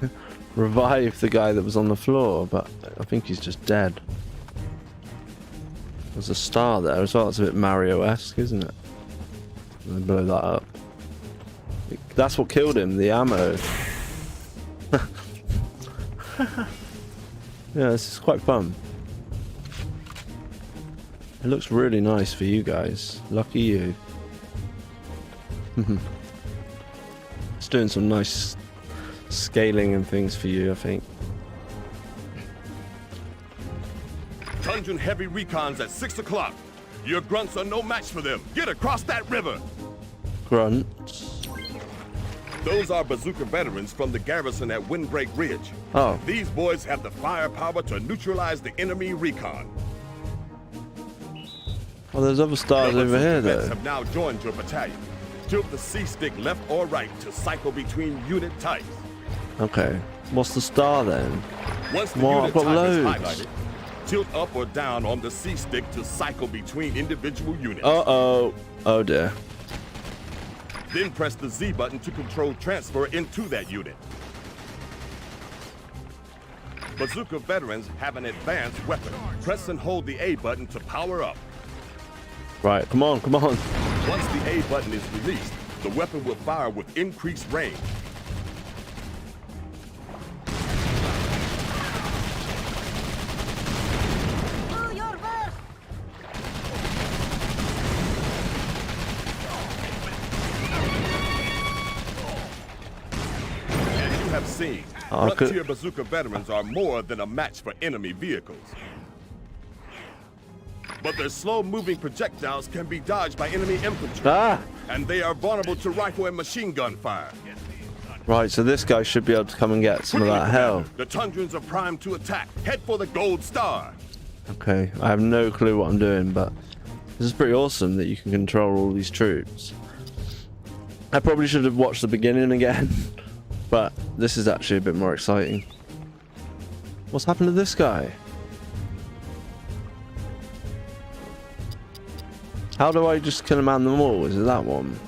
revive the guy that was on the floor, but I think he's just dead. There's a star there as well. It's a bit Mario-esque, isn't it? I'm gonna blow that up. That's what killed him, the ammo. Yeah, this is quite fun. It looks really nice for you guys. Lucky you. It's doing some nice scaling and things for you, I think.
Tundran heavy recons at 6 o'clock. Your grunts are no match for them. Get across that river.
Grunts.
Those are bazooka veterans from the garrison at Windbreak Ridge.
Oh.
These boys have the firepower to neutralize the enemy recon.
Oh, there's other stars over here, though.
Have now joined your battalion. Tilt the C-stick left or right to cycle between unit types.
Okay. What's the star then?
Once the
Wow,
unit
I've got
type is
loads.
highlighted, tilt up or down on the C-stick to cycle between individual units.
Uh-oh. Oh, dear.
Then press the Z button to control transfer into that unit. Bazooka veterans have an advanced weapon. Press and hold the A button to power up.
Right, come on, come on.
Once the A button is released, the weapon will fire with increased range. As you have seen, Frontier Bazooka veterans are more than a match for enemy vehicles. But their slow-moving projectiles can be dodged by enemy infantry, and they are vulnerable to rifle and machine gun fire.
Right, so this guy should be able to come and get some of that hell.
The Tundrans are primed to attack. Head for the gold star.
Okay, I have no clue what I'm doing, but this is pretty awesome that you can control all these troops. I probably should have watched the beginning again, but this is actually a bit more exciting. What's happened to this guy? How do I just kill a man them all? Is it that one?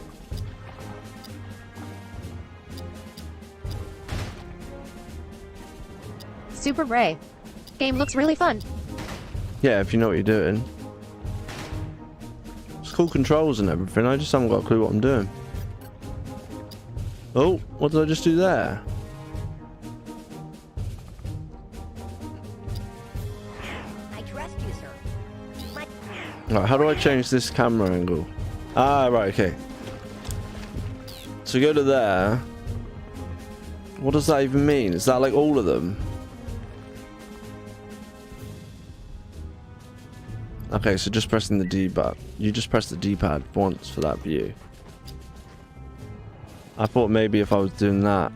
Super Ray. Game looks really fun.
Yeah, if you know what you're doing. It's cool controls and everything. I just haven't got a clue what I'm doing. Oh, what did I just do there?
I trust you, sir.
Right, how do I change this camera angle? Ah, right, okay. So go to there. What does that even mean? Is that like all of them? Okay, so just pressing the D-pad. You just press the D-pad once for that view. I thought maybe if I was doing that,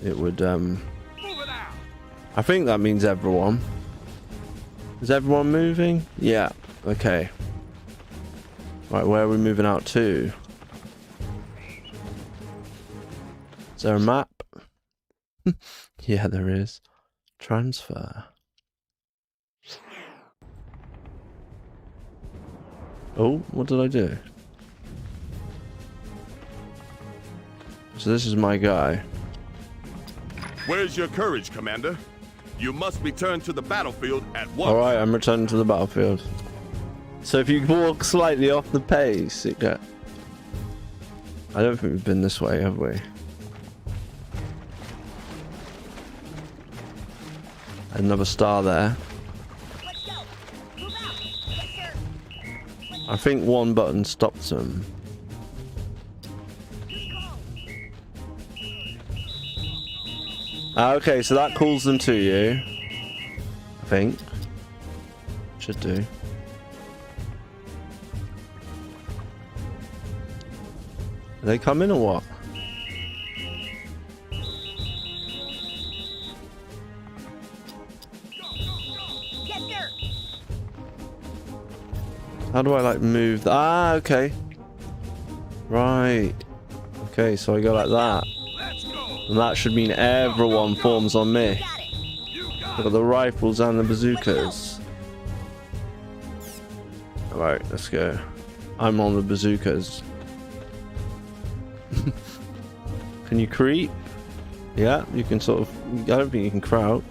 it would, I think that means everyone. Is everyone moving? Yeah. Okay. Right, where are we moving out to? Is there a map? Yeah, there is. Transfer. Oh, what did I do? So this is my guy.
Where's your courage, Commander? You must return to the battlefield at once.
Alright, I'm returning to the battlefield. So if you walk slightly off the pace, it get... I don't think we've been this way, have we? Another star there. I think one button stops them. Okay, so that calls them to you. I think. Should do. Are they coming or what? How do I like move? Ah, okay. Right. Okay, so I go like that. And that should mean everyone forms on me. Look at the rifles and the bazookas. Alright, let's go. I'm on the bazookas. Can you creep? Yeah, you can sort of... I don't think you can crouch.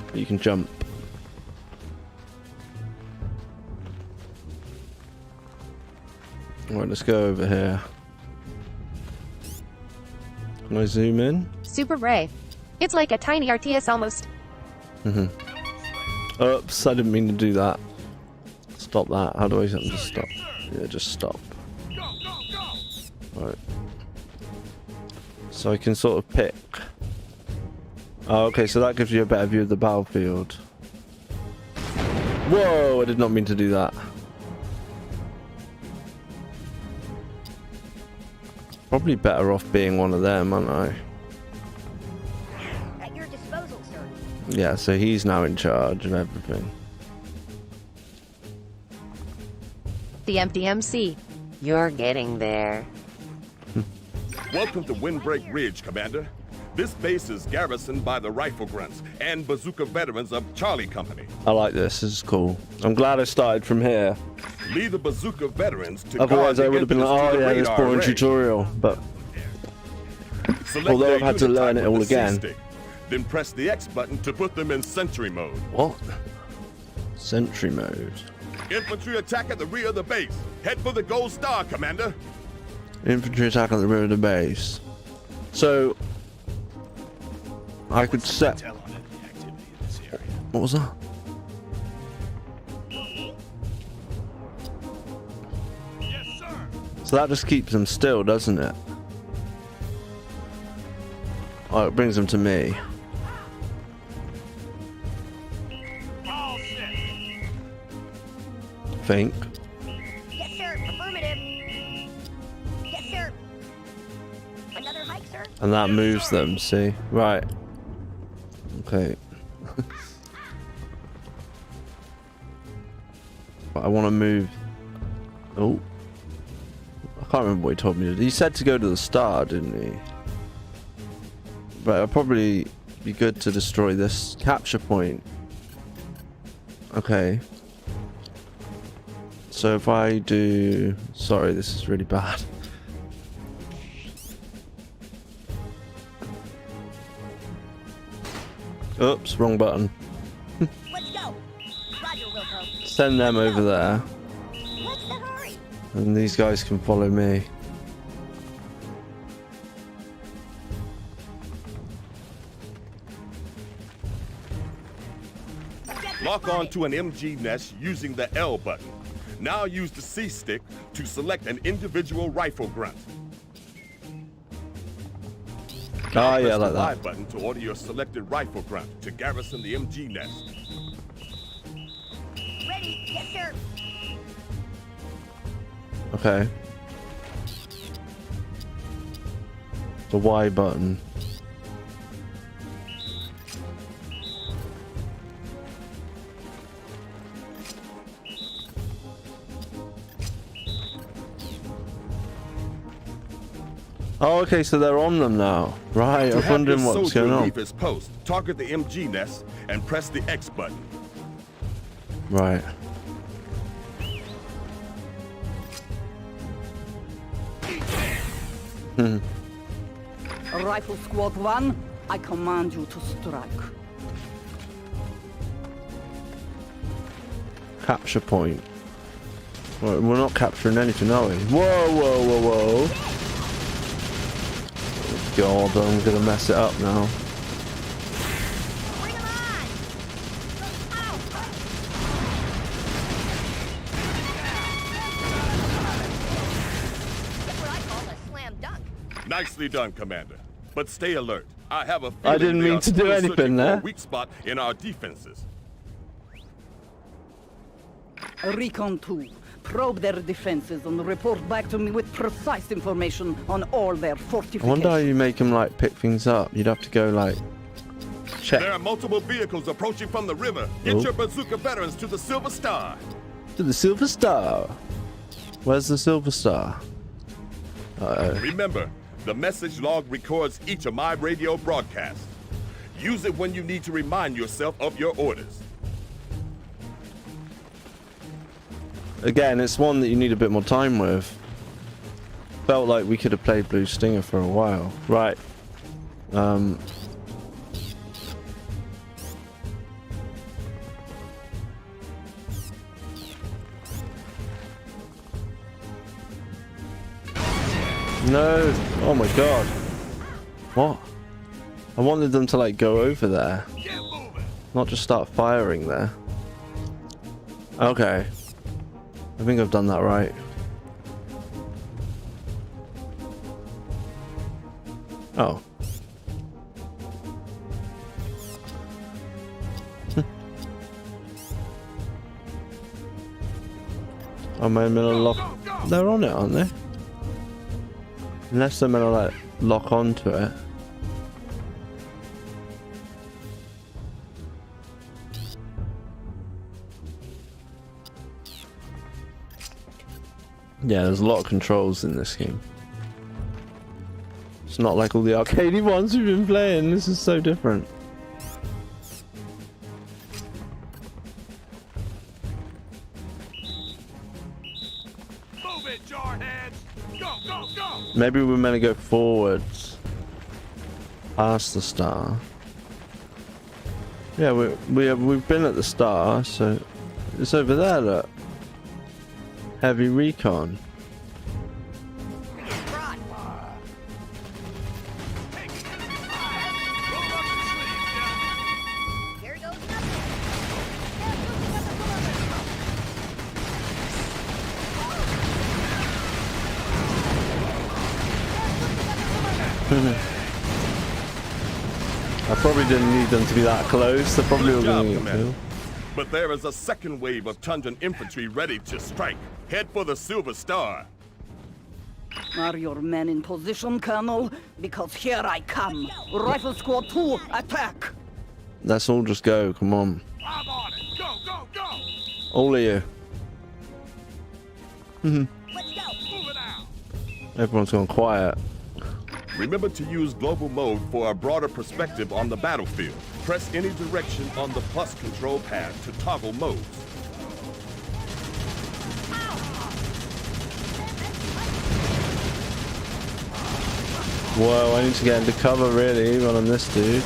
But you can jump. Alright, let's go over here. Can I zoom in?
Super Ray. It's like a tiny RTS almost.
Oops, I didn't mean to do that. Stop that. How do I just stop? Yeah, just stop. Right. So I can sort of pick. Oh, okay, so that gives you a better view of the battlefield. Whoa, I did not mean to do that. Probably better off being one of them, aren't I?
At your disposal, sir.
Yeah, so he's now in charge of everything.
The empty MC.
You're getting there.
Welcome to Windbreak Ridge, Commander. This base is garrisoned by the Rifle Grunts and Bazooka veterans of Charlie Company.
I like this. This is cool. I'm glad I started from here.
Lead the Bazooka veterans to
Otherwise, I
guard
would have been like, oh yeah, this boring
array.
tutorial. But
Select
although
their
I've had to
unit
learn
type
it all
with the
again.
C-stick. Then press the X button to put them in sentry mode.
What? Sentry mode.
Infantry attack at the rear of the base. Head for the gold star, Commander.
Infantry attack at the rear of the base. So I could set. What was that? So that just keeps them still, doesn't it? Oh, it brings them to me. Think.
Yes, sir. Affirmative. Yes, sir. Another hike, sir.
And that moves them, see? Right. Okay. But I want to move. Oh. I can't remember what he told me to do. He said to go to the star, didn't he? But it'll probably be good to destroy this capture point. Okay. So if I do... Sorry, this is really bad. Oops, wrong button.
Let's go. Roger, Wilco.
Send them over there.
What's the hurry?
And these guys can follow me.
Lock on to an MG nest using the L button. Now use the C stick to select an individual rifle grunt.
Oh yeah,
Press
like
the Y
that.
button to order your selected rifle grunt to garrison the MG nest.
Ready? Yes, sir.
Okay. The Y button. Oh, okay, so they're on them now. Right, I was wondering what's going on.
Leave his post, target the MG nest, and press the X button.
Right.
Rifle Squad 1, I command you to strike.
Capture point. Well, we're not capturing anything, are we? Whoa, whoa, whoa, whoa. God, I'm gonna mess it up now.
Nicely done, Commander. But stay alert. I have a feeling
I didn't
they
mean
are
to do
still
anything
searching for
there.
a weak spot in our defenses.
Recon 2, probe their defenses and report back to me with precise information on all their
I
fortifications.
wonder how you make them like pick things up. You'd have to go like check.
There are multiple vehicles approaching from the river. Get
Oh.
your bazooka veterans to the Silver Star.
To the Silver Star. Where's the Silver Star? Uh-oh.
Remember, the message log records each of my radio broadcasts. Use it when you need to remind yourself of your orders.
Again, it's one that you need a bit more time with. Felt like we could have played Blue Stinger for a while. Right. No. Oh my god. What? I wanted them to like go over there. Not just start firing there. Okay. I think I've done that right. Oh. Am I gonna lock? They're on it, aren't they? Unless I'm gonna like lock onto it. Yeah, there's a lot of controls in this game. It's not like all the arcadey ones we've been playing. This is so different.
Move it, jarheads! Go, go, go!
Maybe we're meant to go forwards, past the star. Yeah, we've been at the star, so it's over there. Look, heavy recon. I probably didn't need them to be that close. They're probably all going to get killed.
But there is a second wave of Tundran infantry ready to strike. Head for the Silver Star.
Are your men in position, Colonel? Because here I come. Rifle Squad 2, attack!
Let's all just go. Come on.
I'm on it! Go, go, go!
All of you.
Let's go! Move it out!
Everyone's gone quiet.
Remember to use global mode for a broader perspective on the battlefield. Press any direction on the plus control pad to toggle modes.
Whoa, I need to get into cover really when I'm this dude.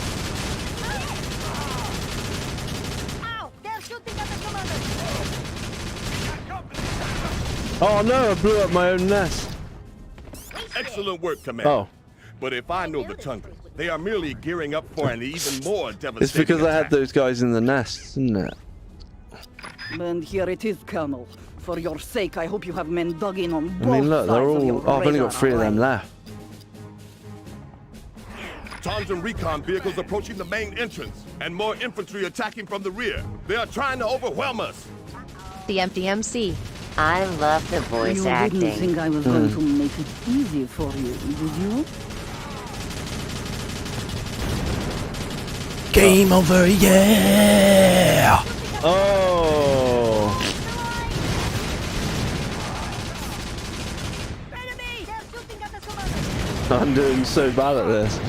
Oh no, I blew up my own nest.
Excellent work, Commander.
Oh.
But if I know the Tundra, they are merely gearing up for an even more devastating
It's because I had
attack.
those guys in the nests, isn't it?
And here it is, Colonel. For your sake, I hope you have men dug in on both
I mean, look, they're
sides of
all.
your
Oh, I've only got
radar
3 of them
array.
left.
Tundran recon vehicles approaching the main entrance, and more infantry attacking from the rear. They are trying to overwhelm us.
The MTMC.
I love the voice
You
acting.
didn't think I was going to make it easy for you, did you?
Game over, yeah! Oh! I'm doing so bad at this.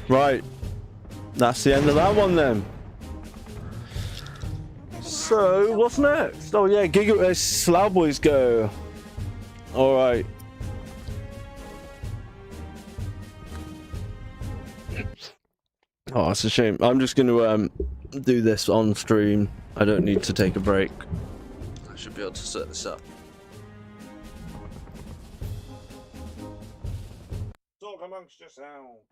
Right. That's the end of that one then. So, what's next? Oh yeah, Slough Boys go. Alright. Oh, it's a shame. I'm just going to do this on stream. I don't need to take a break. I should be able to set this up.
Talk amongst yourselves.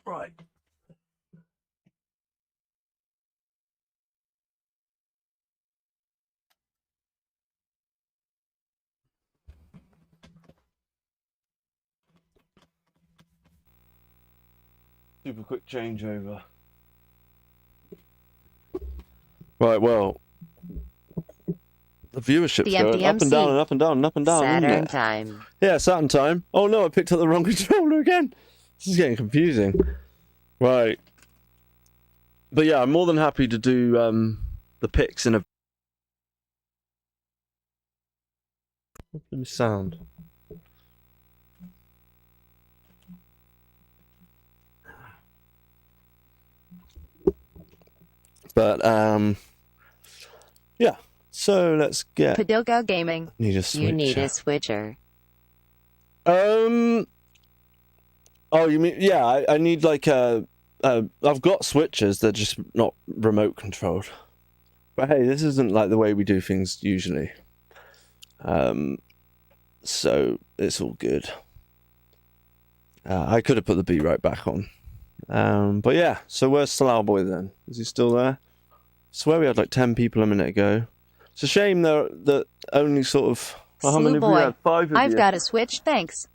Right. Super quick changeover. Right, well, the viewership's going up and down and up and down and up and down.
Saturn time.
Yeah, Saturn time. Oh no, I picked up the wrong controller again. This is getting confusing. Right. But yeah, I'm more than happy to do the picks in a... Let me sound. But yeah. So let's get
Padoga Gaming.
Need a switcher.
You need a switcher.
Oh, you mean I need like I've got switches, they're just not remote controlled. But hey, this isn't like the way we do things usually. So it's all good. I could have put the beat right back on. But yeah, so where's Slough Boy then? Is he still there? I swear we had like 10 people a minute ago. It's a shame that only sort of... Well, how many have we had? 5 of
I've
you.
got a Switch, thanks.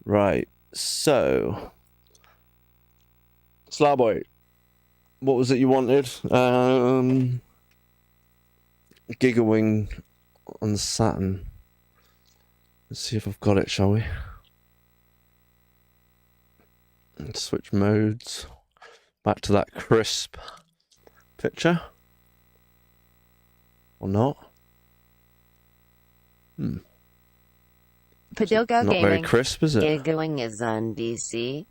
Right, so... Slough Boy, what was it you wanted? Gigawing on the Saturn. Let's see if I've got it, shall we? Let's switch modes. Back to that crisp picture. Or not?
Padoga
Not
Gaming.
very crisp, is it?
Gigawing is on DC.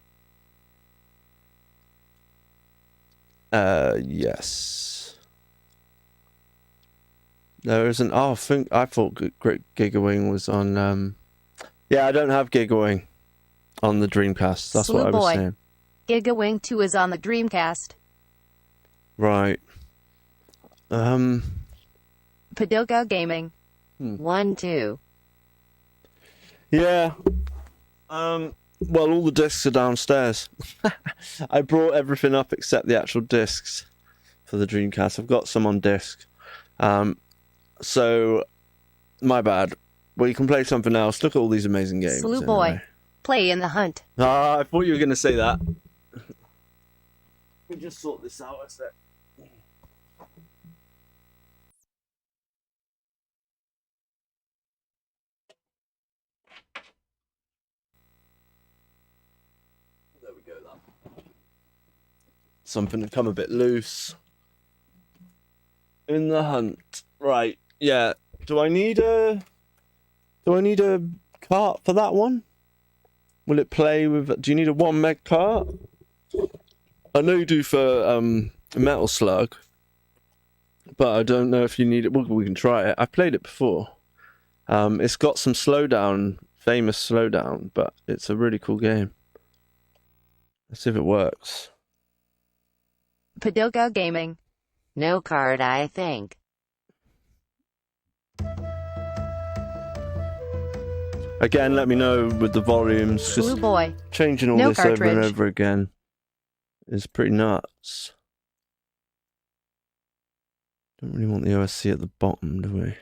Yes. There isn't. Oh, I thought Gigawing was on. Yeah, I don't have Gigawing on the Dreamcast. That's what I was saying.
Gigawing 2 is on the Dreamcast.
Right.
Padoga Gaming.
1, 2.
Yeah. Well, all the discs are downstairs. I brought everything up except the actual discs for the Dreamcast. I've got some on disc. So, my bad. Well, you can play something else. Look at all these amazing games.
Slough Boy. Play in the Hunt.
Ah, I thought you were going to say that. Let me just sort this out a sec. There we go, that. Something to come a bit loose. In the Hunt. Right, yeah. Do I need a cart for that one? Will it play with... Do you need a 1 meg cart? I know you do for Metal Slug. but I don't know if you need it. Well, we can try it. I played it before. It's got some slowdown, famous slowdown, but it's a really cool game. Let's see if it works.
Padoka Gaming.
No card, I think.
Again, let me know with the volumes.
Blue Boy.
Changing all
No
this over and
cartridge.
over again is pretty nuts. Don't really want the OSC at the bottom, do we?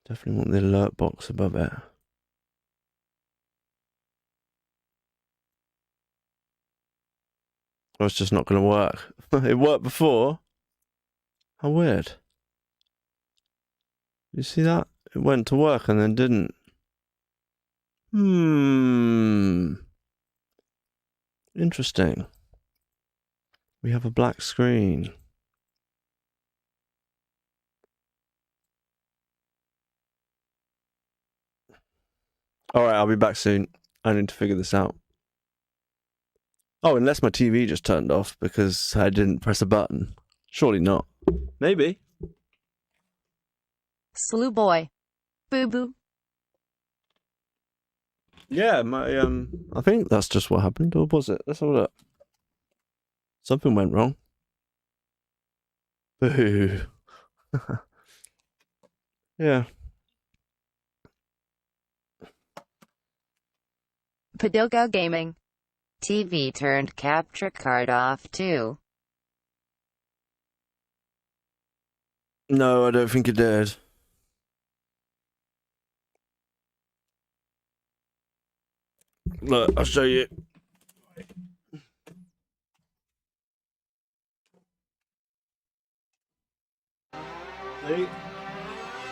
Definitely want the alert box above it. Or it's just not going to work. It worked before. How weird. You see that? It went to work and then didn't. Interesting. We have a black screen. Alright, I'll be back soon. I need to figure this out. Oh, unless my TV just turned off because I didn't press a button. Surely not. Maybe.
Slew Boy. Boo Boo.
Yeah, my I think that's just what happened, or was it? Let's have a look. Something went wrong. Boo. Yeah.
Padoka Gaming.
TV turned capture card off too.
No, I don't think it did. Look, I'll show you. See?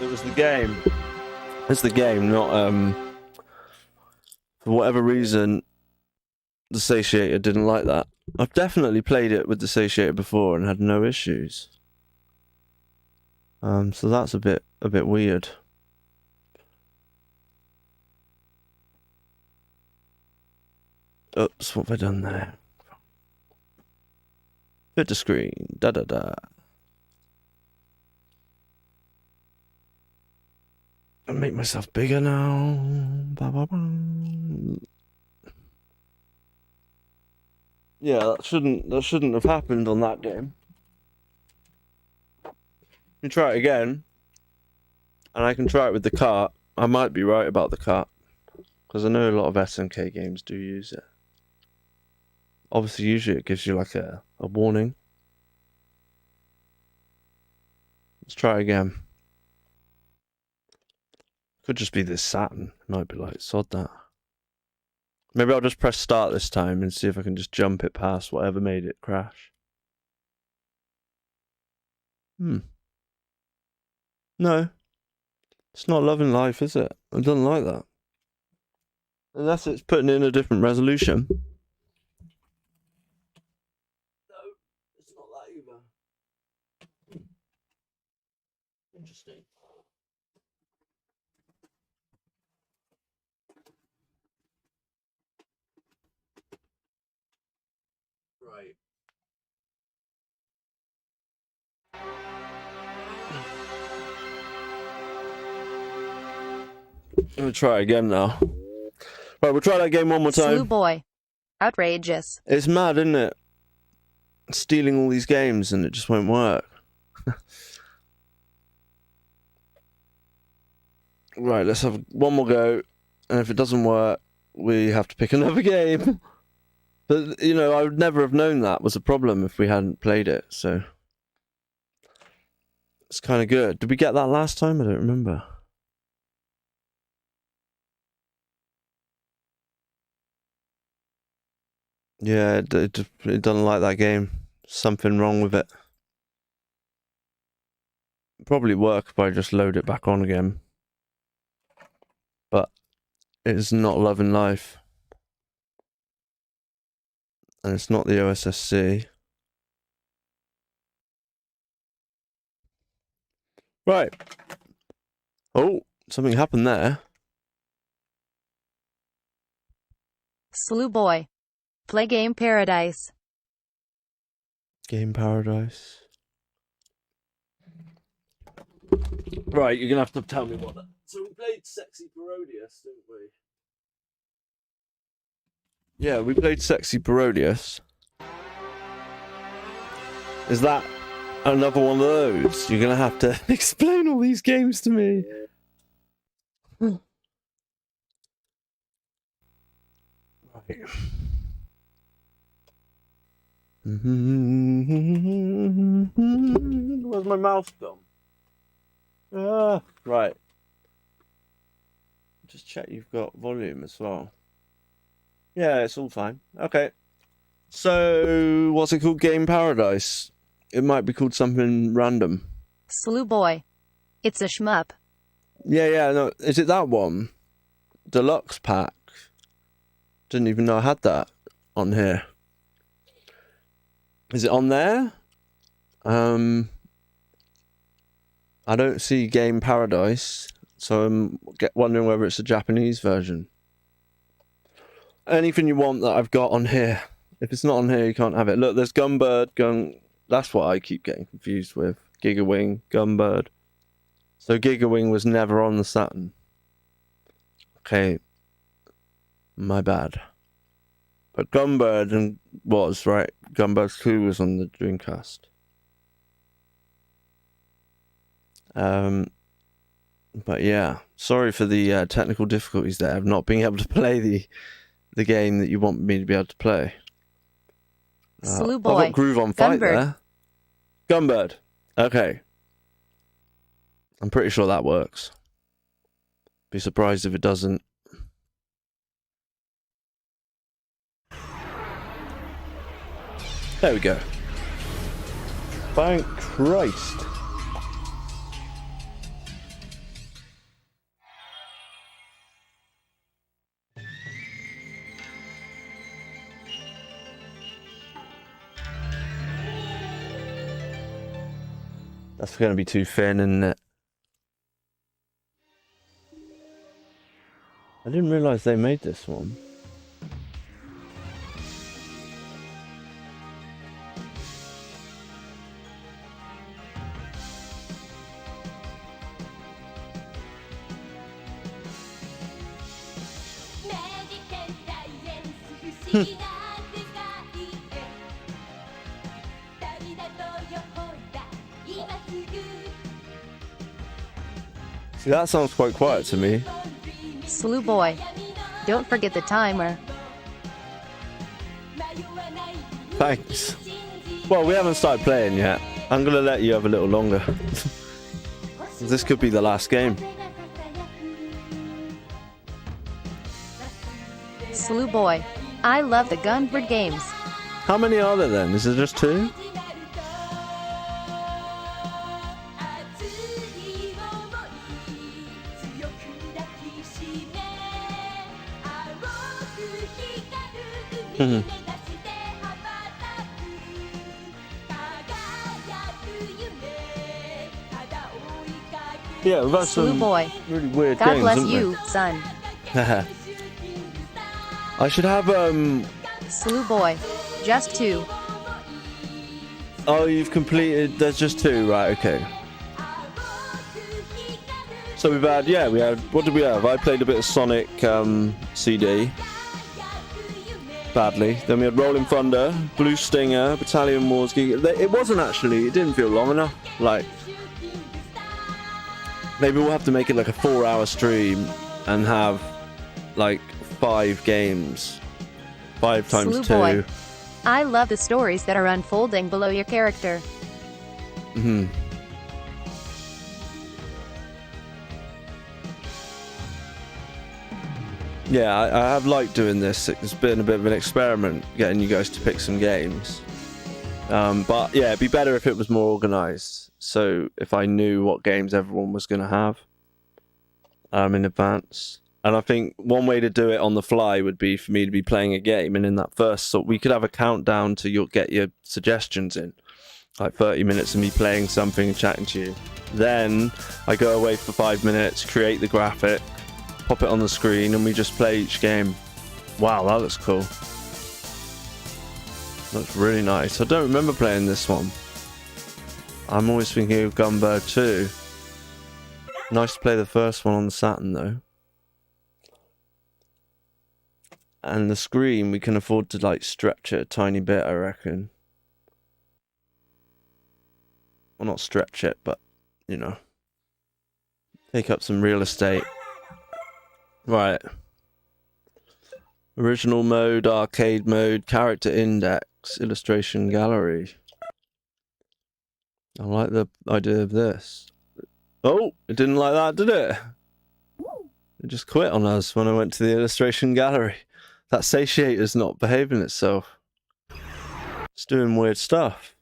It was the game. It's the game, not for whatever reason the Satiator didn't like that. I've definitely played it with the Satiator before and had no issues. So that's a bit weird. Oops, what have I done there? Fit to screen. Da da da. I'll make myself bigger now. Ba, ba, ba. Yeah, that shouldn't have happened on that game. You try it again, and I can try it with the cart. I might be right about the cart, because I know a lot of SNK games do use it. Obviously, usually it gives you like a warning. Let's try again. Could just be this Saturn. It might be like, sod that. Maybe I'll just press start this time and see if I can just jump it past whatever made it crash. No. It's not loving life, is it? It doesn't like that. Unless it's putting in a different resolution. No, it's not that either. Interesting. Right. Let me try it again now. Right, we'll try that game one more time.
Slew Boy. Outrageous.
It's mad, isn't it? Stealing all these games and it just won't work. Right, let's have one more go. And if it doesn't work, we have to pick another game. But, you know, I would never have known that was a problem if we hadn't played it, so... It's kind of good. Did we get that last time? I don't remember. Yeah, it doesn't like that game. Something wrong with it. Probably work if I just load it back on again. But it's not loving life. And it's not the OSSC. Right. Oh, something happened there.
Slew Boy. Play Game Paradise.
Game Paradise. Right, you're gonna have to tell me what that. So we played Sexy Parodius, didn't we? Yeah, we played Sexy Parodius. Is that another one of those? You're gonna have to explain all these games to me. Right. Where's my mouse gone? Right. Just check you've got volume as well. Yeah, it's all fine. Okay. So, what's it called? Game Paradise. It might be called something random.
Slew Boy. It's a shmup.
Yeah, no. Is it that one? Deluxe pack. Didn't even know I had that on here. Is it on there? I don't see Game Paradise, so I'm wondering whether it's a Japanese version. Anything you want that I've got on here. If it's not on here, you can't have it. Look, there's Gunbird, That's what I keep getting confused with. Gigawing, Gunbird. So Gigawing was never on the Saturn. Okay. My bad. But Gunbird was, right? Gunbird 2 was on the Dreamcast. But yeah, sorry for the technical difficulties there of not being able to play the game that you want me to be able to play.
Slew Boy.
I've got Groove on Fight there. Gunbird. Okay. I'm pretty sure that works. Be surprised if it doesn't. There we go. Thank Christ. That's going to be too thin, isn't it? I didn't realise they made this one. See, that sounds quite quiet to me.
Slew Boy. Don't forget the timer.
Thanks. Well, we haven't started playing yet. I'm going to let you have a little longer. This could be the last game.
Slew Boy. I love the Gunbird games.
How many are there then? Is there just 2? Yeah, we've got some
Boy.
really weird
God
games,
bless
haven't
you, son.
I should have
Slew Boy. Just 2.
Oh, you've completed. There's just 2, right? Okay. So we've had, we had. What did we have? I played a bit of Sonic CD. Badly. Then we had Rolling Thunder, Blue Stinger, Battalion Wars. It wasn't actually. It didn't feel long enough. Like, maybe we'll have to make it like a 4-hour stream and have like 5 games. 5 times 2.
Boy. I love the stories that are unfolding below your character.
Yeah, I have liked doing this. It's been a bit of an experiment getting you guys to pick some games. But yeah, it'd be better if it was more organised. So if I knew what games everyone was going to have in advance. And I think one way to do it on the fly would be for me to be playing a game, and in that first, so we could have a countdown to get your suggestions in. Like 30 minutes of me playing something and chatting to you. Then I go away for 5 minutes, create the graphic, pop it on the screen, and we just play each game. Wow, that looks cool. Looks really nice. I don't remember playing this one. I'm always thinking of Gunbird 2. Nice to play the first one on the Saturn though. And the screen, we can afford to like stretch it a tiny bit, I reckon. Well, not stretch it, but, you know, take up some real estate. Right. Original mode, arcade mode, character index, illustration gallery. I like the idea of this. Oh, it didn't like that, did it? It just quit on us when I went to the illustration gallery. That satiator's not behaving itself. It's doing weird stuff.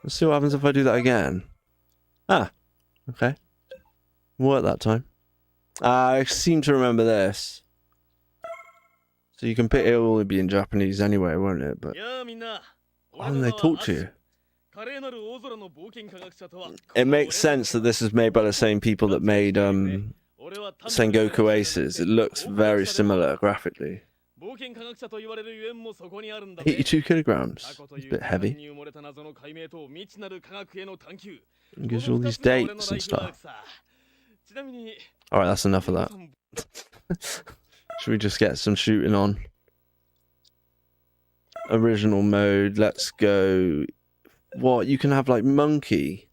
Let's see what happens if I do that again. Ah, okay. Worked that time. I seem to remember this. So you can pick, it'll only be in Japanese anyway, won't it? But why don't they talk to you? It makes sense that this is made by the same people that made Sengoku Aces. It looks very similar graphically. 82 kilograms. It's a bit heavy. It gives you all these dates and stuff. Alright, that's enough of that. Should we just get some shooting on? Original mode, let's go. What? You can have like monkey.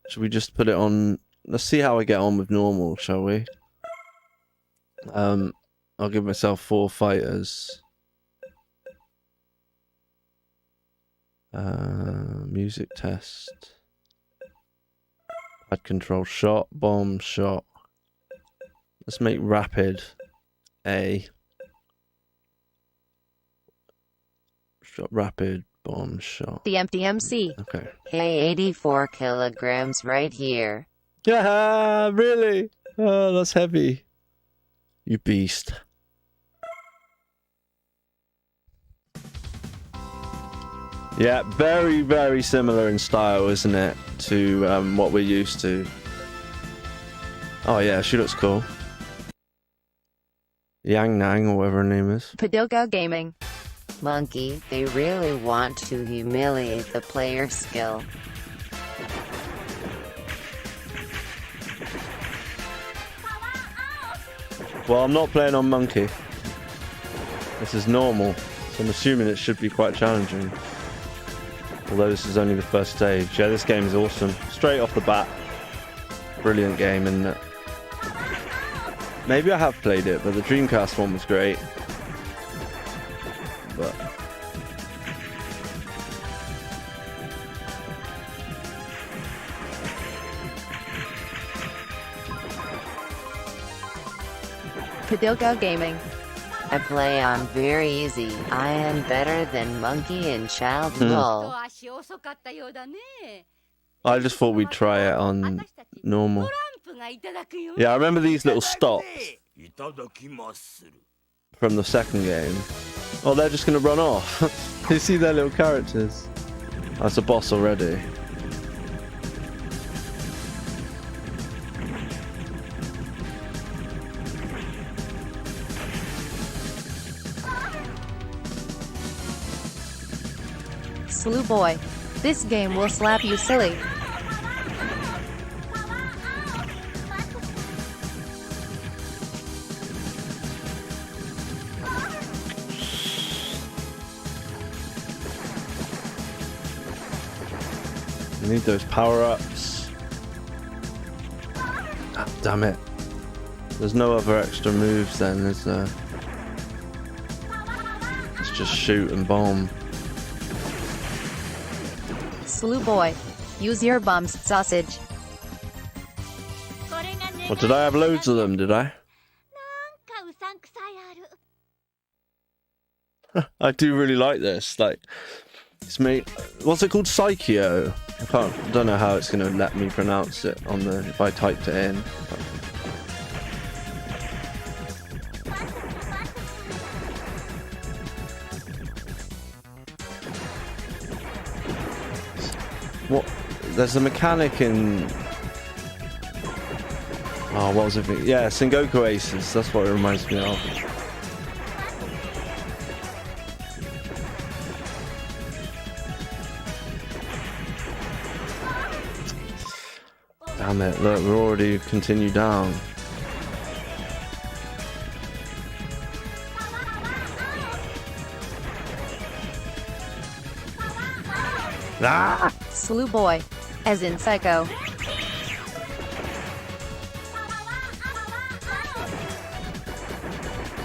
Should we just put it on? Let's see how I get on with normal, shall we? I'll give myself 4 fighters. Music test. Pad control, shot, bomb, shot. Let's make rapid A. Shot, rapid, bomb, shot.
The empty MC.
Okay.
Hey, 84 kilograms right here.
Yeah, really? Oh, that's heavy. You beast. Yeah, very, very similar in style, isn't it, to what we're used to. Oh yeah, she looks cool. Yang Nang, or whatever her name is.
Padogo Gaming.
Monkey, they really want to humiliate the player skill.
Well, I'm not playing on Monkey. This is normal, so I'm assuming it should be quite challenging. Although this is only the first stage. Yeah, this game is awesome. Straight off the bat. Brilliant game, isn't it? Maybe I have played it, but the Dreamcast one was great. But
Padogo Gaming.
I play on very easy. I am better than Monkey and Child Bull.
I just thought we'd try it on normal. Yeah, I remember these little stops from the second game. Oh, they're just going to run off. You see their little characters. That's a boss already.
Slew Boy. This game will slap you silly.
I need those power-ups. Ah, damn it. There's no other extra moves then, is there? Let's just shoot and bomb.
Slew Boy. Use your bombs, sausage.
Well, did I have loads of them, did I? I do really like this. Like, it's made. What's it called? Psycho. I don't know how it's gonna let me pronounce it on the if I typed it in. But. What? There's a mechanic in. Oh, what was it? Yeah, Sengoku Aces. That's what it reminds me of. Damn it, look, we're already continued down. Ah!
Slew boy. As in Psycho.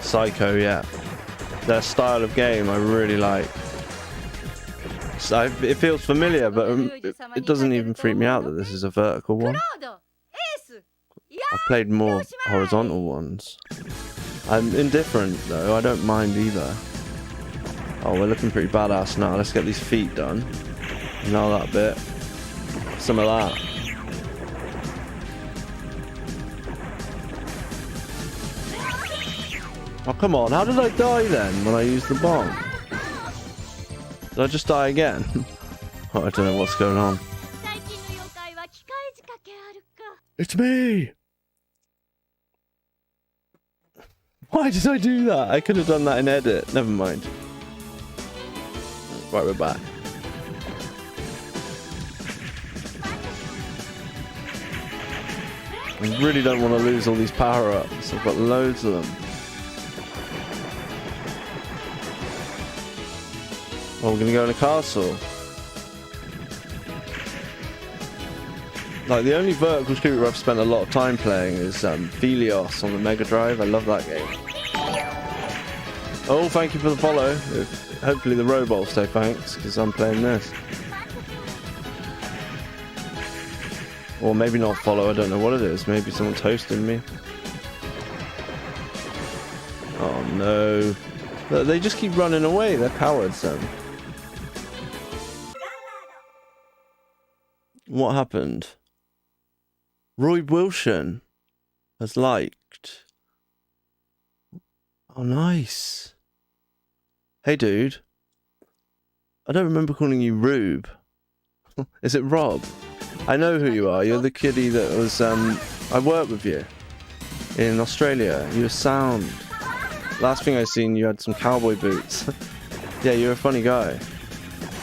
Psycho, yeah. Their style of game I really like. So it feels familiar, but it doesn't even freak me out that this is a vertical one. I've played more horizontal ones. I'm indifferent though, I don't mind either. Oh, we're looking pretty badass now. Let's get these feet done. Now that bit. Some of that. Oh, come on. How did I die then when I used the bomb? Did I just die again? Oh, I don't know what's going on. It's me! Why did I do that? I could have done that in edit. Never mind. Right, we're back. I really don't want to lose all these power-ups. I've got loads of them. Oh, we're gonna go in a castle. Like, the only vertical shooter I've spent a lot of time playing is Phelios on the Mega Drive. I love that game. Oh, thank you for the follow. Hopefully the robot will say thanks, because I'm playing this. Or maybe not follow, I don't know what it is. Maybe someone's hosting me. Oh no. They just keep running away, they're cowards then. What happened? Roy Wilson has liked. Oh, nice. Hey, dude. I don't remember calling you Rube. Is it Rob? I know who you are. You're the kiddie that was, I worked with you in Australia. You were sound. Last thing I seen, you had some cowboy boots. Yeah, you're a funny guy.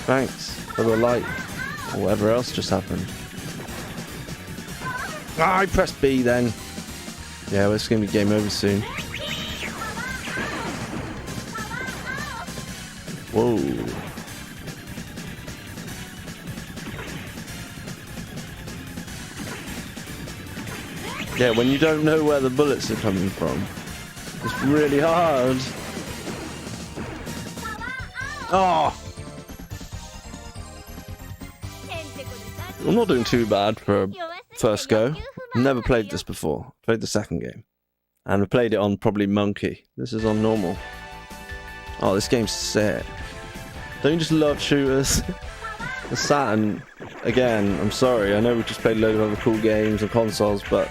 Thanks for the like. Or whatever else just happened. Ah, I pressed B then. Yeah, well, it's going to be game over soon. Whoa. Yeah, when you don't know where the bullets are coming from, it's really hard. Oh! I'm not doing too bad for a first go. Never played this before. Played the second game. And I played it on probably Monkey. This is on normal. Oh, this game's sick. Don't you just love shooters? The Saturn, again, I'm sorry. I know we just played a load of other cool games on consoles, but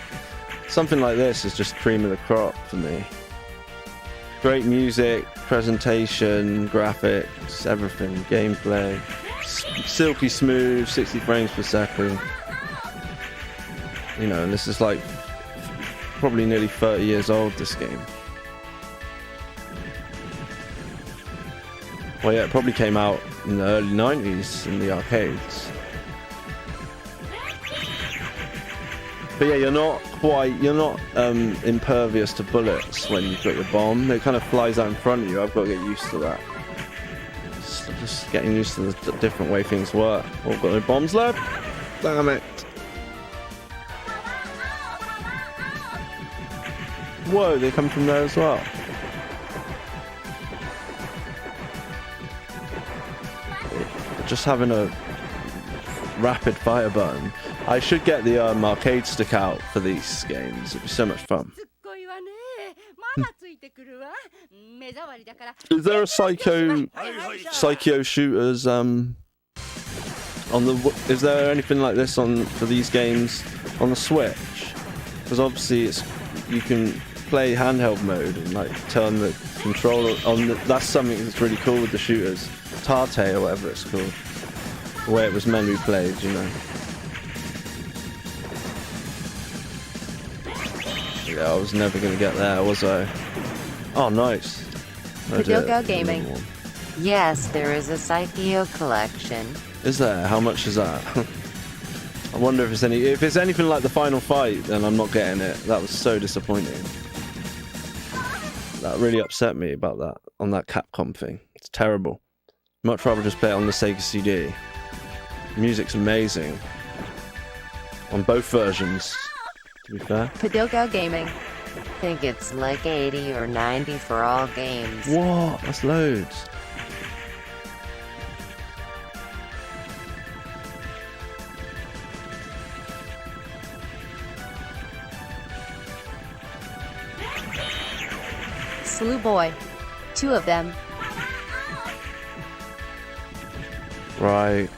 something like this is just cream of the crop for me. Great music, presentation, graphics, everything, gameplay. Silky smooth, 60 frames per second. You know, and this is like probably nearly 30 years old, this game. Well, yeah, it probably came out in the early 90s in the arcades. But yeah, you're not impervious to bullets when you've got your bomb. It kind of flies out in front of you. I've got to get used to that. Just getting used to the different way things work. Oh, got no bombs left? Damn it. Whoa, they come from there as well. Just having a rapid fire button. I should get the arcade stick out for these games. It'd be so much fun. Is there a Psycho shooters on the? Is there anything like this for these games on the Switch? Because obviously you can play handheld mode and like turn the controller on. That's something that's really cool with the shooters. Tate or whatever it's called. The way it was meant to be played, you know. Yeah, I was never going to get there, was I? Oh, nice.
Go Gaming. Yes, there is a Psycho collection.
Is there? How much is that? I wonder if it's anything like the final fight, then I'm not getting it. That was so disappointing. That really upset me about that on that Capcom thing. It's terrible. Much rather just play it on the Sega CD. Music's amazing on both versions, to be fair.
Padogo Gaming.
I think it's like 80 or 90 for all games.
What? That's loads.
Slew Boy. 2 of them.
Right.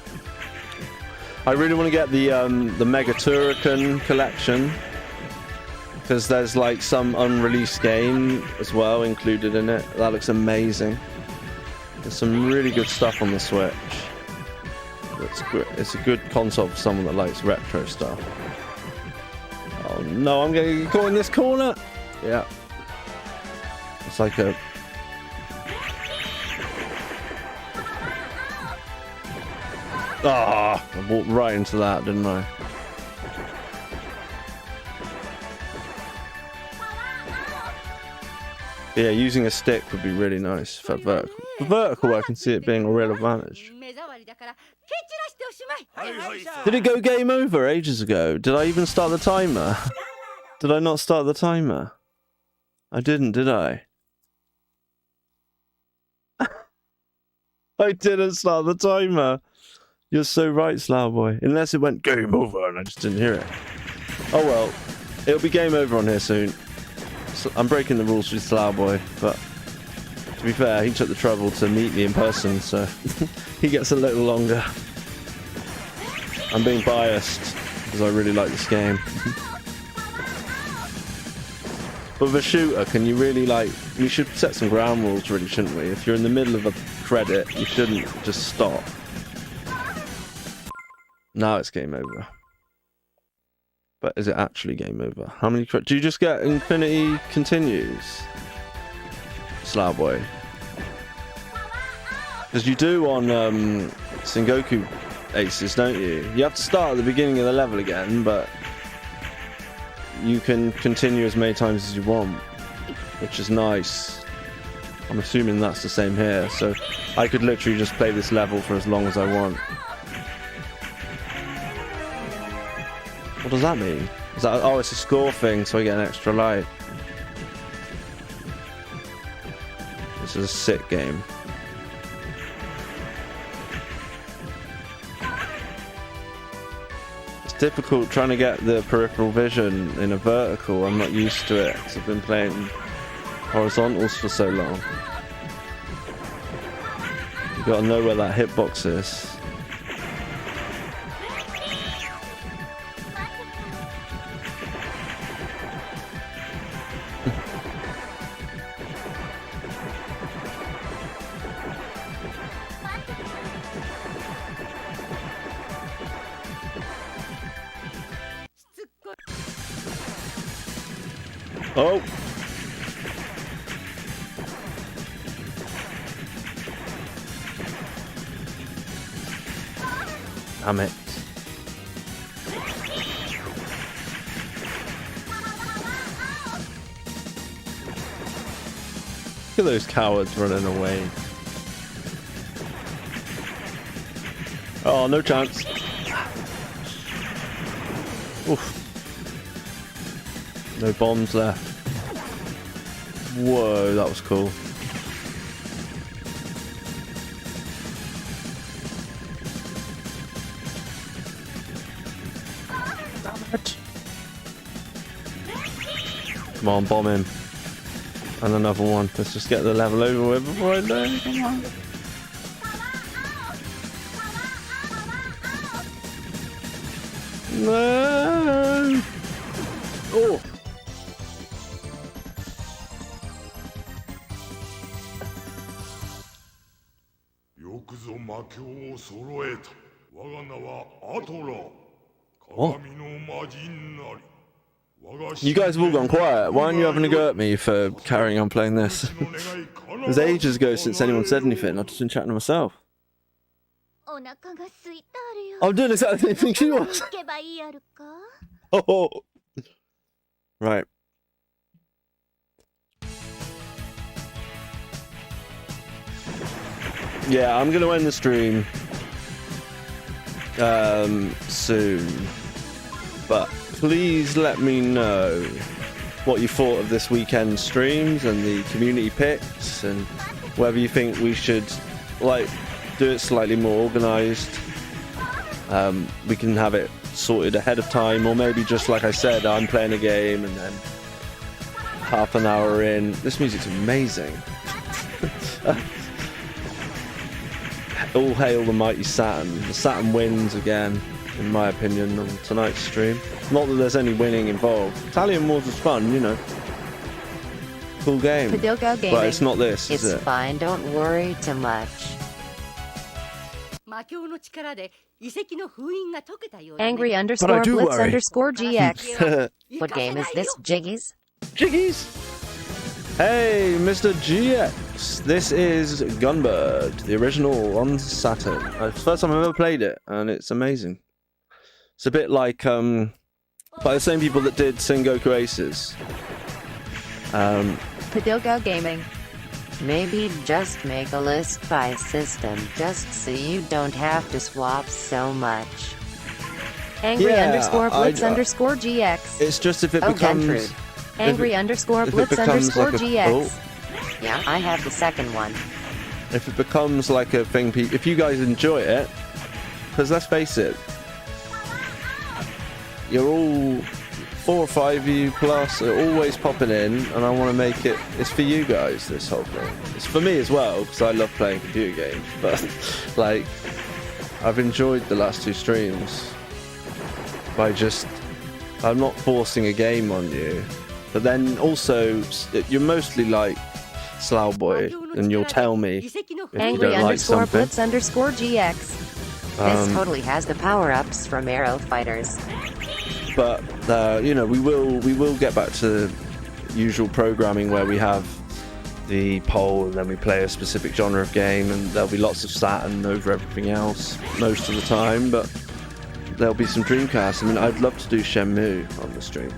I really want to get the Mega Turrican collection, because there's like some unreleased game as well included in it. That looks amazing. There's some really good stuff on the Switch. It's a good console for someone that likes retro stuff. Oh no, I'm getting caught in this corner. Yeah. It's like a... Ah, I walked right into that, didn't I? Yeah, using a stick would be really nice for vertical. For vertical, I can see it being a real advantage. Did it go game over ages ago? Did I even start the timer? Did I not start the timer? I didn't, did I? I didn't start the timer. You're so right, Slough Boy. Unless it went game over and I just didn't hear it. Oh well, it'll be game over on here soon. So I'm breaking the rules with Slough Boy, but to be fair, he took the trouble to meet me in person, so he gets a little longer. I'm being biased because I really like this game. But with a shooter, can you really we should set some ground rules, really, shouldn't we? If you're in the middle of a credit, you shouldn't just stop. Now it's game over. But is it actually game over? How many do you just get infinity continues? Slough Boy. Because you do on Sengoku Aces, don't you? You have to start at the beginning of the level again, but you can continue as many times as you want, which is nice. I'm assuming that's the same here, so I could literally just play this level for as long as I want. What does that mean? Is that, oh, it's a score thing, so I get an extra life. This is a sick game. It's difficult trying to get the peripheral vision in a vertical. I'm not used to it because I've been playing horizontals for so long. You gotta know where that hitbox is. Oh! Damn it. Look at those cowards running away. Oh, no chance. Oof. No bombs left. Whoa, that was cool. Damn it. Come on, bomb him. And another one. Let's just get the level over with before I die. Come on. No! Oh! What? You guys have all gone quiet. Why aren't you having a go at me for carrying on playing this? It was ages ago since anyone said anything. I've just been chatting to myself. I'm doing exactly the same thing she was. Oh. Right. Yeah, I'm going to end the stream soon. But please let me know what you thought of this weekend's streams and the community picks, and whether you think we should like do it slightly more organized. We can have it sorted ahead of time, or maybe just like I said, I'm playing a game and then half an hour in. This music's amazing. All hail the mighty Saturn. The Saturn wins again, in my opinion, on tonight's stream. Not that there's any winning involved. Italian Wars was fun, you know. Cool game.
Padilko Gaming.
But it's not this,
It's
is it?
fine, don't worry too much.
Angry underscore
do
blitz
worry.
underscore GX.
What game is this, Jiggies?
Jiggies! Hey, Mr. GX! This is Gunbird, the original on Saturn. It's the first time I've ever played it, and it's amazing. It's a bit like, by the same people that did Sengoku Aces.
Padilko Gaming.
Maybe just make a list by system, just so you don't have to swap so much.
Angry
Yeah,
underscore blitz
I-
underscore GX.
It's just if it
Oh,
becomes...
Gentrude.
Angry underscore
if it
blitz
becomes
underscore
like a-
GX.
Yeah, I have the second one.
If it becomes like a thing, if you guys enjoy it, because let's face it, you're all 4 or 5 of you plus are always popping in, and I want to make it, it's for you guys, this whole thing. It's for me as well, because I love playing computer games, but like, I've enjoyed the last 2 streams by just, I'm not forcing a game on you, but then also, you're mostly like Slough Boy, and you'll tell me if you
Angry
don't like
underscore
something.
blitz underscore GX.
This totally has the power-ups from Arrow Fighters.
But you know, we will get back to usual programming where we have the poll and then we play a specific genre of game, and there'll be lots of Saturn over everything else most of the time, but there'll be some Dreamcast. I mean, I'd love to do Shenmue on the stream.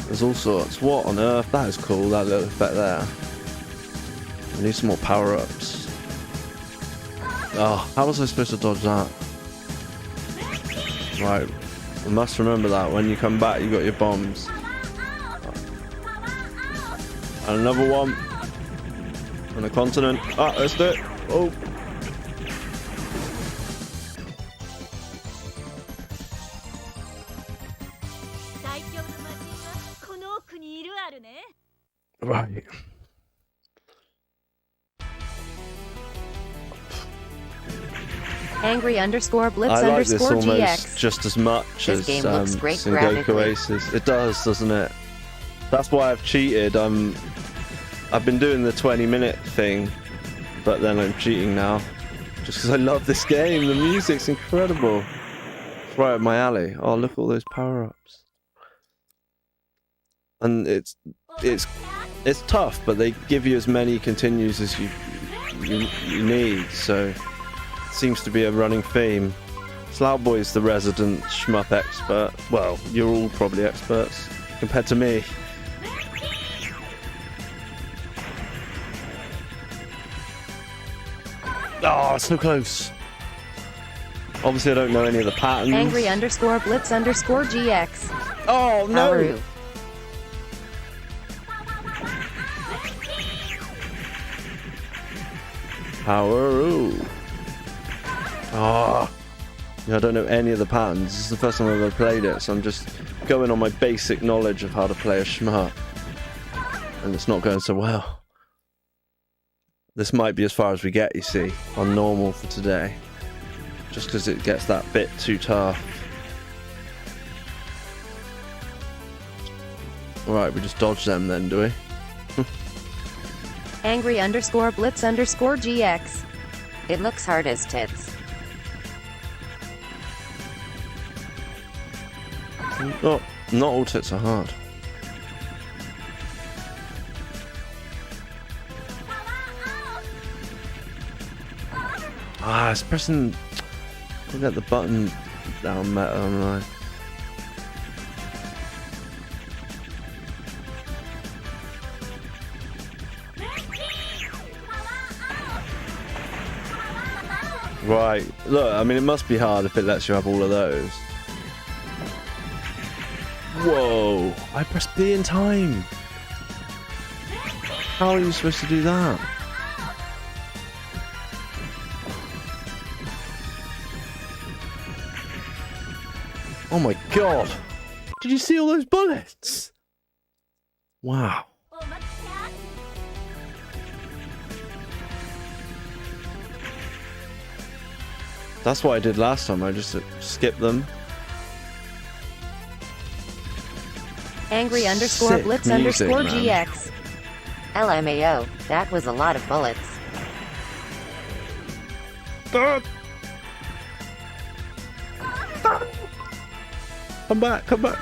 There's all sorts. What on earth? That is cool, that little effect there. We need some more power-ups. Oh, how was I supposed to dodge that? Right, I must remember that. When you come back, you got your bombs. And another one. On a continent. Ah, let's do it. Oh. Right.
Angry underscore blitz
I like this
underscore
almost
GX.
just as much
This
as
game looks great
Sengoku
graphically.
Aces. It does, doesn't it? That's why I've cheated. I've been doing the 20-minute thing, but then I'm cheating now, just because I love this game. The music's incredible. It's right up my alley. Oh, look at all those power-ups. And it's tough, but they give you as many continues as you need. So. Seems to be a running theme. Slough Boy's the resident shmup expert. Well, you're all probably experts compared to me. Oh, so close. Obviously, I don't know any of the patterns.
Angry underscore blitz underscore GX.
Oh no!
Haru.
Haru. Oh, yeah, I don't know any of the patterns. This is the first time I've ever played it, so I'm just going on my basic knowledge of how to play a shmup, and it's not going so well. This might be as far as we get, you see, on normal for today, just because it gets that bit too tough. Alright, we just dodge them then, do we?
Angry underscore blitz underscore GX.
It looks hard as tits.
Oh, not all tits are hard. Ah, it's pressing. I'll get the button down meta online. Right, look, I mean, it must be hard if it lets you have all of those. Whoa, I pressed B in time. How are you supposed to do that? Oh my god! Did you see all those bullets? Wow. That's what I did last time, I just skipped them.
Angry underscore
Sick
blitz
music,
underscore
man.
GX. LMAO, that was a lot of bullets.
Come back, come back.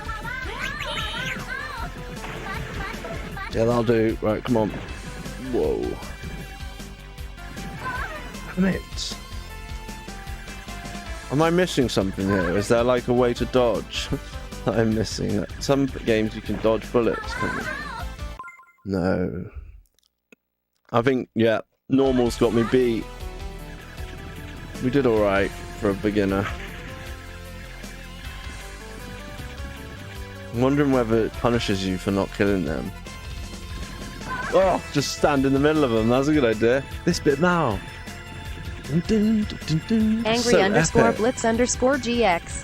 Yeah, that'll do. Right, come on. Whoa. Damn it. Am I missing something here? Is there like a way to dodge that I'm missing? Some games you can dodge bullets, can't you? No. I think, yeah, normal's got me beat. We did alright for a beginner. I'm wondering whether it punishes you for not killing them. Oh, just stand in the middle of them. That's a good idea. This bit now.
Angry
So
underscore
epic.
blitz underscore GX.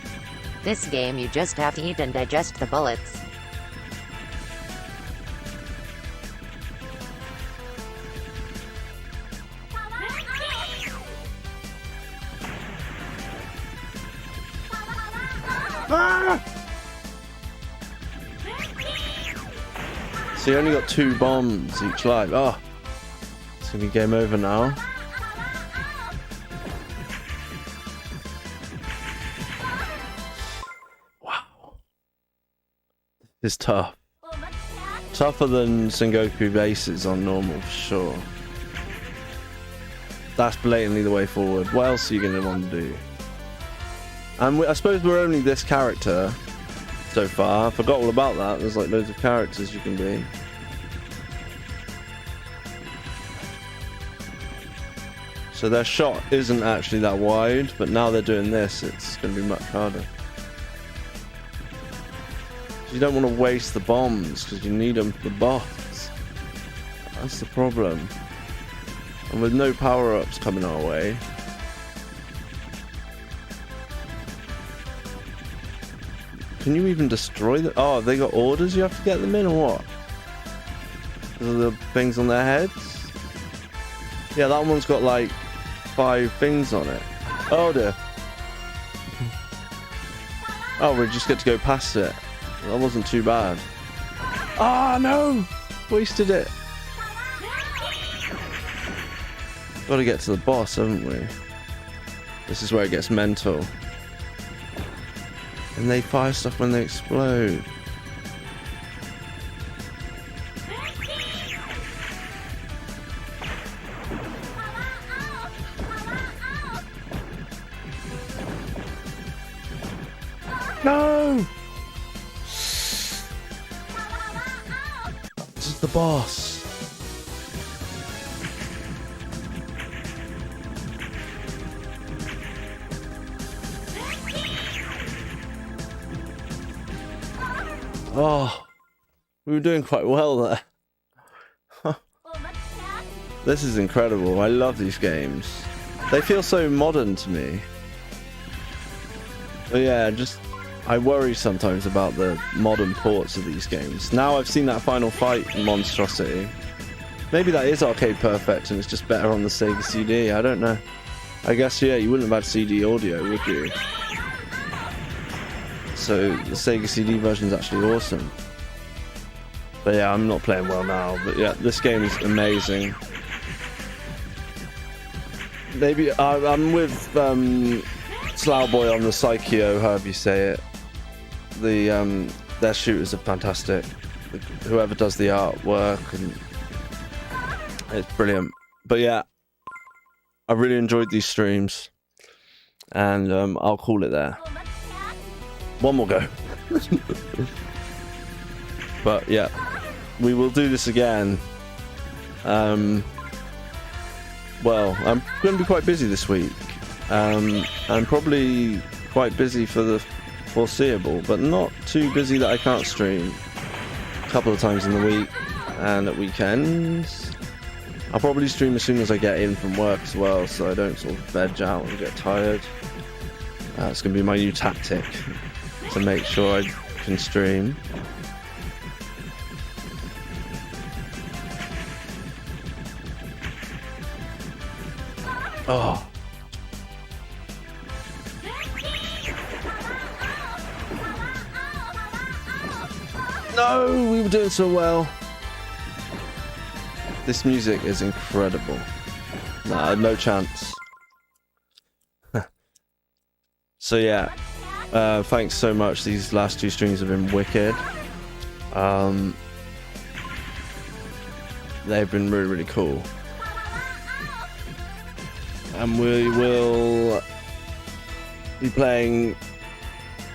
This game you just have to eat and digest the bullets.
Ah! So you only got 2 bombs each life. Oh, it's gonna be game over now. Wow, it's tough. Tougher than Sengoku bases on normal for sure. That's blatantly the way forward. What else are you gonna want to do? And I suppose we're only this character so far. I forgot all about that. There's like loads of characters you can be. So their shot isn't actually that wide, but now they're doing this, it's going to be much harder. You don't want to waste the bombs because you need them for the boss. That's the problem. And with no power-ups coming our way. Can you even destroy them? Oh, have they got orders you have to get them in or what? Because of the things on their heads? Yeah, that one's got like 5 things on it. Oh dear. Oh, we just get to go past it. That wasn't too bad. Ah, no! Wasted it. Got to get to the boss, haven't we? This is where it gets mental. And they fire stuff when they explode. No! This is the boss. Oh, we were doing quite well there. This is incredible. I love these games. They feel so modern to me. But yeah, I worry sometimes about the modern ports of these games. Now I've seen that Final Fight monstrosity. Maybe that is arcade perfect and it's just better on the Sega CD. I don't know. I guess, yeah, you wouldn't have had CD audio, would you? So the Sega CD version is actually awesome. But yeah, I'm not playing well now. But yeah, this game is amazing. Maybe I'm with Slowboy on the Psycho, however you say it. Their shooters are fantastic. Whoever does the artwork, and it's brilliant. But yeah, I really enjoyed these streams, and I'll call it there. One more go. But yeah, we will do this again. Well, I'm going to be quite busy this week. I'm probably quite busy for the foreseeable, but not too busy that I can't stream. A couple of times in the week and at weekends. I'll probably stream as soon as I get in from work as well, so I don't sort of veg out and get tired. It's going to be my new tactic to make sure I can stream. Oh. No, we were doing so well. This music is incredible. Nah, no chance. So yeah, thanks so much. These last two streams have been wicked. They've been really, really cool. And we will be playing.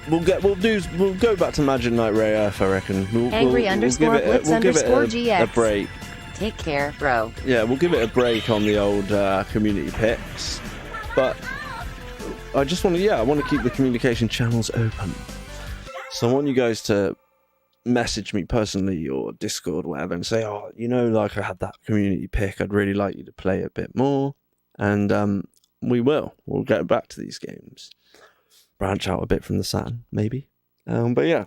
We'll go back to Magic Knight RAYEARTH, I reckon.
Angry_Blitz_GX.
A break.
Take care, bro.
Yeah, we'll give it a break on the old community picks, but I just want to, I want to keep the communication channels open. So I want you guys to message me personally or Discord, whatever, and say, oh, you know, like I had that community pick. I'd really like you to play a bit more, and we'll get back to these games. Branch out a bit from the Saturn, maybe. But yeah,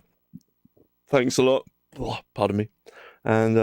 thanks a lot. Oh, pardon me. And